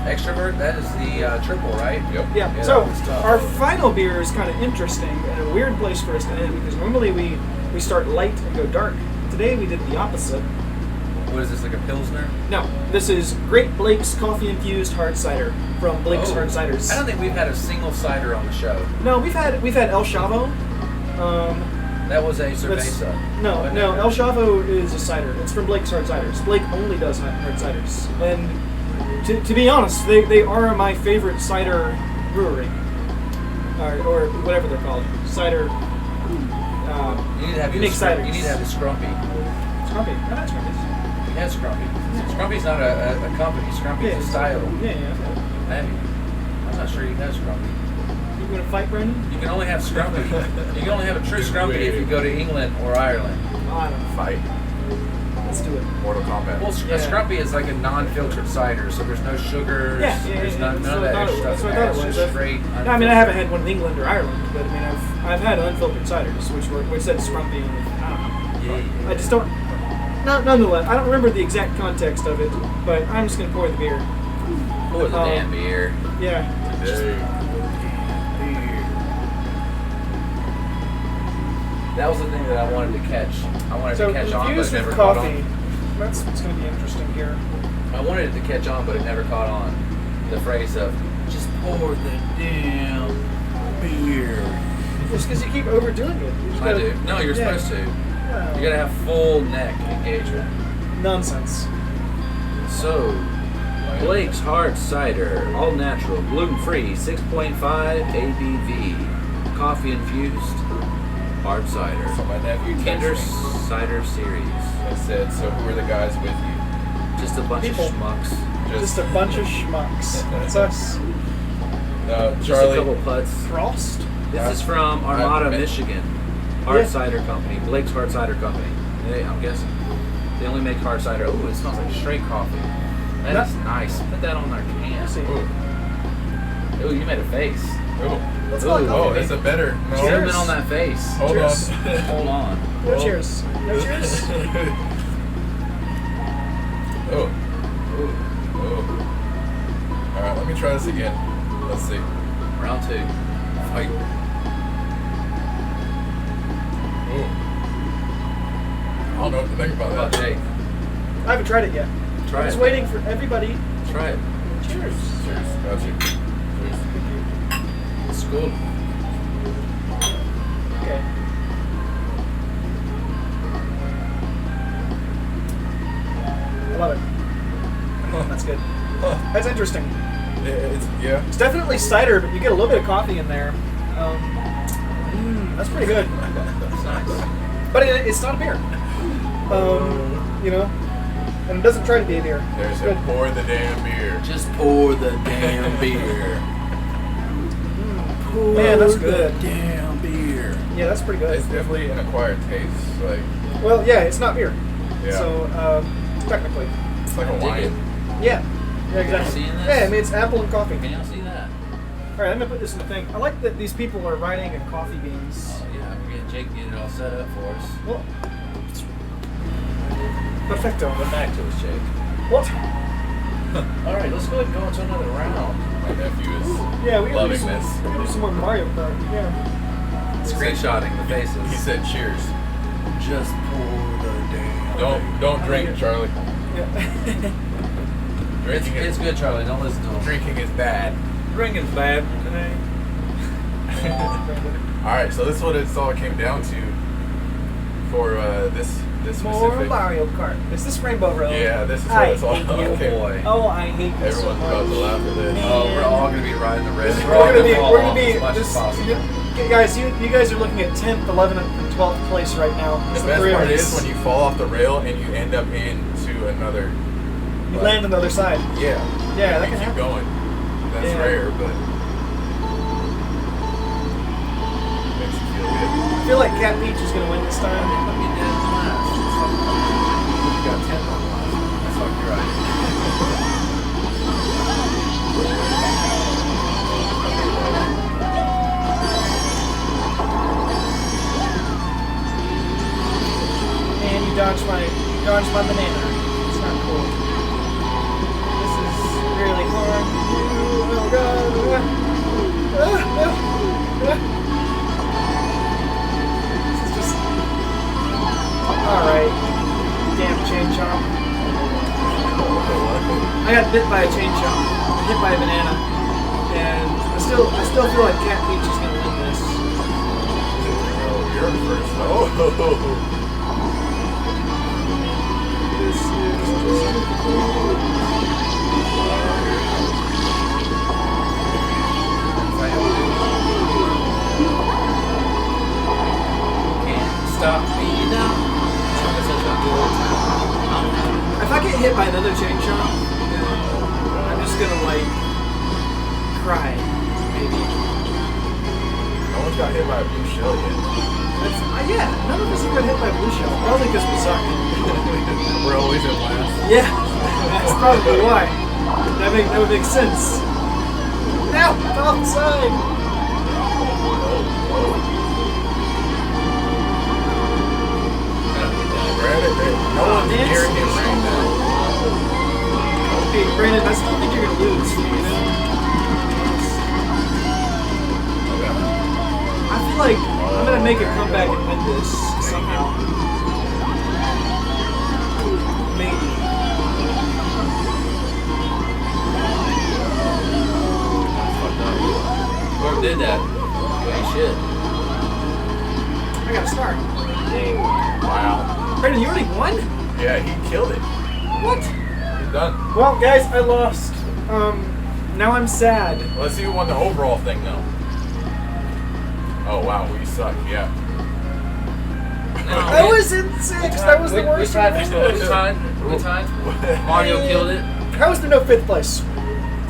Extrovert, that is the triple, right? Yep. Yeah. So our final beer is kind of interesting and a weird place for us to end, because normally we start light and go dark. Today we did the opposite. What is this, like a Pilsner? No, this is Great Blake's coffee-infused hard cider from Blake's Hard Ciders. I don't think we've had a single cider on the show. No, we've had El Chavo. That was a cerveza. No, El Chavo is a cider. It's from Blake's Hard Ciders. Blake only does hard ciders. And to be honest, they are my favorite cider brewery. Or whatever they're called. Cider. You need to have unique ciders. You need to have the Scrumpy. Scrumpy? I've had Scrumpies. You had Scrumpy. Scrumpy's not a company. Scrumpy's a style. Yeah. I'm not sure you've had Scrumpy. You gonna fight, Brandon? You can only have scrumpy. You can only have a true scrumpy if you go to England or Ireland. I don't know. Fight. Let's do it. Mortal Kombat. Well, Yeah. a scrumpy is like a non-filtered cider, so there's no sugars. There's none That's of what I that thought it extra was. stuff. That's what I thought it It's was. just straight. No, I mean, I haven't had one in England or Ireland, but I mean, I've had unfiltered ciders, which said scrumpy on it. I don't know. Yeah. I just don't. No, nonetheless, I don't remember the exact context of it, but I'm just gonna pour the beer. Pour the damn beer. Yeah. Hey. That was the thing that I wanted to catch. I wanted So to catch on, but infused it never with caught coffee. on. That's what's gonna be interesting here. I wanted it to catch on, but it never caught on. The phrase of "just pour the damn beer." Just because you keep overdoing it. You just I gotta- do. No, you're yeah. supposed to. Yeah. You gotta have full neck engagement. Nonsense. So, Blake's Hard Cider, all natural, gluten-free, 6.5 ABV, coffee infused, hard cider. So my nephew Kinder texted me Cider Series. and said, "So who are the guys with you?" Just a bunch People. of schmucks. Just a bunch of schmucks. That's us. Just a Charlie. couple putts. Frost? This is from Armada, met- Michigan. Hard Yeah. Cider Company. Blake's Hard Cider Company. I'm guessing. They only make hard cider. Oh, it smells like straight coffee. That is nice. Put that on their can. See. Ooh. Oh, you made a face. Ooh. Let's call it Ooh. Oh, coffee. it's a better. No. Zoom Cheers. in on that face. Hold Cheers. on. Hold on. No Well- cheers. No cheers. Oh. Ooh. Oh. All right, let me try this again. Let's see. Round two. Fight. Ooh. I don't know what to think What about about that. Jake? I haven't tried it yet. Try I'm just it. waiting for everybody. Try it. Cheers. Cheers. Got you. Cheers. It's cool. Okay. I love it. That's good. That's interesting. Yeah. It's definitely cider, but you get a little bit of coffee in there. That's pretty good. That's nice. But it's not a beer. You know, and it doesn't try to be a beer. There's It's a good. pour the damn beer. Just pour the damn beer. Man, that's good. Damn beer. Yeah, that's pretty good. It's definitely an acquired taste. Like Well, yeah, it's not beer. Yeah. So, technically. it's like a Dig wine. it. Yeah. Yeah, exactly. seeing this? Yeah, I mean, it's apple and coffee. Can y'all see that? All right, I'm gonna put this in the thing. I like that these people are writing in coffee beans. Oh yeah, we're getting Jake to get it all set up for us. Well, perfecto. Come back to us, Jake. What? All right, let's go ahead and go into another round. My nephew is Yeah, we gotta do loving some, this. we gotta do some more Mario Kart. Yeah. Screenshotting the faces. He said cheers. just pour the damn. Don't drink, Charlie. Yeah. Drinking It's is good, Charlie. Don't listen to him. drinking is bad. Drinking's bad today. All right, so this is what it's all came down to for this More specific. Mario Kart. Is this Rainbow Road? Yeah, this is what I it's all hate you. came. boy. Oh, I hate you so Everyone's much. about to laugh at this. Oh, we're all gonna be riding the red. We're gonna be, fall we're gonna off be, as much this, as possible. you guys, you guys are looking at 10th, 11th, and 12th place right now. It's The the best three of part us. is when you fall off the rail and you end up into another. You land on the other side. Yeah. Yeah, that you can keep happen. going. That's Yeah. rare, but makes you feel good. I feel like Cat Peach is gonna win this time. Let me dead last. You got 10 on last. That's fucking right. And you dodged my banana. It's not cool. This is really hard. Oh god. This is just. Alright. Damn chain chomp. I got bit by a chain chomp. Hit by a banana. And I still feel like Cat Peach is gonna win this. Oh, you're first. Oh. This is just Can't stop me now. If I get hit by another chain chomp, then I'm just gonna like cry, maybe. we've got hit by a blue shell yet. Yeah, none of us have got hit by a blue shell. Probably because we suck. We're always in last. Yeah, that's probably why. That would make sense. Now, outside. No one's near him right now. Okay, Brandon, I still think you're gonna lose. You know? I feel like I'm gonna make a comeback and win this somehow. Maybe. Whoever did that, you ain't shit. I got a star. Wow. Brandon, you already won? Yeah, he killed it. What? He's done. Well, guys, I lost. Now I'm sad. Let's see who won the overall thing, though. Oh, wow, we suck, yeah. I was in 6th. That was the worst. We tied. Mario killed it. How is there no 5th place?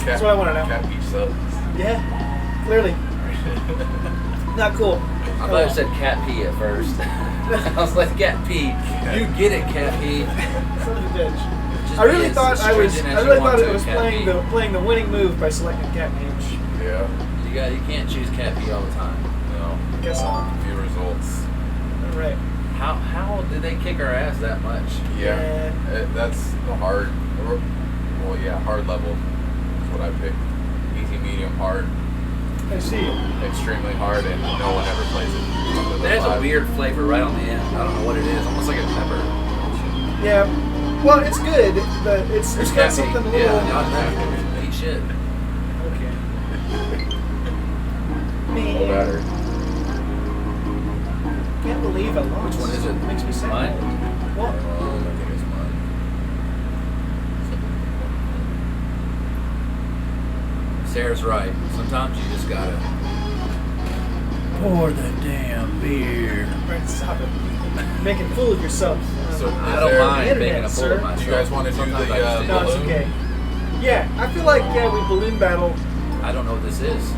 That's what I want to know. Cat Beach sucks. Yeah, clearly. Not cool. I thought it said Cat P at first. I was like, Cat P. You get it, Cat P. Son of a bitch. Just I really be as thought I stringent as you really want thought it to, was Cat playing P. the winning move by selecting Cat Mage. Yeah. You can't choose Cat P all the time. No. Guess not. Few results. All right. How did they kick our ass that much? Yeah. That's the hard. Well, yeah, hard level is what I picked. Easy, medium, hard. I see. Extremely hard, and no one ever plays it. It has a weird flavor right on the end. I don't know what it is. Almost like a pepper. Yeah. Well, it's good, but it's got Cat P. something a little. Yeah, not that. Eat shit. Okay. Low battery. Can't believe I lost. Which one is it? Makes me sad. Mine? What? I think it's mine. Sarah's right. Sometimes you just gotta pour the damn beer. Right, stop it. Making a fool of yourself. So I don't mind Internet, making a fool sir. of myself. Do you guys want to do Sometimes the, I just do No, it's balloon? okay. Yeah, I feel like we balloon battle. I don't know what this is.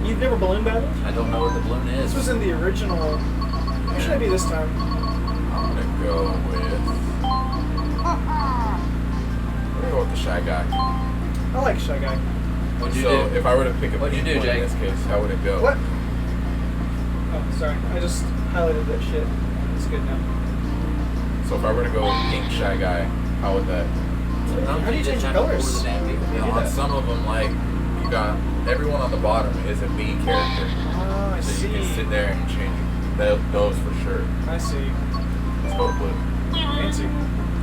You've never balloon battled? I don't know what the balloon is. This was in the original. What should I be this time? I'm gonna go with the Shy Guy. I like Shy Guy. What'd you So do? if I were to pick a What'd you pink do, one Jake? in this case, how would it go? What? Oh, sorry. I just highlighted that shit. It's good now. So if I were to go with pink Shy Guy, how would that? Sometimes How do you just change have to pour colors? the damn beer. You know, do on that? some of them, like you got everyone on the bottom is a B character, Oh, I so see. you can sit there and change those for sure. I see. Let's go to blue. Fancy.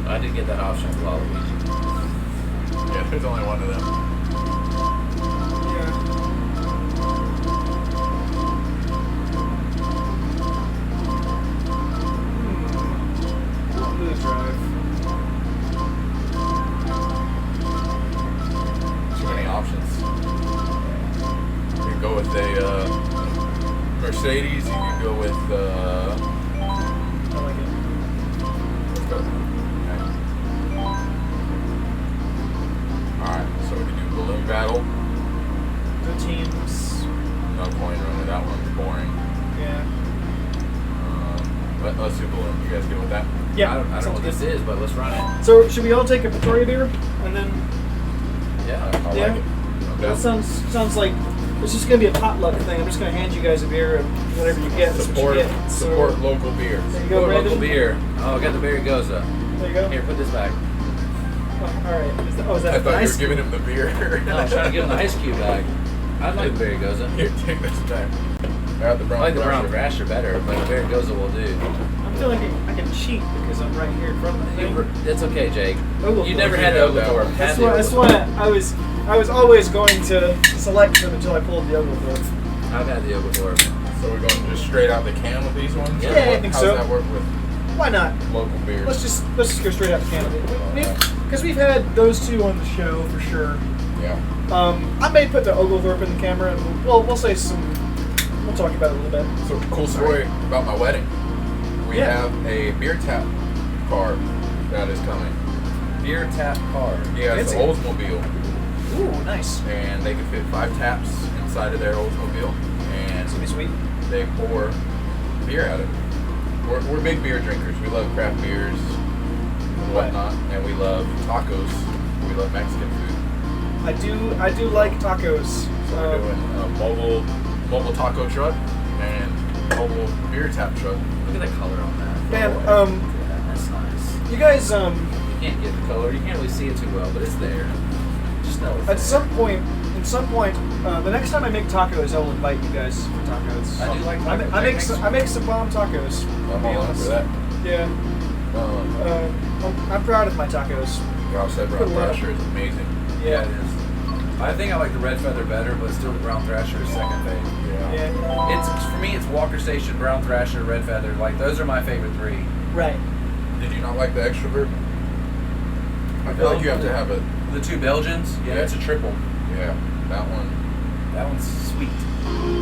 I did get that option with Waluigi. Yeah, there's only one of them. Yeah. Blue drive. Too many options. You can go with a Mercedes. You can go with. I like it. Let's go. Okay. All right, so we can do balloon battle. Good teams. No coin run with that one. Boring. Yeah. Let's do balloon. You guys good with that? Yeah. I don't know sounds what good. this is, but let's run it. So should we all take a Victoria beer and then? Yeah. I Yeah. like it. That sounds like it's just gonna be a potluck thing. I'm just gonna hand you guys a beer and whatever you get. That's Support, what you get. So, support local beers. There you go, Pour Brandon. local beer. Oh, I got the Berry Goza. There you go. Here, put this back. Oh, all right. Is that I thought nice? you were giving him the beer. No, I was trying to give him the ice cube bag. I like the Berry Goza. Here, take this back. I got the I brown. like the brown Thrasher. Thrasher better, but the Berry Goza will do. I feel like I can cheat because I'm right here in front of the thing. It's okay, Jake. Oglethorpe. You never had the Oglethorpe. That's why I was always going to select them until I pulled the Oglethorpe. I've had the Oglethorpe. So we're going just straight out the can with these ones? Yeah, Or I what- think How's so. that work with Why not? local beers? Let's just go straight out the candidate. Because we've had those two on the show for sure. Yeah. I may put the Oglethorpe in the camera and we'll say some. We'll talk about it a little bit. So cool story about my wedding. We Yeah. have a beer tap car that is coming. Beer tap card. Yeah, it's an Fancy. Oldsmobile, Ooh, nice. and they can fit 5 taps inside of their Oldsmobile. And It's gonna be sweet. they pour beer out of it. We're big beer drinkers. We love craft beers and whatnot, and we love tacos. We love Mexican food. I do like tacos. So we're doing a mobile taco truck and mobile beer tap truck. Look at the color on that. Man, Yeah, that's nice. you guys, You can't get the color. You can't really see it too well, but it's there. Just know it's at there. some point, the next time I make tacos, I will invite you guys for tacos. I do like I tacos. make some bomb tacos. I'm all in for that. Yeah. I'm proud of my tacos. Rob said brown thrasher is amazing. Yeah, it is. I think I like the red feather better, but still the brown thrasher is second favorite. Yeah. It's for me. It's Walker Station, brown thrasher, red feather. Like those are my favorite three. Right. Did you not like the extrovert? I feel like you have to have a. The two Belgians. Yeah, it's a triple. Yeah, that one. That one's sweet.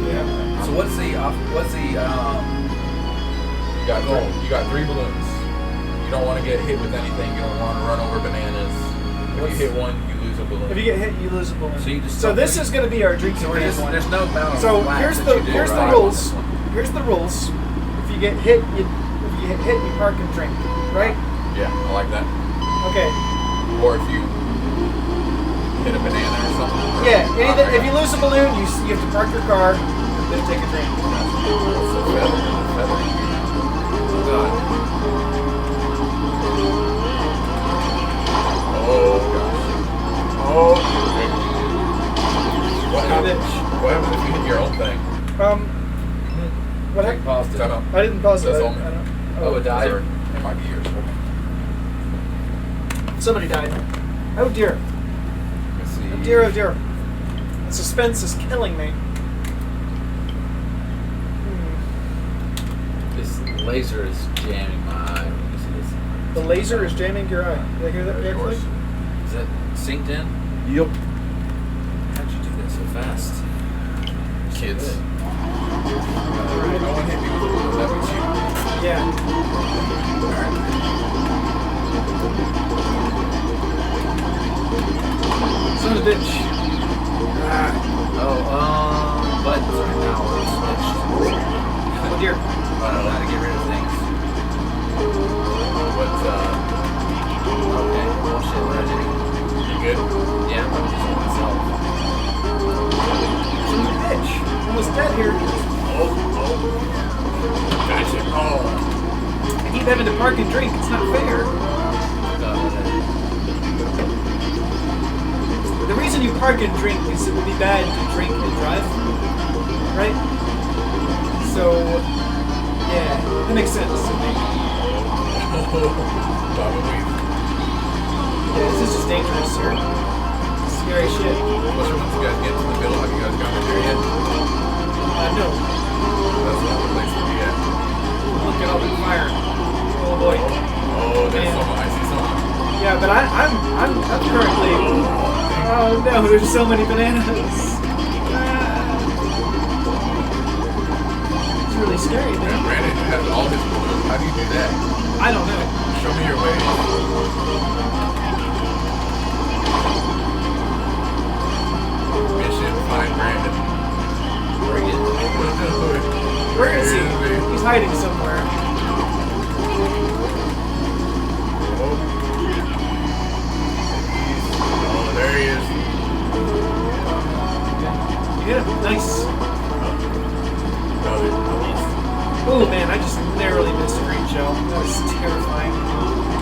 Yeah. So what's the You got three balloons. You don't want to get hit with anything. You don't want to run over bananas. If you hit one, you lose a balloon. If you get hit, you lose a balloon. So you just So this is going to be our drinking So we're game just, one. there's no amount of So laps here's that the you do, here's the right? rules. Here's the rules. If you get hit, you park and drink. Right? Yeah, I like that. Okay. Or if you hit a banana or something. Yeah. If you lose a balloon, you have to park your car and then take a drink. It's a feather. Oh God. Oh gosh. Oh. What happens if you hit your own thing? What Take happened? pause Time to out. I didn't pause it. That's I all. don't- Oh, it died? Or it might be yours. Somebody died. Oh dear. Let's see. Oh dear. Oh dear. The suspense is killing me. This laser is jamming my eye. Let me see this. The laser is jamming your eye. Did I hear that There's correctly? yours. Is that synced in? Yep. How'd you do that so fast? Kids. Good. No one hit me with a balloon. That was you. Yeah. Son of a bitch. Buttons are now switched. Oh dear. I don't know how to get rid of things. What's Okay. Oh shit, what did I do? you good? Yeah, I'm just on myself. Son of a bitch. Almost dead here. Gotcha. Oh. I keep having to park and drink. It's not fair. The reason you park and drink is it would be bad to drink and drive. Right? So, yeah, that makes sense to me. Probably. Yeah, this is just dangerous here. Scary shit. Once you guys get to the middle, have you guys gotten there yet? No. That's not the place to be at. Look at all the fire. Oh boy. Oh, there's Man. someone. I see someone. Yeah, but I'm currently. Oh no, there's so many bananas. It's really scary, Yeah, man. Brandon has all his balloons. How do you do that? I don't know. Show me your way. Mission find Brandon. Bring it. Where is he? He's hiding somewhere. Oh, there he is. Yeah, nice. Got it. Oh man, I just narrowly missed a green shell. That was terrifying.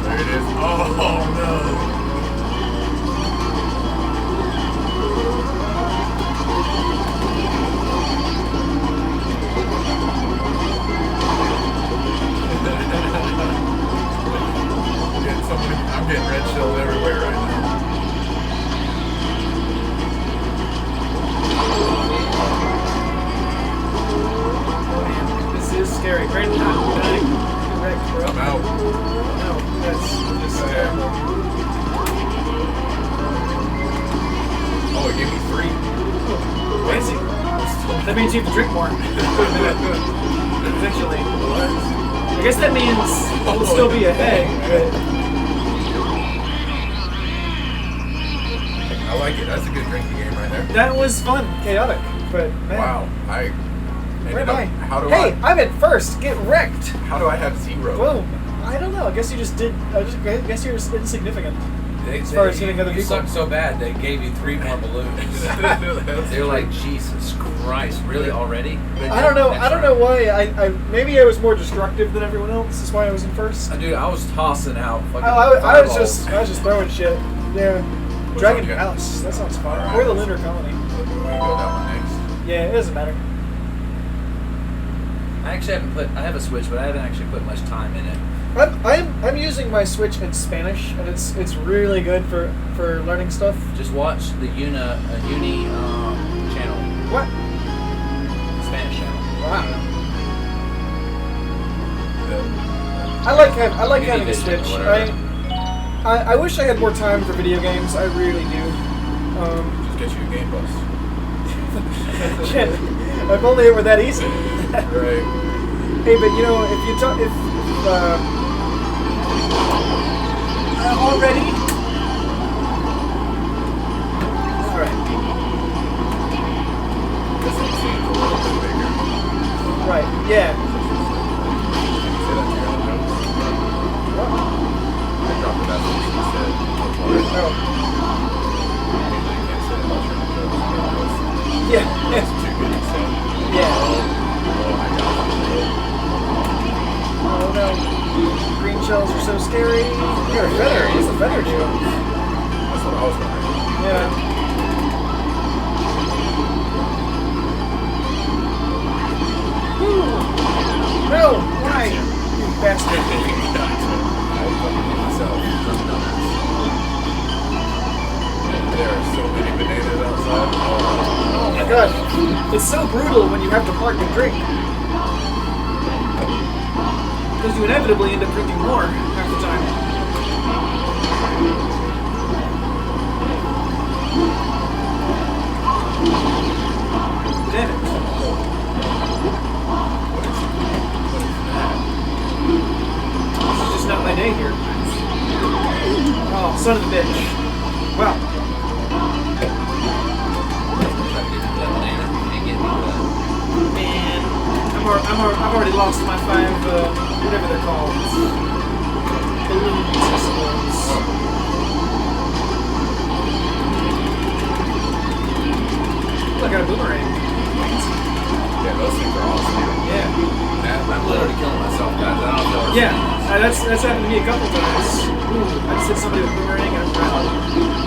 There it is. Oh no. I'm getting red shells everywhere right now. Man, this is scary. Brandon, I'm dying. Get wrecked, bro. I'm out. No, that's terrible. Oh, it gave me 3. Fancy. That means you have to drink more. Eventually. I guess that means we'll still be ahead, but I like it. That's a good drinking game right there. that was fun. Chaotic, but man. Wow. Where am I? How do Hey, I'm in first. Get wrecked. How do I have 0? Boom. I don't know. I guess you just did. I guess you're insignificant. As far as hitting other you people. sucked so bad they gave you 3 more balloons. They're like, Jesus Christ, really already? I don't know. Next I don't know round. why. I maybe I was more destructive than everyone else. That's why I was in first. Dude, I was tossing out fucking I was fireballs. just throwing shit. Yeah. Which Dragon one you got? Palace. That sounds fun. Alright. Or the Lunar Colony. We can go that one next. Yeah, it doesn't matter. I actually I have a Switch, but I haven't actually put much time in it. I'm using my Switch in Spanish, and it's really good for learning stuff. Just watch the Uni channel, What? Spanish channel. Wow. I like having a Univision or Switch. whatever. I wish I had more time for video games. I really do. Just get you a Game Bus. Shit. If only it were that easy. Right. Hey, but you know, if already. All right. This one seems a little bit bigger. Right. Yeah. Can you say that to your own notes? What? I dropped the message you said. Oh. Usually you can't say about your own notes. Yeah. That's too good to say. Yeah. Oh, I got you. Oh no. Green shells are so scary. You're a feather. It's a feather shell. That's what I was wondering. Yeah. Woo. No! Why? You bastard. I fucking myself. There are so many bananas outside. Oh my god. It's so brutal when you have to park and drink. Because you inevitably end up drinking more half the time. Damn it. This is just not my day here. Oh, son of a bitch. Wow. Man, I've already lost my 5, whatever they're called. Balloons, I suppose. Look, I got a boomerang. Yeah, those things are awesome. Yeah. I'm literally killing myself, guys. I don't know. Yeah, that's happened to me a couple times. Ooh, I just hit somebody with a boomerang and I'm drowned.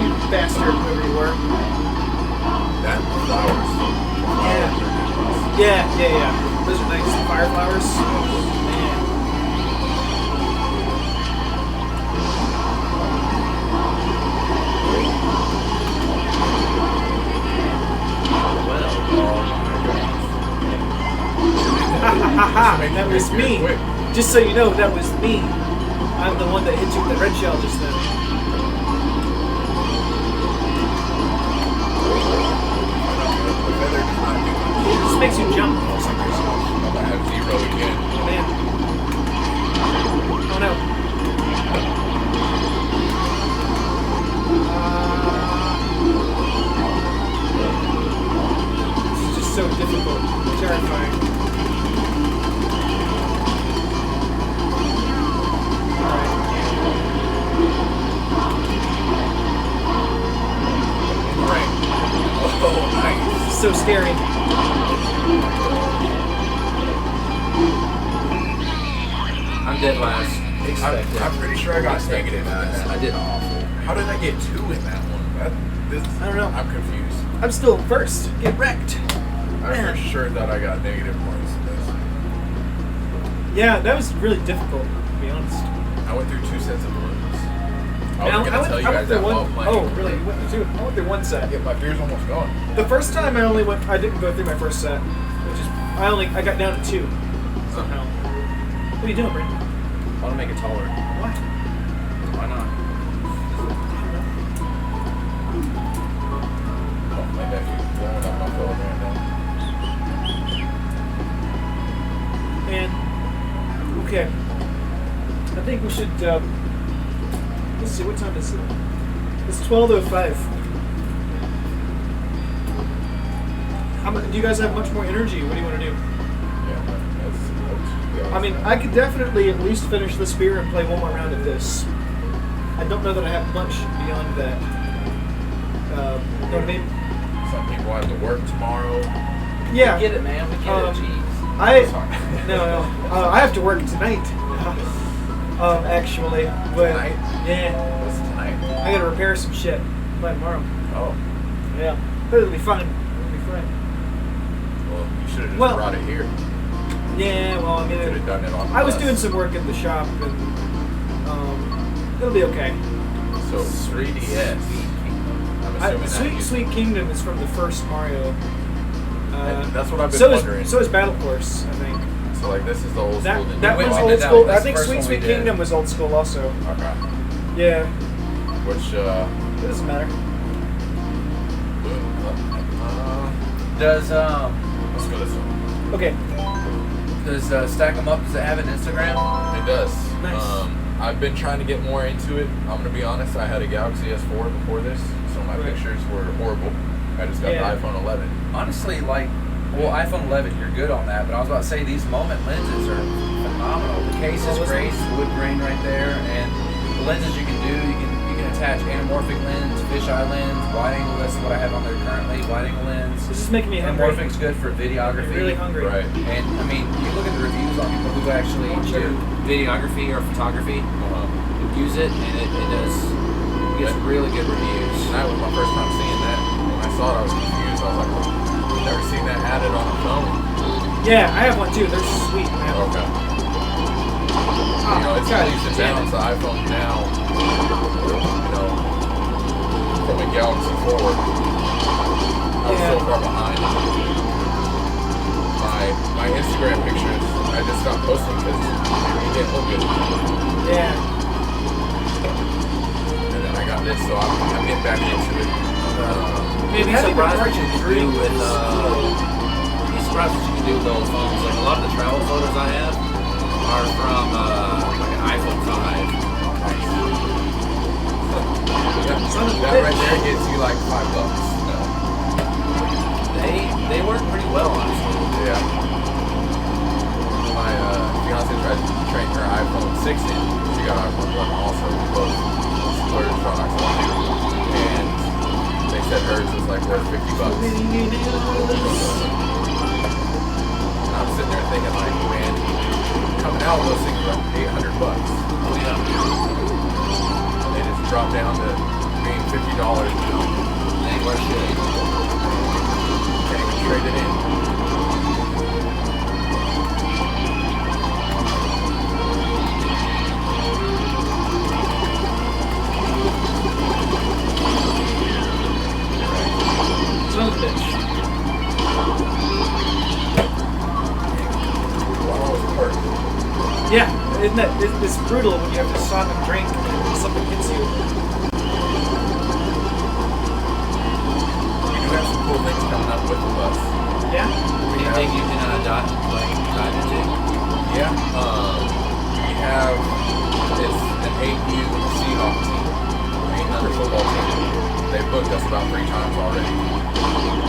You bastard, whoever you were. That flowers. Yeah. Yeah. Those are nice. Fire flowers. Man. That was me. Just so you know, that was me. I'm the one that hit you with the red shell just then. It just makes you jump for some reason. I'm gonna have 0 again. Oh man. Oh no. This is just so difficult. Terrifying. Ring. Oh, nice. This is so scary. I'm dead last. Expected. I'm pretty sure I got negative in that. I did awful. How did I get 2 in that one? I don't know. I'm confused. I'm still first. Get wrecked. I'm Man. for sure that I got negative points in this. Yeah, that was really difficult, to be honest. I went through 2 sets of balloons. I Now, was gonna tell you guys that through while one. playing. Oh, really? You went through two? I went through one set. Yeah, my beer's almost gone. The first time I didn't go through my first set, which is I got down to 2 somehow. What are you doing, Brandon? I want to make it taller. What? Why not? Oh, my nephew's blowing up my phone right now. And okay, I think we should. Let's see, what time is it? It's 12:05. Do you guys have much more energy? What do you want to do? I mean, I could definitely at least finish this beer and play one more round of this. I don't know that I have much beyond that. You know what I mean? Some people have to work tomorrow. Yeah. We get it, man. We get it. Jeez. I have to work tonight. Actually, but Tonight? yeah, What's tonight? I gotta repair some shit by tomorrow. Oh, Yeah, but it'll be fun. It'll be fun. well, you should have just Well- brought it here. Yeah, well, I You could have mean, done it on the I was bus. doing some work in the shop, and it'll be okay. So 3DS. I'm assuming that Sweet you- Sweet Kingdom is from the first Mario. And that's what I've been so wondering. so is Battle Course, I think. So like this is the old That school. that we was did old that school. one. I That's think the first Sweet one we Sweet did. Kingdom was old school also. Okay. Yeah, Which it doesn't matter. Does let's go this one. Okay. Stack 'em Up, does it have an Instagram? It does. Nice. I've been trying to get more into it. I'm gonna be honest. I had a Galaxy S4 before this, so my Right. pictures were horrible. I just got Yeah. the iPhone 11. Honestly, like, well, iPhone 11, you're good on that, but I was about to say these moment lenses are phenomenal. The case is Oh, is great, it? wood grain right there, and the lenses you can do, you can attach anamorphic lens, fisheye lens, wide angle. That's what I have on there currently. Wide angle lens. This is making me hungry. Anamorphic's good for videography. I'm really hungry. Right. And I mean, you look at the reviews on people who actually Sure. do videography or photography, who use it, and it gets really good reviews. And that was my first time seeing that. When I saw it, I was confused. I was like, oh, I've never seen that added on a phone. Yeah, I have one too. They're sweet, man. Okay. Oh, You know, it's God leaps and damn bounds. it. The iPhone now, you know, from a Galaxy forward, I was so Yeah. far behind. My Instagram pictures, I just stopped posting because it didn't look good. Yeah. And then I got this, so I'm getting back into it. Man, Be how do you surprised what recharge you it? can do with be surprised what you can do with those phones. Like a lot of the travel photos I have are from like an iPhone 5. That right there gets you like $5. They work pretty well, honestly. Yeah. My fiance tried to train her iPhone 6 in. She got an iPhone 11 also. Both splurged on iPhone. And they said hers was like worth $50. And I'm sitting there thinking like, man, coming out those things are like $800. Oh yeah. And they just dropped down to being $50 now. They ain't worth shit. Can't even trade it in. Son of a bitch. Wow, it's hurt. Yeah, isn't that it's brutal when you have to stop and drink and something hits you. We do have some cool things coming up with the bus. Yeah. Anything you can dive into? Yeah. We have it's an 8U Seahawks team, another football team. They booked us about 3 times already,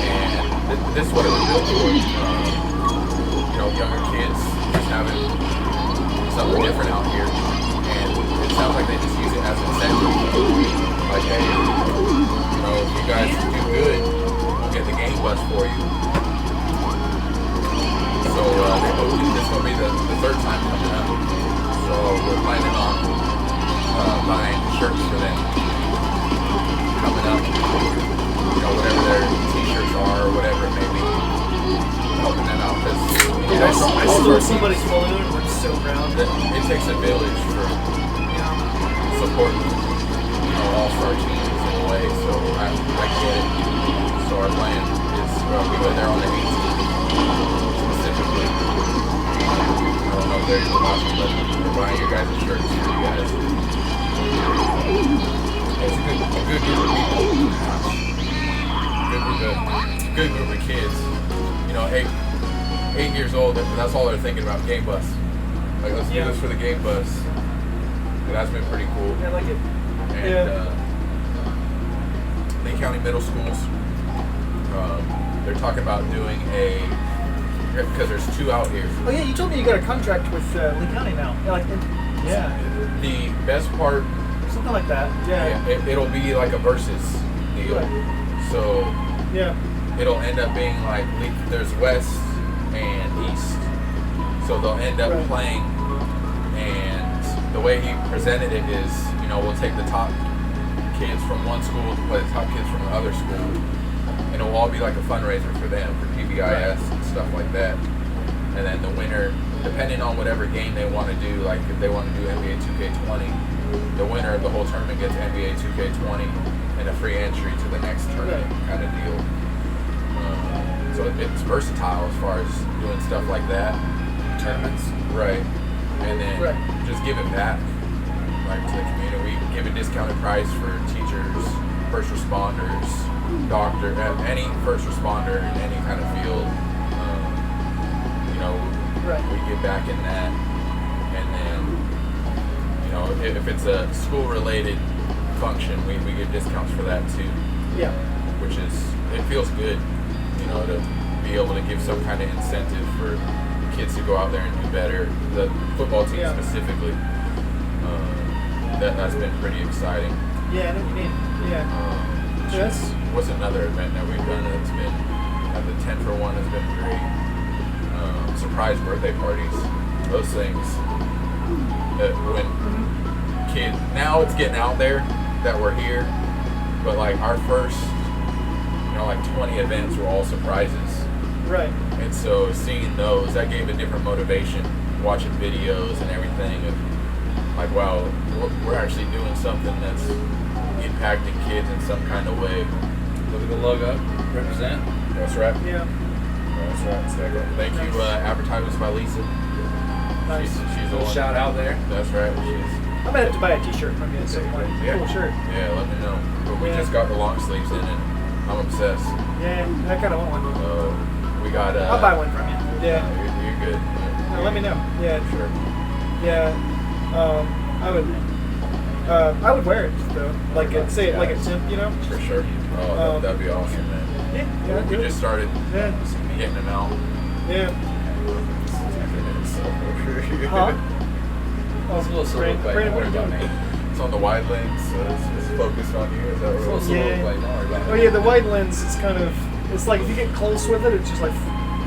and this is what it was built for. You know, younger kids just having something different out here, and it sounds like they just use it as an incentive. Like, hey, you know, if you guys do good, we'll get the game bus for you. So they booked it. This will be the 3rd time coming up. So we're planning on buying shirts for them coming up. You know, whatever their t-shirts are or whatever it may be, helping them out. Dude, I stole somebody's balloon. I'm so proud. It takes a village for Yeah. supporting, you know, all-star teams in a way. So I get it. So our plan is we go there on the 18th specifically. I don't know if they're even watching, but we're buying your guys' shirts for you guys. It's a good group of people. Good group of kids. You know, 8 years old, that's all they're thinking about, game bus. Like, let's do this for the game bus. And that's been pretty cool. I like it. And Lee County Middle Schools, they're talking about doing a because there's 2 out here. Oh yeah, you told me you got a contract with Lee County now. Yeah, The best part, something like that. Yeah. it'll be like a versus deal. Right. So Yeah. it'll end up being like there's west and east. So they'll end up Right. playing, and the way he presented it is, we'll take the top kids from one school to play the top kids from the other school, and it'll all be like a fundraiser for them, for PBIS and stuff like that. And then the winner, depending on whatever game they want to do, like if they want to do NBA 2K20, the winner of the whole tournament gets NBA 2K20 and a free entry to the next tournament kind of deal. So it's versatile as far as doing stuff like that. Tournaments. Right. And then just giving back, like, to the community. We give a discounted price for teachers, first responders, doctor, any first responder in any kind of field. We get back in that. And then, if it's a school-related function, we get discounts for that too. Yeah. Which it feels good, to be able to give some kind of incentive for kids to go out there and do better. The football team specifically, that's been pretty exciting. Yeah, I know what you mean. Yeah. What's another event that we've done that's been, the 10 for 1 has been great. Surprise birthday parties, those things. When kids, now it's getting out there that we're here, but like our first, 20 events were all surprises. Right. And so seeing those, that gave a different motivation, watching videos and everything, of like, wow, we're actually doing something that's impacting kids in some kind of way. Look at the logo. Represent. That's right. Yeah. That's right. So thank you, advertisements by Lisa. Nice. She's the one. Shout out there. That's right. I'm gonna have to buy a T-shirt from you at some point. Yeah. Cool shirt. Yeah, let me know. But we just got the long sleeves in, and I'm obsessed. Yeah, I kind of want one. We got. I'll buy one from you. Yeah. You're good. No, let me know. Yeah. Sure. Yeah. I would wear it though. Like say like a temp, For sure. Oh, that'd be awesome, man. Yeah. We just started getting them out. Yeah. It's a little silver plate. Brandon, Don't what are worry you about doing? me. It's on the wide lens, so it's focused on you. Is that It's a little what silver Yeah. plate. Don't worry about Oh it. yeah, the wide lens is kind of. It's like if you get close with it, it's just like.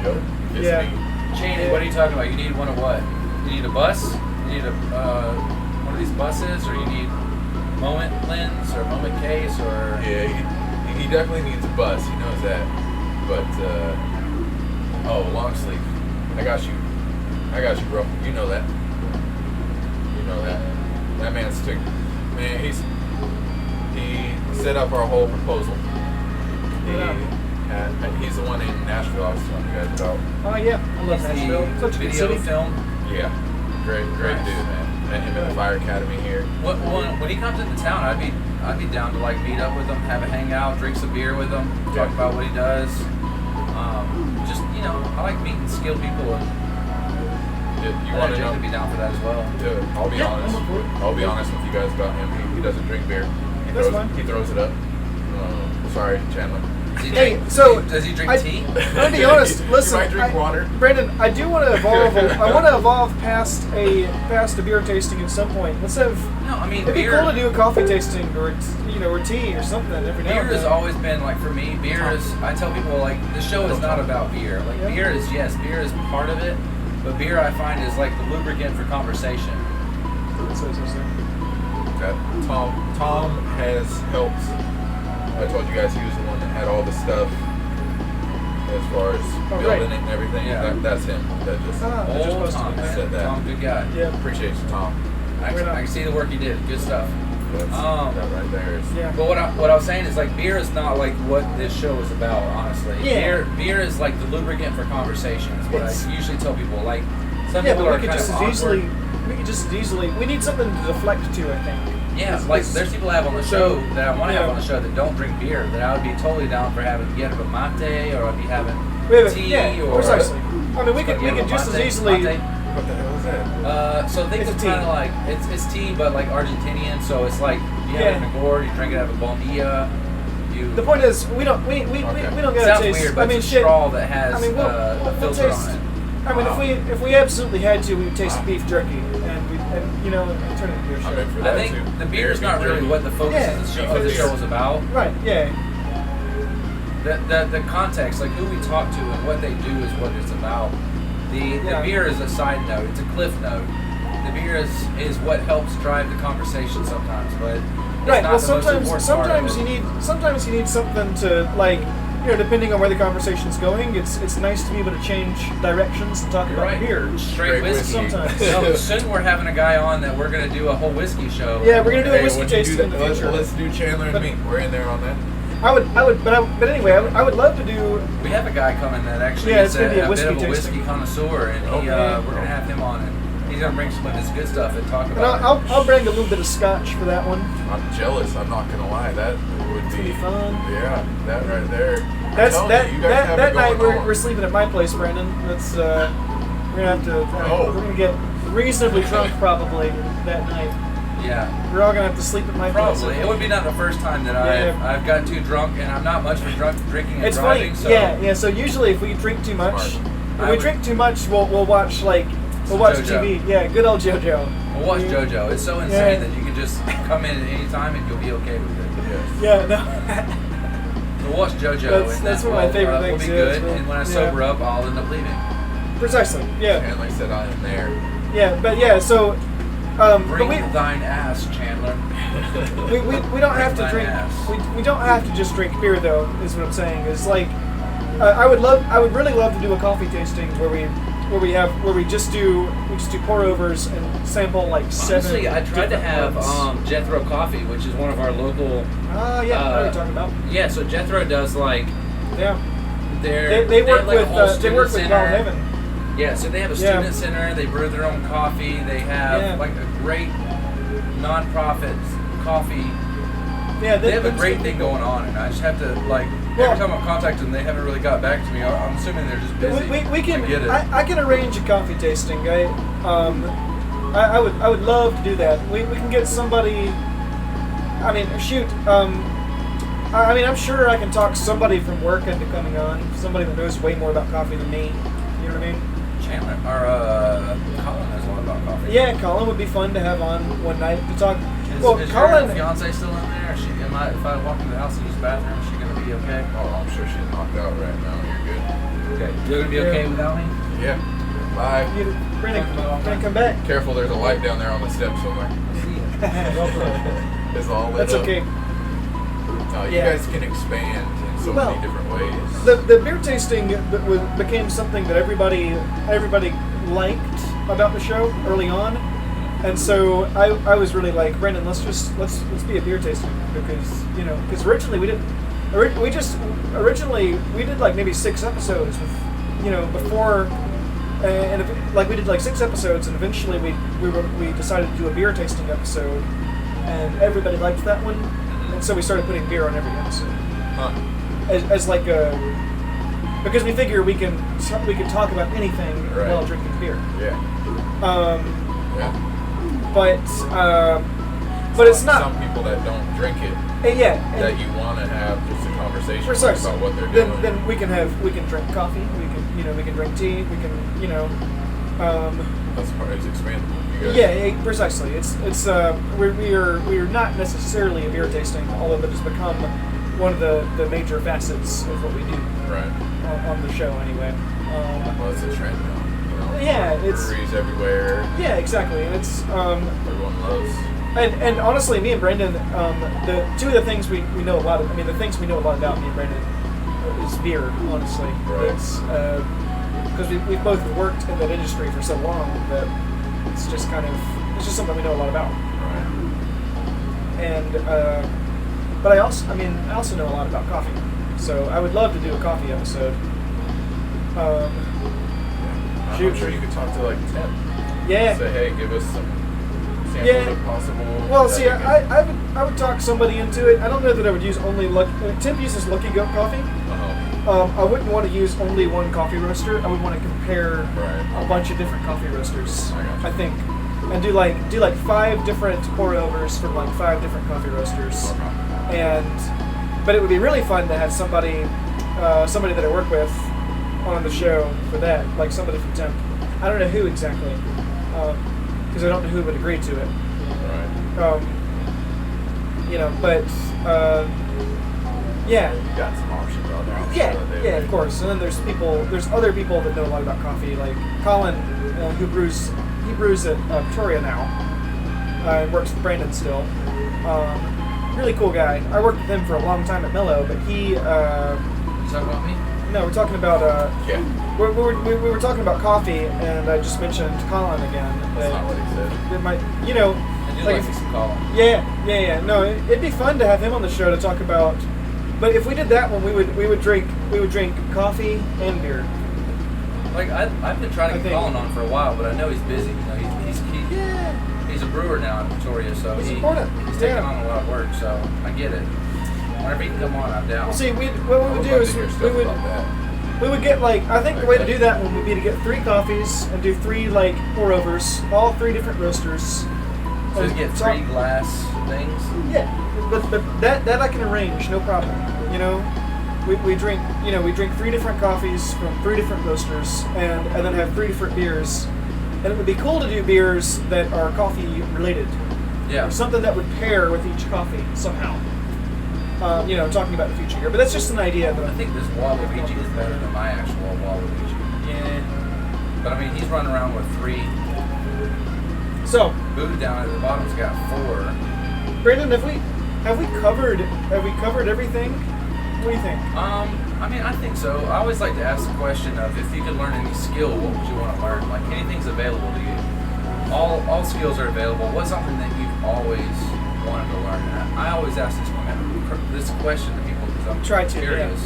Yep. It's Yeah. neat. Cheney, what are you talking about? You need one of what? You need a bus? You need a one of these buses, or you need moment lens or moment case, or Yeah, he definitely needs a bus. He knows that. But long sleeve. I got you, bro. You know that. That man's took. Man, he set up our whole proposal. He's the one in Nashville I was telling you guys about. Oh yeah, I love He's Nashville. the Such a good video city. film. Yeah, great Nice. dude, man. Met him at the Fire Academy here. When he comes into town, I'd be down to like meet up with him, have a hangout, drink some beer with him, talk about what he does. I like meeting skilled people, and You want to Jake know? would be down for that as well. Dude, I'll be honest. I'll be honest with you guys about him. He doesn't drink beer. That's fine. He throws it up. Sorry, Chandler. Does he Hey, drink, so does he drink tea? I'm gonna be honest. Listen, You might drink water. Brandon, I do want to evolve. I want to evolve past a beer tasting at some point. Let's have. No, I mean It'd be beer. cool to do a coffee tasting or tea or something every now Beer and has then. always been like, for me, beer is. I tell people, like, the show is not about beer. Like, Yeah. beer is part of it, but beer I find is like the lubricant for conversation. That Tom has helped. I told you guys he was the one that had all the stuff as far as building it and everything. Yeah. That's him. That just Old Tom, I man. said that. Tom, good guy. Yeah. Appreciate you, Tom. I can see the work he did. Good stuff. That right there is. Yeah. But what I was saying is, like, beer is not like what this show is about, honestly. Yeah. Beer is like the lubricant for conversation. Is what I usually tell people. Like, some Yeah, people but are we could kind just of as awkward. easily. We could just as easily. We need something to deflect to. I think. Yeah, It's- like it's- there's people I have on the show that I want to have Yeah. on the show that don't drink beer. That I would be totally down for having get a mate, or I'd be having tea, yeah, or precisely. I mean, we could Yeah, just as mate, easily. mate. What the hell is that? So think It's of tea. kind of like it's tea, but like Argentinian. So it's like you have it in a gourd, you drink it out of a bombilla. you. The point is, we don't Okay. get Sounds a taste. weird, but I mean, it's a shit. straw that has I mean, we'll a filter taste. on it. I mean, Wow. if we absolutely had to, we would taste Wow. beef jerky, and you know, and turn it into a I'm show. in for I that think too. the beer is Beer, not beer, really beer. what the focus Yeah, of the show is about. Right? Yeah. The context, like who we talk to and what they do, is what it's about. The Yeah. beer is a side note. It's a cliff note. The beer is what helps drive the conversation sometimes, but it's Right. not Well, the most important part of sometimes it. you need something to like. You know, depending on where the conversation's going, it's nice to be able to change directions and talk You're about right. beer. Straight whiskey. Sometimes. No, soon we're having a guy on that we're gonna do a whole whiskey show. Yeah, we're gonna do a Hey, whiskey when you tasting do in the that, future. let's do Chandler and But- me. We're in there on that. But anyway, I would love to do. We have a guy coming that actually Yeah, is it's gonna be a a bit whiskey of a whiskey tasting. connoisseur, and Okay. we're gonna have him on, and he's gonna bring some of his good stuff and talk And about it. I'll bring a little bit of scotch for that one. I'm jealous. I'm not gonna lie. That would It's gonna be be fun. Yeah, that right there. I'm That's telling that you, you guys have that it night going on. we're sleeping at my place, Brandon. That's we're gonna have to. Oh. We're gonna get reasonably drunk probably that night. Yeah, We're all gonna have to sleep at my place. probably. It would be not the first time that Yeah. I've got too drunk, and I'm not much for drinking and It's driving. funny, So yeah. So usually if we drink too much, Smart. if we drink too much, we'll watch Some watch JoJo. TV. Yeah, good old JoJo. Well, watch Yeah. JoJo. It's so insane Yeah. that you can just come in at any time and you'll be okay with it. Yes. Yeah, no. So watch JoJo, That's- and that's that one of my will, favorite will things, be yeah, good. it's real- And when I yeah. sober up, I'll end up leaving. Precisely. Yeah. Chandler said I am there. Yeah, but yeah. So, but Bring we thine ass, Chandler. we don't have to Bring drink. thine ass. We don't have to just drink beer though. Is what I'm saying. Is like I would really love to do a coffee tasting where we just do pour overs and sample like seven. Honestly, I tried to different have ones. Jethro Coffee, which is one of our local. Yeah, I know what you're talking about. Yeah, so Jethro does like Yeah, their. they work have, like, a with whole they student work with center. Wild Heaven. Yeah, so they have a Yeah. student center. They brew their own coffee. They have Yeah. like a great nonprofit coffee. Yeah, They have a great thing going on, and I just have to like Well- every time I've contacted them, they haven't really got back to me. I'm assuming they're just busy. We can. I get it. I can arrange a coffee tasting. I would love to do that. We can get somebody. I mean, shoot. I mean, I'm sure I can talk somebody from work into coming on. Somebody that knows way more about coffee than me. You know what I mean? Chandler or Colin knows a lot about coffee. Yeah, Colin would be fun to have on one night to talk. Is your fiance still in there? If I walk into the house and use the bathroom, is she gonna be okay? Oh, I'm sure she's knocked out right now. You're good. Okay. You're gonna be okay without me? Yeah. Bye. Brandon, come back. Careful, there's a light down there on the steps somewhere. It's all lit That's up. okay. No, you Yeah. guys can expand in so Well, many different ways. The beer tasting became something that everybody liked about the show early on, and so I was really like, Brendan, let's be a beer tasting, because originally we didn't we did like maybe 6 episodes with before. And like we did like 6 episodes, and eventually we decided to do a beer tasting episode, and everybody liked that one, and so we started putting beer on every episode Huh. as like a because we figure we can talk about anything Right. while drinking beer. Yeah. Yeah. But it's not. Some people that don't drink it, Yeah. and- that you want to have just a conversation Precisely. about what they're doing. Then we can drink coffee. We can drink tea. We can That's part. It's expandable. You guys, Yeah, precisely. It's we're not necessarily a beer tasting, although that has become one of the major facets of what we do Right. on the show anyway. Well, it's a trend now. You know. Yeah, it's- breweries everywhere. Yeah, exactly. And it's Everyone loves. and honestly, me and Brandon, the two of the things we know a lot of. I mean, the things we know a lot about me and Brandon is beer. Honestly, Right. it's because we've both worked in that industry for so long that it's just something we know a lot about. Right. And but I also know a lot about coffee, so I would love to do a coffee episode. Yeah. I'm Shoot. sure you could talk to like Tim. Yeah. Say, hey, give us some samples Yeah. if possible. Well, that see, we can- I would talk somebody into it. I don't know that I would use only Tim uses Lucky Goat coffee. Uh-huh. I wouldn't want to use only one coffee roaster. I would want to compare Right. a bunch of different coffee roasters. I gotcha. I think, and do like 5 different pour overs from like 5 different coffee roasters. Okay. And But it would be really fun to have somebody that I work with on the show for that, like somebody from Temp. I don't know who exactly, because I don't know who would agree to it. Right. But yeah. You got some options out there. I'm Yeah, sure that yeah, of course. And then there's other people that know a lot about coffee, like Colin, he brews at Victoria now, and works with Brandon still. Really cool guy. I worked with him for a long time at Mellow, but he. You talking about me? No, we're talking about. Yeah. We were talking about coffee, and I just mentioned Colin again. That's not what he said. It might, I do like like me some Colin. Yeah. No, it'd be fun to have him on the show to talk about. But if we did that one, we would drink coffee and beer. Like I've been trying to I get think- Colin on for a while, but I know he's busy. He's a brewer now in Victoria, so It's he's important. taking Yeah. on a lot of work. So I get it. Whenever he can come on, I'm down. Well, see, what we I would would do love is to hear we stuff would about that. we would get I think the way to do that one would be to get 3 coffees and do 3 pour overs, all 3 different roasters. So and you get talk- 3 glass things. Yeah, but that I can arrange, no problem. We drink 3 different coffees from 3 different roasters, and then have 3 different beers. And it would be cool to do beers that are coffee related, Yeah. or something that would pair with each coffee somehow. Talking about the future here, but that's just an idea. Though. I think this Waluigi is better than my actual Waluigi. Yeah. But I mean, he's running around with 3. So, Boo down at the bottom's got 4. Brandon, have we covered everything? What do you think? I mean, I think so. I always like to ask the question of if you could learn any skill, what would you want to learn? Like anything's available to you. All skills are available. What's something that you've always wanted to learn? And I always ask this question to people because I'm Try to, curious.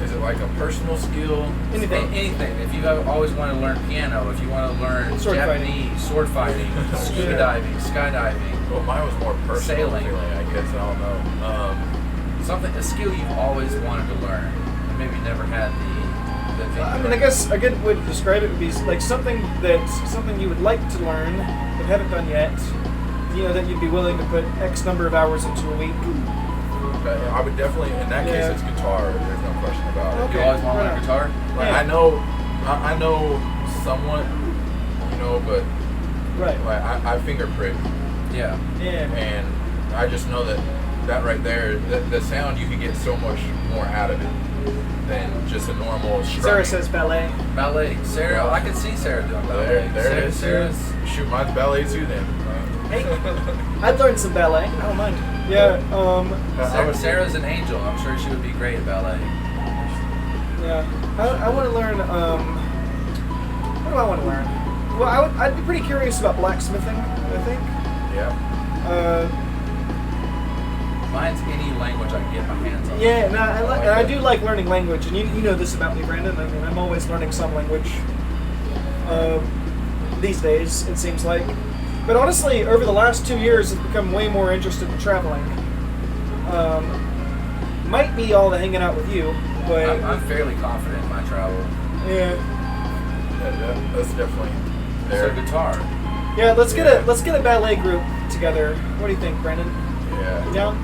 Is it like a personal skill? Anything. Anything. If you've always wanted to learn piano, if you want to learn Sword fighting. Japanese, sword fighting, scuba Yeah. diving, skydiving, Well, mine was more personal. Sailing. Feeling, I guess. I don't know. a skill you've always wanted to learn, and maybe never had the thing. I mean, I guess a good way to describe it would be like something you would like to learn but haven't done yet. That you'd be willing to put X number of hours into a week. But I would definitely, in that case, Yeah. it's guitar. There's no question about it. Okay. You always want to right learn on. guitar? Like, Yeah. I know somewhat, but Right. like I finger prick, Yeah. Yeah. and I just know that right there, the sound, you can get so much more out of it than just a normal strumming. Sarah says ballet. Ballet. Sarah, Well, I could see Sarah doing ballet. There it is. Sarah's. Shoot, mine's ballet too then. Hey, I'd learn some ballet. I don't mind. Yeah. Sarah's an angel. I'm sure she would be great at ballet. Yeah. I want to learn. What do I want to learn? Well, I'd be pretty curious about blacksmithing. I think. Yeah. Mine's any language I can get my hands on. Yeah, and I that. do like learning language, and you know this about me, Brandon. I mean, I'm always learning some language. These days, it seems like. But honestly, over the last 2 years, I've become way more interested in traveling. Might be all the hanging out with you, but I'm fairly confident in my travel. yeah, That's definitely So there. guitar. yeah. Let's get a ballet group together. What do you think, Brandon? Yeah. Down?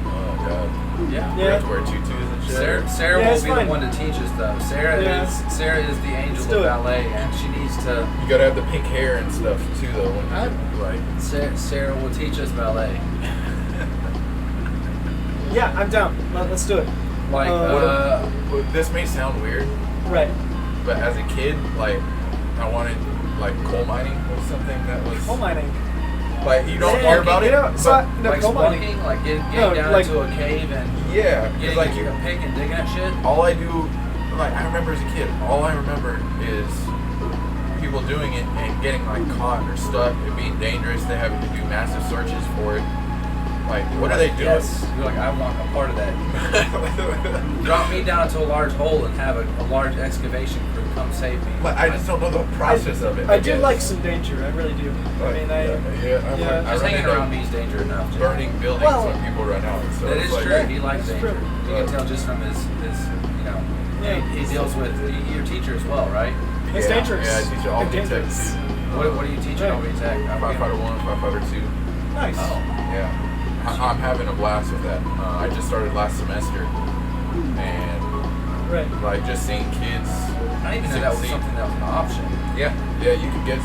Oh god. Yeah. We Yeah. have to wear tutus and shit. Sarah Yeah, will it's be fine. the one to teach us though. Sarah Yeah. is the angel Let's of do it. ballet, and she needs to. You gotta have the pink hair and stuff too, though. When you, like, Sarah will teach us ballet. Yeah, I'm down. Let's do it. Like Uh, well, this may sound weird, Right. but as a kid, like, I wanted like coal mining was something that was Coal mining. like you don't Yeah, hear about you it. know, so but, no, like coal mining. spelunking, like getting No, down like- into a cave and yeah, because getting like a pick and digging at shit. all I do, like I remember as a kid, all I remember is people doing it and getting like caught or stuck, it being dangerous. They having to do massive searches for it. Like, what are they doing? Yes. You're like, I want a part of that. Drop me down to a large hole and have a large excavation crew come save me. But I just don't know the process of it. I do guess. like some danger. I really do. I mean, yeah. Just I hanging run around into me is danger enough. Jim. burning buildings Well, when people run out. So That it's is like, true. He likes It's danger. true. You can tell just from his Yeah. he deals with your teacher as well, right? It's yeah, dangerous. Yeah, I teach all It's the dangerous. techs. What do you teach at Right. OB Tech? I forget. 551, 552. Nice. Oh. Yeah. I'm having a blast with that. I just started last semester, and Right. like just seeing kids. I didn't even know that was succeed. something that was an option. Yeah, you can get.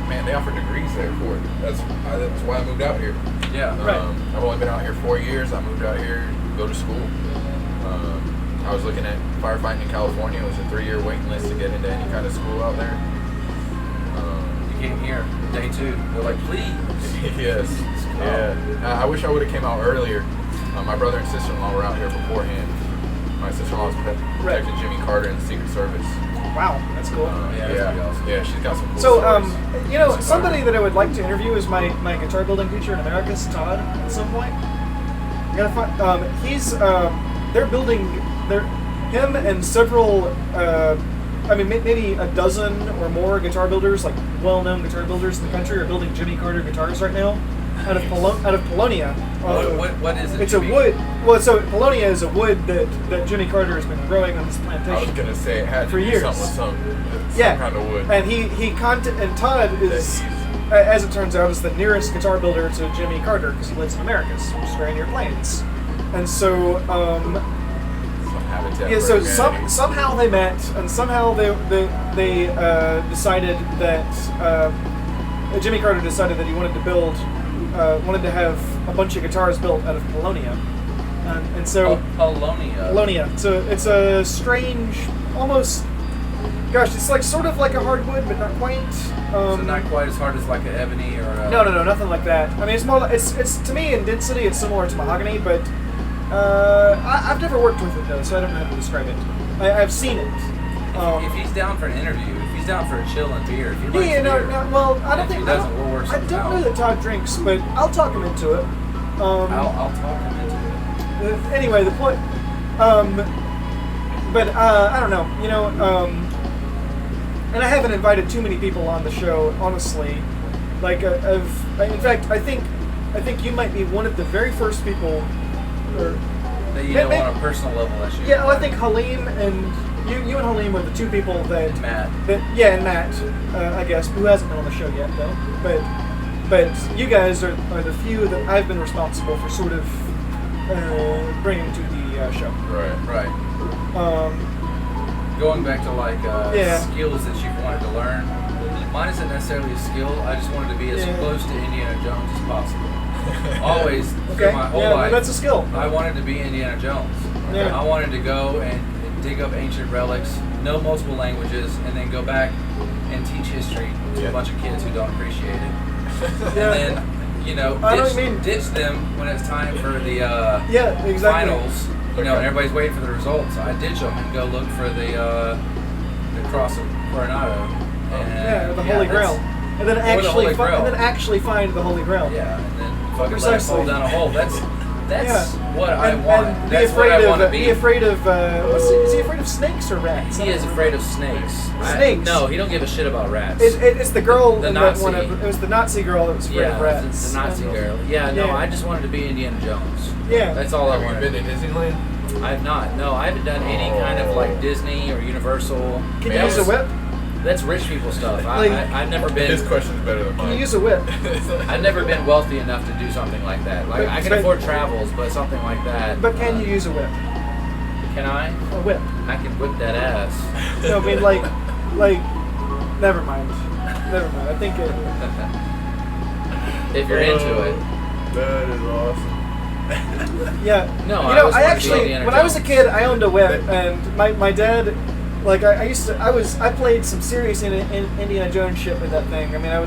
Man, they offer degrees there for it. That's why I moved out here. Yeah. Right. I've only been out here 4 years. I moved out here to go to school. I was looking at firefighting in California. It was a 3-year waiting list to get into any kind of school out there. You came here day 2. They're like, please. Yes. Yeah. I wish I would have came out earlier. My brother and sister-in-law were out here beforehand. My sister-in-law was protecting Jimmy Carter in the Secret Service. Wow, that's cool. Yeah, that's pretty awesome. Yeah, she's got some cool So, stories. you know, somebody that I would like to interview is my guitar building teacher in Americus, Todd, at some point. I gotta find, they're building, him and several, maybe a dozen or more guitar builders, like well-known guitar builders in the country, are building Jimmy Carter guitars right now out of Polonia. What is it? It's Jimmy? a wood. Well, so Polonia is a wood that Jimmy Carter has been growing on his plantation. I was gonna say it had to for do years. something with some Yeah, kind of wood. and Todd is, as it turns out, is the nearest guitar builder to Jimmy Carter because he lives in Americus, which is very near Plains. And so, Some habitat yeah, for so humanity. somehow they met, and somehow they decided that Jimmy Carter decided that he wanted to have a bunch of guitars built out of Polonia, and so. Polonia. So it's a strange, almost, gosh, it's like sort of like a hardwood, but not quite. So not quite as hard as like an ebony or a... No, nothing like that. I mean, it's more. It's to me in density, it's similar to mahogany, but I've never worked with it though, so I don't know how to describe it. I've seen it. If he's down for an interview, if he's down for a chill and beer, if he likes Yeah, beer, well, I don't if think he doesn't, we'll work I something don't out. know that Todd drinks, but I'll talk him into it. I'll talk him into it. Anyway, the point. But I don't know. You know, and I haven't invited too many people on the show, honestly. Like, in fact, I think you might be one of the very first people. Or, That you know on a personal level that you... yeah, well, I think Halim and you and Halim are the two people that. Matt. And Matt, I guess, who hasn't been on the show yet, though. But you guys are the few that I've been responsible for sort of bringing to the show. Right. Going back to like Yeah. skills that you've wanted to learn, mine isn't necessarily a skill. I just wanted to be as Yeah. close to Indiana Jones as possible. Always, Okay. through my whole Yeah, life, that's a skill. I wanted to be Indiana Jones. Yeah. I wanted to go and dig up ancient relics, know multiple languages, and then go back and teach history to a bunch of kids who don't appreciate it. Yeah. And then, you know, I know what you mean. ditch them when it's time for the Yeah, exactly. finals. You know, and everybody's waiting for the results. I ditch them and go look for the Cross of Coronado. And Yeah, the Holy Grail. And then Or the Holy Grail. actually find the Holy Grail. Yeah, and then fucking let it Precisely. fall down a hole. That's Yeah. what I And want. be That's what afraid I want to of. Be afraid of. Is he afraid of snakes or rats? He is afraid of snakes. Snakes. No, he don't give a shit about rats. It's the girl. The in that Nazi. one. It was the Nazi girl that was afraid of yeah, rats. the Nazi girl. Yeah, no, Yeah. I just wanted to be Indiana Jones. Yeah. That's all I Have you wanted. been to Disneyland? I have not. No, I haven't done any kind of like Disney or Universal. Can you Man, use a whip? That's rich people stuff. Like- I've never been. His question's better than Can you mine. use a whip? I've never been wealthy enough to do something like that. Like I can But- afford travels, but something like that. But can you use a whip? Can I? A whip. I can whip that ass. No, I mean like, never mind. Never mind. I think it. If you're into it. That is awesome. Yeah. No, you I know, always I wanted to be actually, Indiana when I was a Jones. kid, I owned a whip, and my dad, like, I played some serious Indiana Jones shit with that thing. I mean, I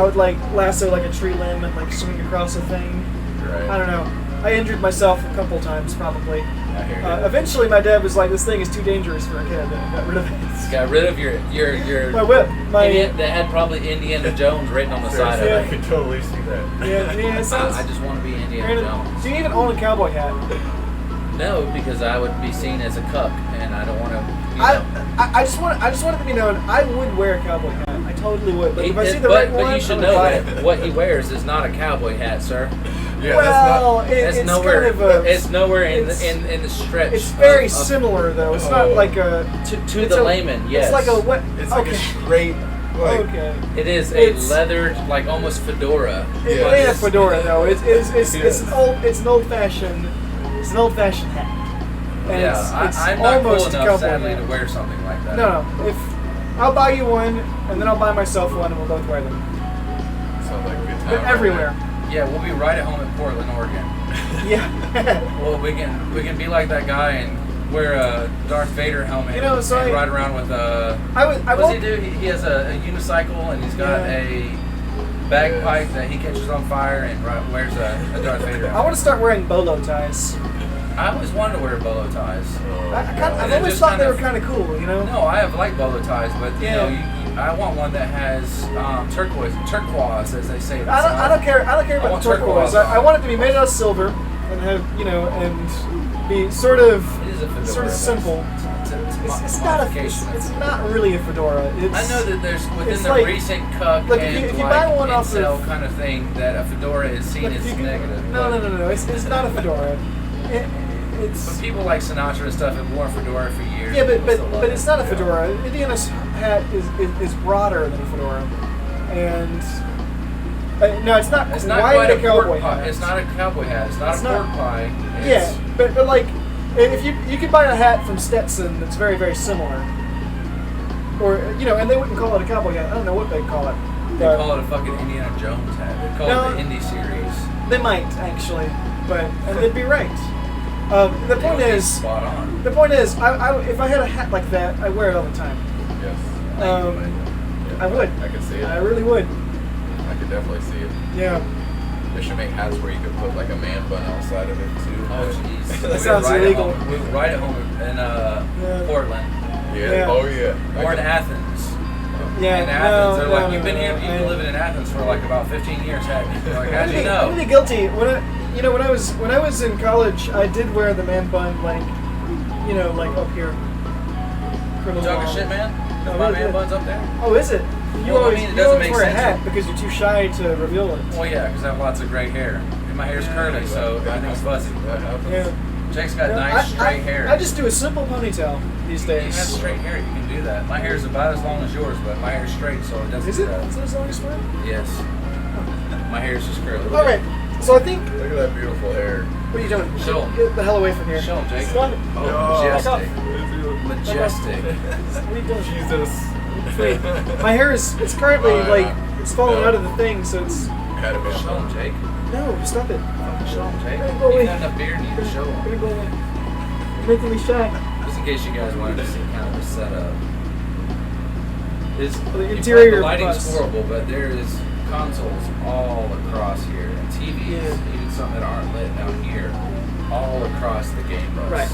would lasso like a tree limb and like swing across a thing. Right. I don't know. I injured myself a couple times probably. I hear you. Eventually, my dad was like, "This thing is too dangerous for a kid," and got rid of it. Got rid of your My whip. My That had probably Indiana Jones written on the side Seriously, of I it. could totally see that. yeah. It sounds. I just want to be Indiana Jones. Do you even own a cowboy hat? No, because I would be seen as a cuck, and I don't want to. You know. I just want it to be known. I would wear a cowboy hat. I totally would. But if I see the right one, but you should I'm know gonna buy that it. what he wears is not a cowboy hat, sir. Yeah, Well, It's it's nowhere. kind of a. It's nowhere in it's- in the stretch. It's very of- similar though. It's not like a. to it's the a- layman. Yes. It's like a what? it's like okay. a straight Like, Okay. It is a It's- leather, like almost fedora. It Yeah. ain't a fedora though. It's an old fashioned hat. And Yeah, it's I'm not cool almost a enough, cowboy sadly, hat. to wear something like that. No. If I'll buy you one, and then I'll buy myself one, and we'll both wear them. sounds like a good time. But right everywhere. Yeah, we'll be right at home in Portland, Oregon. Yeah. Well, we can be like that guy and wear a Darth Vader helmet You know, so and I- ride around with a. I What does he do? He has a unicycle and he's got Yeah. a bagpipe that he catches on fire and wears a Darth Vader I helmet. want to start wearing bolo ties. I always wanted to wear bolo ties. Oh, I've God. always just thought kind they were of- kind of cool, you know? No, I have liked bolo ties, but you Yeah. know, I want one that has turquoise, as they say. I don't care. I don't care I about want the turquoise. turquoise. I want it to be made out of silver and have and be sort of It is a fedora. sort of but simple. It's not a. modification. It's not really a fedora. It's, I know that there's within it's the like- recent cuck like, and if you like buy one off incel of- kind of thing that a fedora is seen like, as you can- negative. No. but- It's not a fedora. It's. But people like Sinatra and stuff have worn fedora for years. Yeah, People still love but it. it's not a fedora. Indiana's hat is broader than a fedora, and no, it's not. It's not wide quite a a cowboy pork pie. hat. It's not a cowboy hat. It's not It's a not- pork pie. Yeah, It's, but like if you could buy a hat from Stetson that's very very similar, or and they wouldn't call it a cowboy hat. I don't know what they'd call it. They but call it a fucking Indiana Jones hat. They call No. it the Indy series. they might actually, and they'd be right. The They point would be is, spot on. if I had a hat like that, I'd wear it all the time. Yes. I would. I can see it. I really would. I could definitely see it. Yeah. They should make hats where you could put like a man bun outside of it too. Oh jeez. That sounds illegal. We were right at home in Portland. Yeah. Yeah. Oh yeah. Or in Athens. Yeah. In Athens, they're like, no, you've been here, no, you've been living in Athens for like about 15 years, haven't you? Like, how'd you I'm know? really guilty. When I was in college, I did wear the man bun like up here. For a You little talking while. shit, man? No, Is my really man good. buns up there? Oh, is it? You Well, I always mean, it you doesn't always make wear a sense. hat because you're too shy to reveal it. Well, yeah, because I have lots of gray hair. And my hair's curly, so I think it's fuzzy. That happens. Yeah. Jake's got No, nice straight hair. I just do a simple ponytail these You days. have straight hair, you can do that. My hair is about as long as yours, but my hair's straight, so it doesn't Is do it? that. Is it as long as mine? Yes. My hair is just curly. All right. So I think. Look at that beautiful hair. What are you doing? Show 'em. Get the hell away from here. Show 'em, Jake. Stop it. Oh, Back off. majestic. What are you doing? Jesus. Wait, my hair it's currently it's falling no. out of the thing, so it's Had to be. Show 'em, Jake. no. Stop it. Show 'em, Jake. Hey, go away. You got enough beard in you to show 'em. Gonna go away. You're making me shy. Just in case you guys wanted to see kind of the setup. The interior The of the lighting's bus. horrible, but there is consoles all across here, and TVs, Yeah. even some that aren't lit down here, all across the game bus. Right.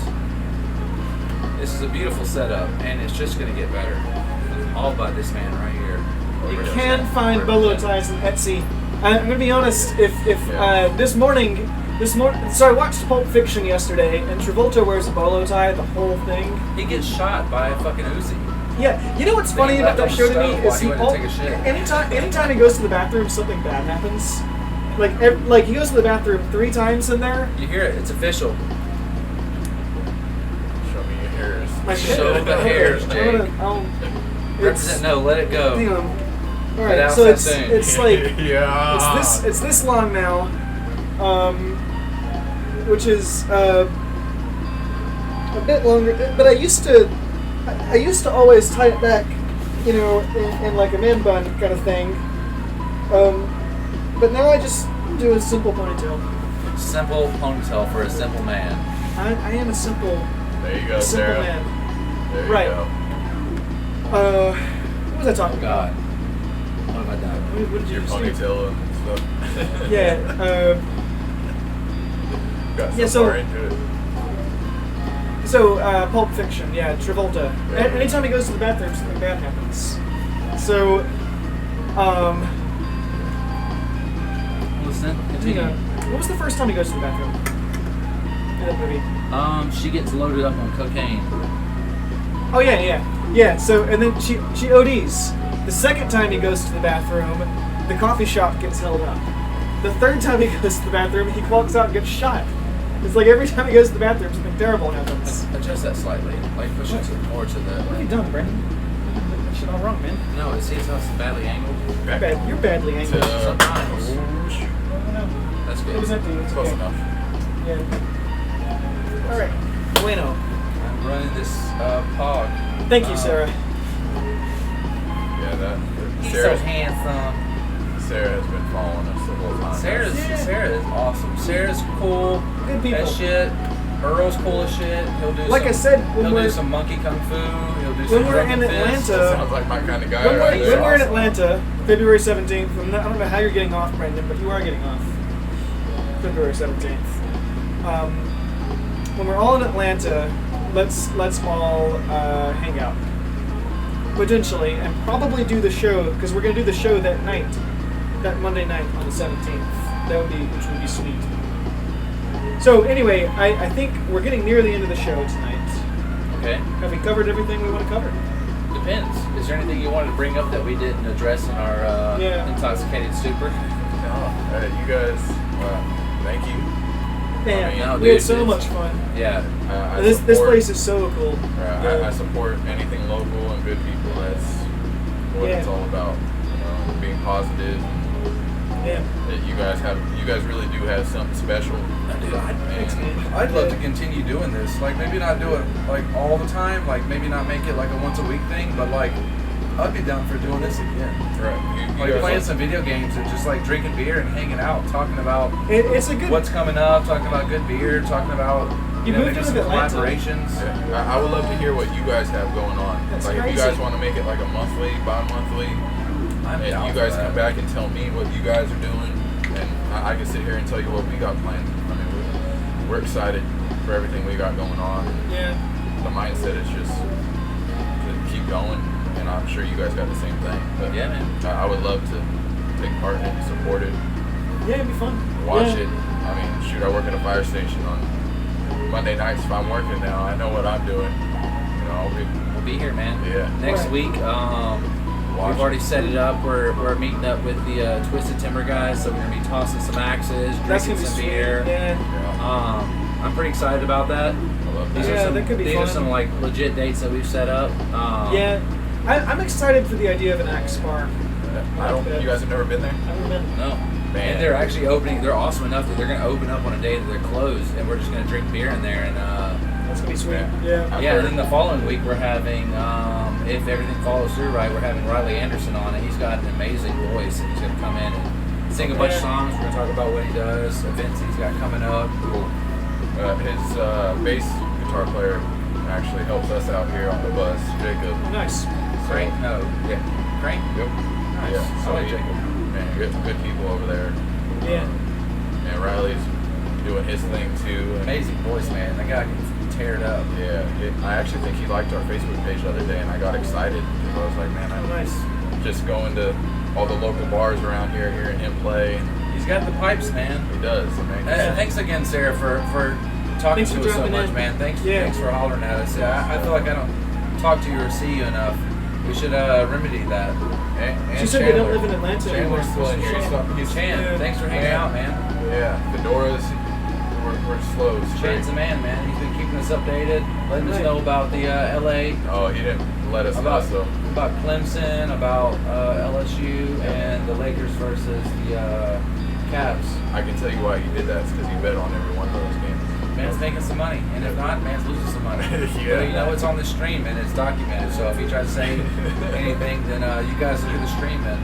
This is a beautiful setup, and it's just going to get better. All by this man right here. You can find bolo ties on Etsy. I'm gonna be honest. If this morning, so I watched Pulp Fiction yesterday, and Travolta wears a bolo tie the whole thing. He gets shot by a fucking Uzi. Yeah, you know what's They funny about left that on show to me stove is while he went to take a shit. anytime he goes to the bathroom, something bad happens. Like he goes to the bathroom 3 times in there. You hear it? It's official. Show me your hairs. My Show shit. the hairs, I'm Jake. gonna- Represent no, let it go. Hang on. All Get right, out so that it's soon. it's like yeah. it's this long now, which is a bit longer. But I used to always tie it back, in like a man bun kind of thing. But now I just do a simple ponytail. Simple ponytail for a simple man. I am a simple There you go, simple Sarah. man. There you Right. go. What was I talking Oh about? God. What have I done? What did you Your just do? ponytail and stuff. Yeah. Got so Yeah, so- far into it. So, Pulp Fiction, yeah, Travolta. Anytime he goes to the bathroom, something bad happens. So, Listen, continue. what was the first time he goes to the bathroom in that movie? She gets loaded up on cocaine. Oh yeah. So, and then she ODs. The second time he goes to the bathroom, the coffee shop gets held up. The third time he goes to the bathroom, he walks out and gets shot. It's like every time he goes to the bathroom, something terrible happens. Adjust that slightly. Like push it more to What have you the. done, Brandon? shit all wrong, man. No, it seems us badly angled. You're badly angled. Sometimes. I don't know. That's It good. was empty. It's Close okay. enough. Yeah. All right. Bueno. I'm running this pog. Thank you, Sarah. Yeah, that. He's Sarah so handsome. has been following us the whole time. Sarah is awesome. Sarah's cool. Good people. That shit. Earl's cool as shit. He'll do Like some, I said, when he'll we're- do some monkey kung fu. He'll do when some we're drunken in fists. Atlanta- Sounds like my kind of guy When right we're, there. when we're in Atlanta, February 17th, I don't know how you're getting off, Brendan, but you are getting off. February 17th. When we're all in Atlanta, let's all hang out. Potentially, and probably do the show, because we're going to do the show that night. That Monday night on the 17th. Which would be sweet. So anyway, I think we're getting near the end of the show tonight. Okay. Have we covered everything we want to cover? Depends. Is there anything you wanted to bring up that we didn't address in our intoxicated stupor? No, you guys, thank you. Man, I mean, no, we had dude, so it's- much fun. Yeah. I This support- place is so cool. I support anything local and good people. That's what Yeah. it's all about. Being positive. Yeah. That you guys really do have something special. Dude, Thanks, man. I'd love to continue doing this. Like maybe not do it like all the time. Like maybe not make it like a once a week thing. But like I'd be down for doing this again. Right. You Like guys playing some video games and just like drinking beer and hanging out, talking about It's a good. what's coming up, talking about good beer, talking about You moved maybe into some Atlanta. collaborations. Yeah, I would love to hear what you guys have going on. That's like if crazy. you guys want to make it like a monthly, bi-monthly, I'm and down you for guys that. come back and tell me what you guys are doing, and I can sit here and tell you what we got planned. I mean, we're excited for everything we got going on. Yeah. The mindset is just to keep going, and I'm sure you guys got the same thing. But Yeah, man. I would love to take part in it, support it, Yeah, it'd be fun. watch Yeah. it. I mean, shoot, I work at a fire station on Monday nights. If I'm working now, I know what I'm doing. We'll be here, man. Yeah. Next Right. week, we've already set it up. We're meeting up with the Twisted Timber guys, so we're gonna be tossing some axes, That's drinking gonna be some sweet. beer. Yeah. I'm pretty excited about that. I love These that. are Yeah, some, that could be these fun. are some like legit dates that we've set up. Yeah. I'm excited for the idea of an axe bar. You guys have never been there? I've never been. No. Man. And they're actually opening. They're awesome enough that they're going to open up on a day that they're closed, and we're just going to drink beer in there. And That's gonna be sweet. Yeah. Yeah. I've yeah, heard- and then the following week we're having, if everything follows through right, we're having Riley Anderson on, and he's got an amazing voice, and he's going to come in and sing a bunch of Yeah. songs. We're going to talk about what he does, events he's got coming up. Cool. His bass guitar player actually helps us out here on the bus, Jacob. Nice. Crank? No. Yeah. Crank? Yep. Nice. Yeah. I like he- Jacob. Man, good people over there. Yeah. And Riley's doing his thing too. And Amazing voice, man. That guy can tear it up. yeah, I actually think he liked our Facebook page the other day, and I got excited because I was like, man, Oh, I'm nice. just going to all the local bars around here, hearing him play. And He's got the pipes, man. he does. I mean, And thanks again, Sarah, for talking Thanks for to us so dropping much, in. man. Thanks Yeah. for hollering at us. Yeah, I feel like I don't talk to you or see you enough. We should remedy that. and She said they don't Chandler. live in Atlanta anymore. Chandler's still in here. He's Chan, Yeah. thanks for hanging Yeah. out, man. Yeah, Fedora's, we're slow. Chan's the man, man. He's been keeping us updated, letting us Right. know about the LA, Oh, he didn't let us know, about so. about Clemson, about LSU, and the Lakers versus the Cavs. I can tell you why he did that. It's because he bet on every one of those games. Man's making some money, and if not, man's losing some money. Yeah. But you know it's on the stream and it's documented. So if he tries to say anything, then you guys look at the stream and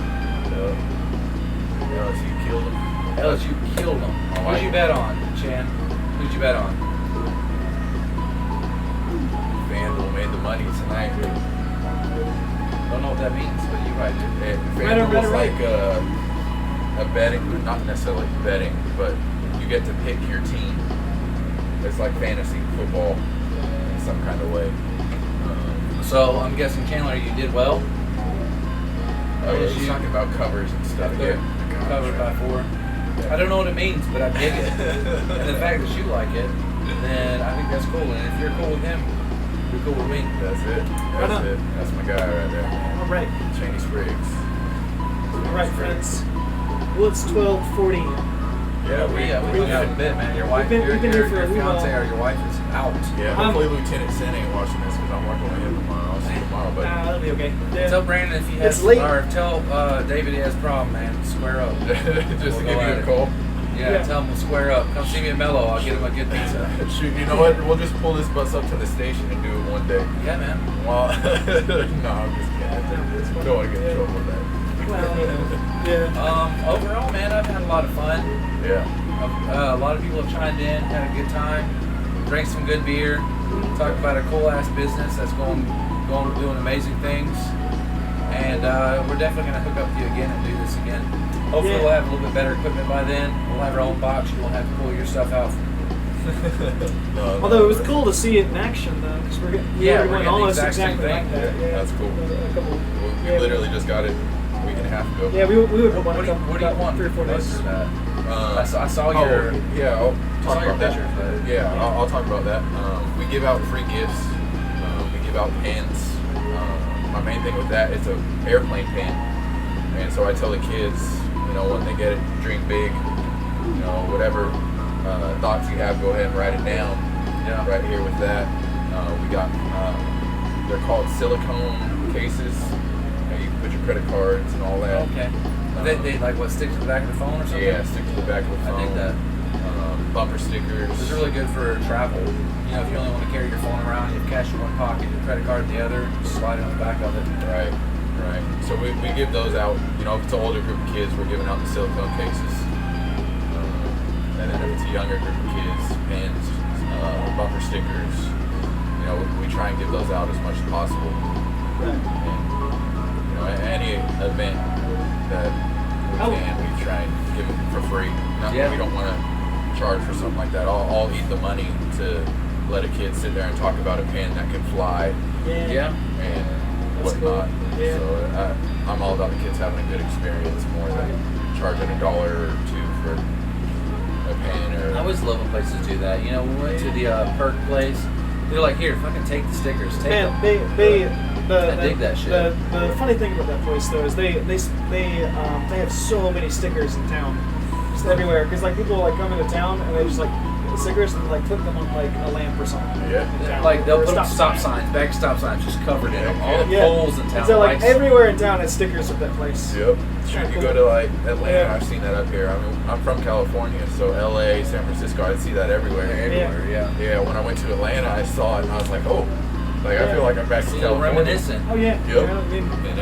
LSU killed him. LSU killed them. I like Who'd you it. bet on, Chan? Who'd you bet on? FanDuel made the money tonight. Don't know what that means, but you're right, dude. FanDuel's like a betting, not necessarily betting, but you get to pick your team. It's like fantasy football in some kind of way. So I'm guessing, Chandler, you did well. He's talking about covers and stuff. They're covered by 4. I don't know what it means, but I dig it. And the fact that you like it, then I think that's cool. And if you're cool with him, you're cool with me. That's it. Right on. That's it. That's my guy right there, man. All right. Cheney Spriggs. All right, friends. Well, it's 12:40 Yeah, we hung out a bit, man. Your wife, we've been here for a your wee fiance while. or your wife is out. Yeah, hopefully Lieutenant Sin ain't watching this because I'm working with him tomorrow. I'll see you tomorrow, but That'll be okay. Yeah. Tell Brandon if he has, It's late. or tell David he has a problem, man. Square up. just to We'll give go you at a it. call. Yeah, tell him we'll square up. Come see me at Mello. I'll get him a good pizza. Shoot, you know what? We'll just pull this bus up to the station and do it one day. Yeah, man. Well, no, I'm just kidding. Don't want to get in trouble with that. Well, you know, yeah. Overall, man, I've had a lot of fun. Yeah. A lot of people have chimed in, had a good time, drank some good beer, talked about a cool ass business that's going doing amazing things, and we're definitely gonna hook up with you again and do this again. Hopefully, Yeah. we'll have a little bit better equipment by then. We'll have our own box. You won't have to pull your stuff out. No, Although it was cool to see it in action, though, because we're getting we're going getting the almost exact same exactly like thing. that. Yeah, that's cool. A couple, We yeah, literally just got it a week and a half ago. Yeah, we would put one What do you about want 3 or 4 days. most of that? Uh, I saw your. yeah, I'll talk saw your about that. pictures, but- Yeah, I'll talk about that. We give out free gifts. We give out pens. My main thing with that is an airplane pen, and so I tell the kids, you know, when they get it, drink big. You know, whatever thoughts you have, go ahead and write it down. Yeah. Right here with that, we got. They're called silicone cases. You can put your credit cards and all that. Okay. They like what stick to the back of the phone or something? Yeah, stick to the back of the I phone. dig that. Bumper stickers. This is really good for travel. You know, if you only want to carry your phone around, you have cash in one pocket, your credit card in the other, just slide it on the back of it. Right, right. So we give those out. You know, if it's an older group of kids, we're giving out the silicone cases. And then if it's a younger group of kids, pens, bumper stickers. You know, we try and give those out as much as possible. Right. And, you know, any event that we Oh. can, we try and give it for free. Not Yeah. that we don't want to charge for something like that. I'll eat the money to let a kid sit there and talk about a pen that can fly Yeah. and That's whatnot. cool. Yeah. So I'm all about the kids having a good experience more than charging $1 or $2 for a pen or. I always love when places do that. You know, we went to the perk place. They're like, here, fucking take the stickers. Take Man, them. I dig that shit. The funny thing about that place though is they have so many stickers in town, just everywhere. Because like people like come into town and they just like get the stickers and like put them on like a lamp or something. Yeah. in town. Like they'll Or a put up stop sign. signs, back stop signs, just covered in them. All the Yeah. poles in town. So like lights. everywhere in town has stickers of that place. Yep. Shoot, you go to like Atlanta, Yeah. I've seen that up here. I mean, I'm from California, so LA, San Francisco, I see that everywhere. everywhere. Yeah. Yeah, when I went to Atlanta, I saw it and I was like, oh, like I Yeah. feel like I'm back It's to a little California. reminiscent. Oh yeah. Yep. You know, I mean, And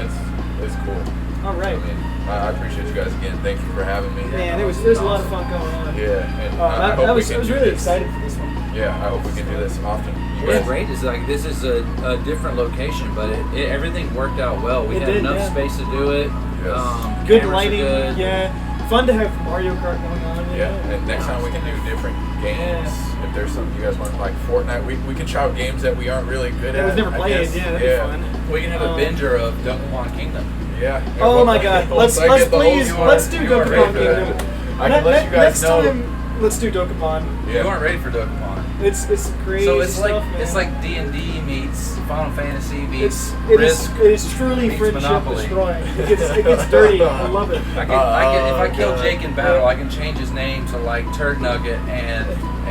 it's cool. all right. I mean, I appreciate you guys again. Thank you for having me. Man, it was a lot of fun going on. Yeah, and I hope I we was can do really this. excited for this one. Yeah, I hope we can do this often. You What's guys- great is like this is a different location, but everything worked out well. We It had did, enough yeah. space to do it. Yes. Good Cameras are lighting. good. Yeah. Fun to have Mario Kart going on. you Yeah, know? and next time we can do different games. If there's something you guys want, like Fortnite, we can try out games that we aren't really good That at. we've never I played. guess. Yeah, that'd be fun. We can have a binger of Dokapon Kingdom. Yeah. Oh my God! Let's Once I get the whole- please you are- let's do you are ready Dokapon for that. Kingdom. I can let you guys next know. time, let's do Dokapon. You Yeah. aren't ready for Dokapon. It's crazy So it's stuff, like man. it's like D&D meets Final Fantasy meets it Risk. is truly meets friendship Monopoly. destroying. It gets dirty. I love it. I can if I kill God. Jake in battle, I can change his name to like Turd Nugget and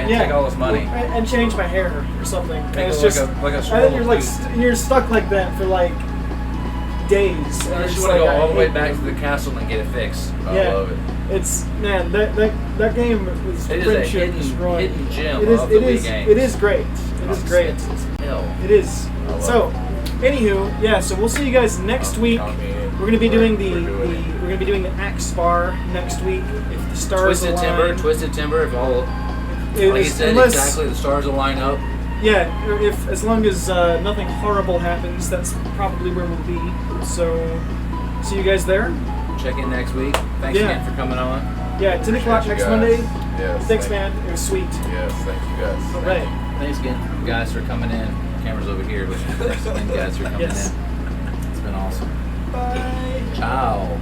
Yeah. take all his money. and change my hair or something. And Make it's it like just a and swirl then you're of like poop. you're stuck like that for like days. And Unless it's you want to like, go all I the way hate back it. to the castle and get it fixed. I love it. It's man that game is It is a friendship destroying. hidden gem It is of the Wii games. it is great. It is great. It's hell. It is. I love So, anywho, yeah. So we'll see you guys next week. Count me in. We're gonna be doing We're we're gonna be doing the Axe Bar next week if the stars Twisted align. Timber, Twisted Timber. If all, It like you is- said, unless- exactly the stars will line up. Yeah, if as long as nothing horrible happens, that's probably where we'll be. So, see you guys there. Check in next week. Thanks Yeah. again for coming on. Yeah, 10 o'clock Appreciate next you guys. Monday. Yes. Thanks, thank- man. It was sweet. Yes, thank you guys. All Thank right. you. Thanks again, guys, for coming in. Camera's over here, but thanks again, guys, for coming Yes. in. It's been awesome. Bye. Ciao.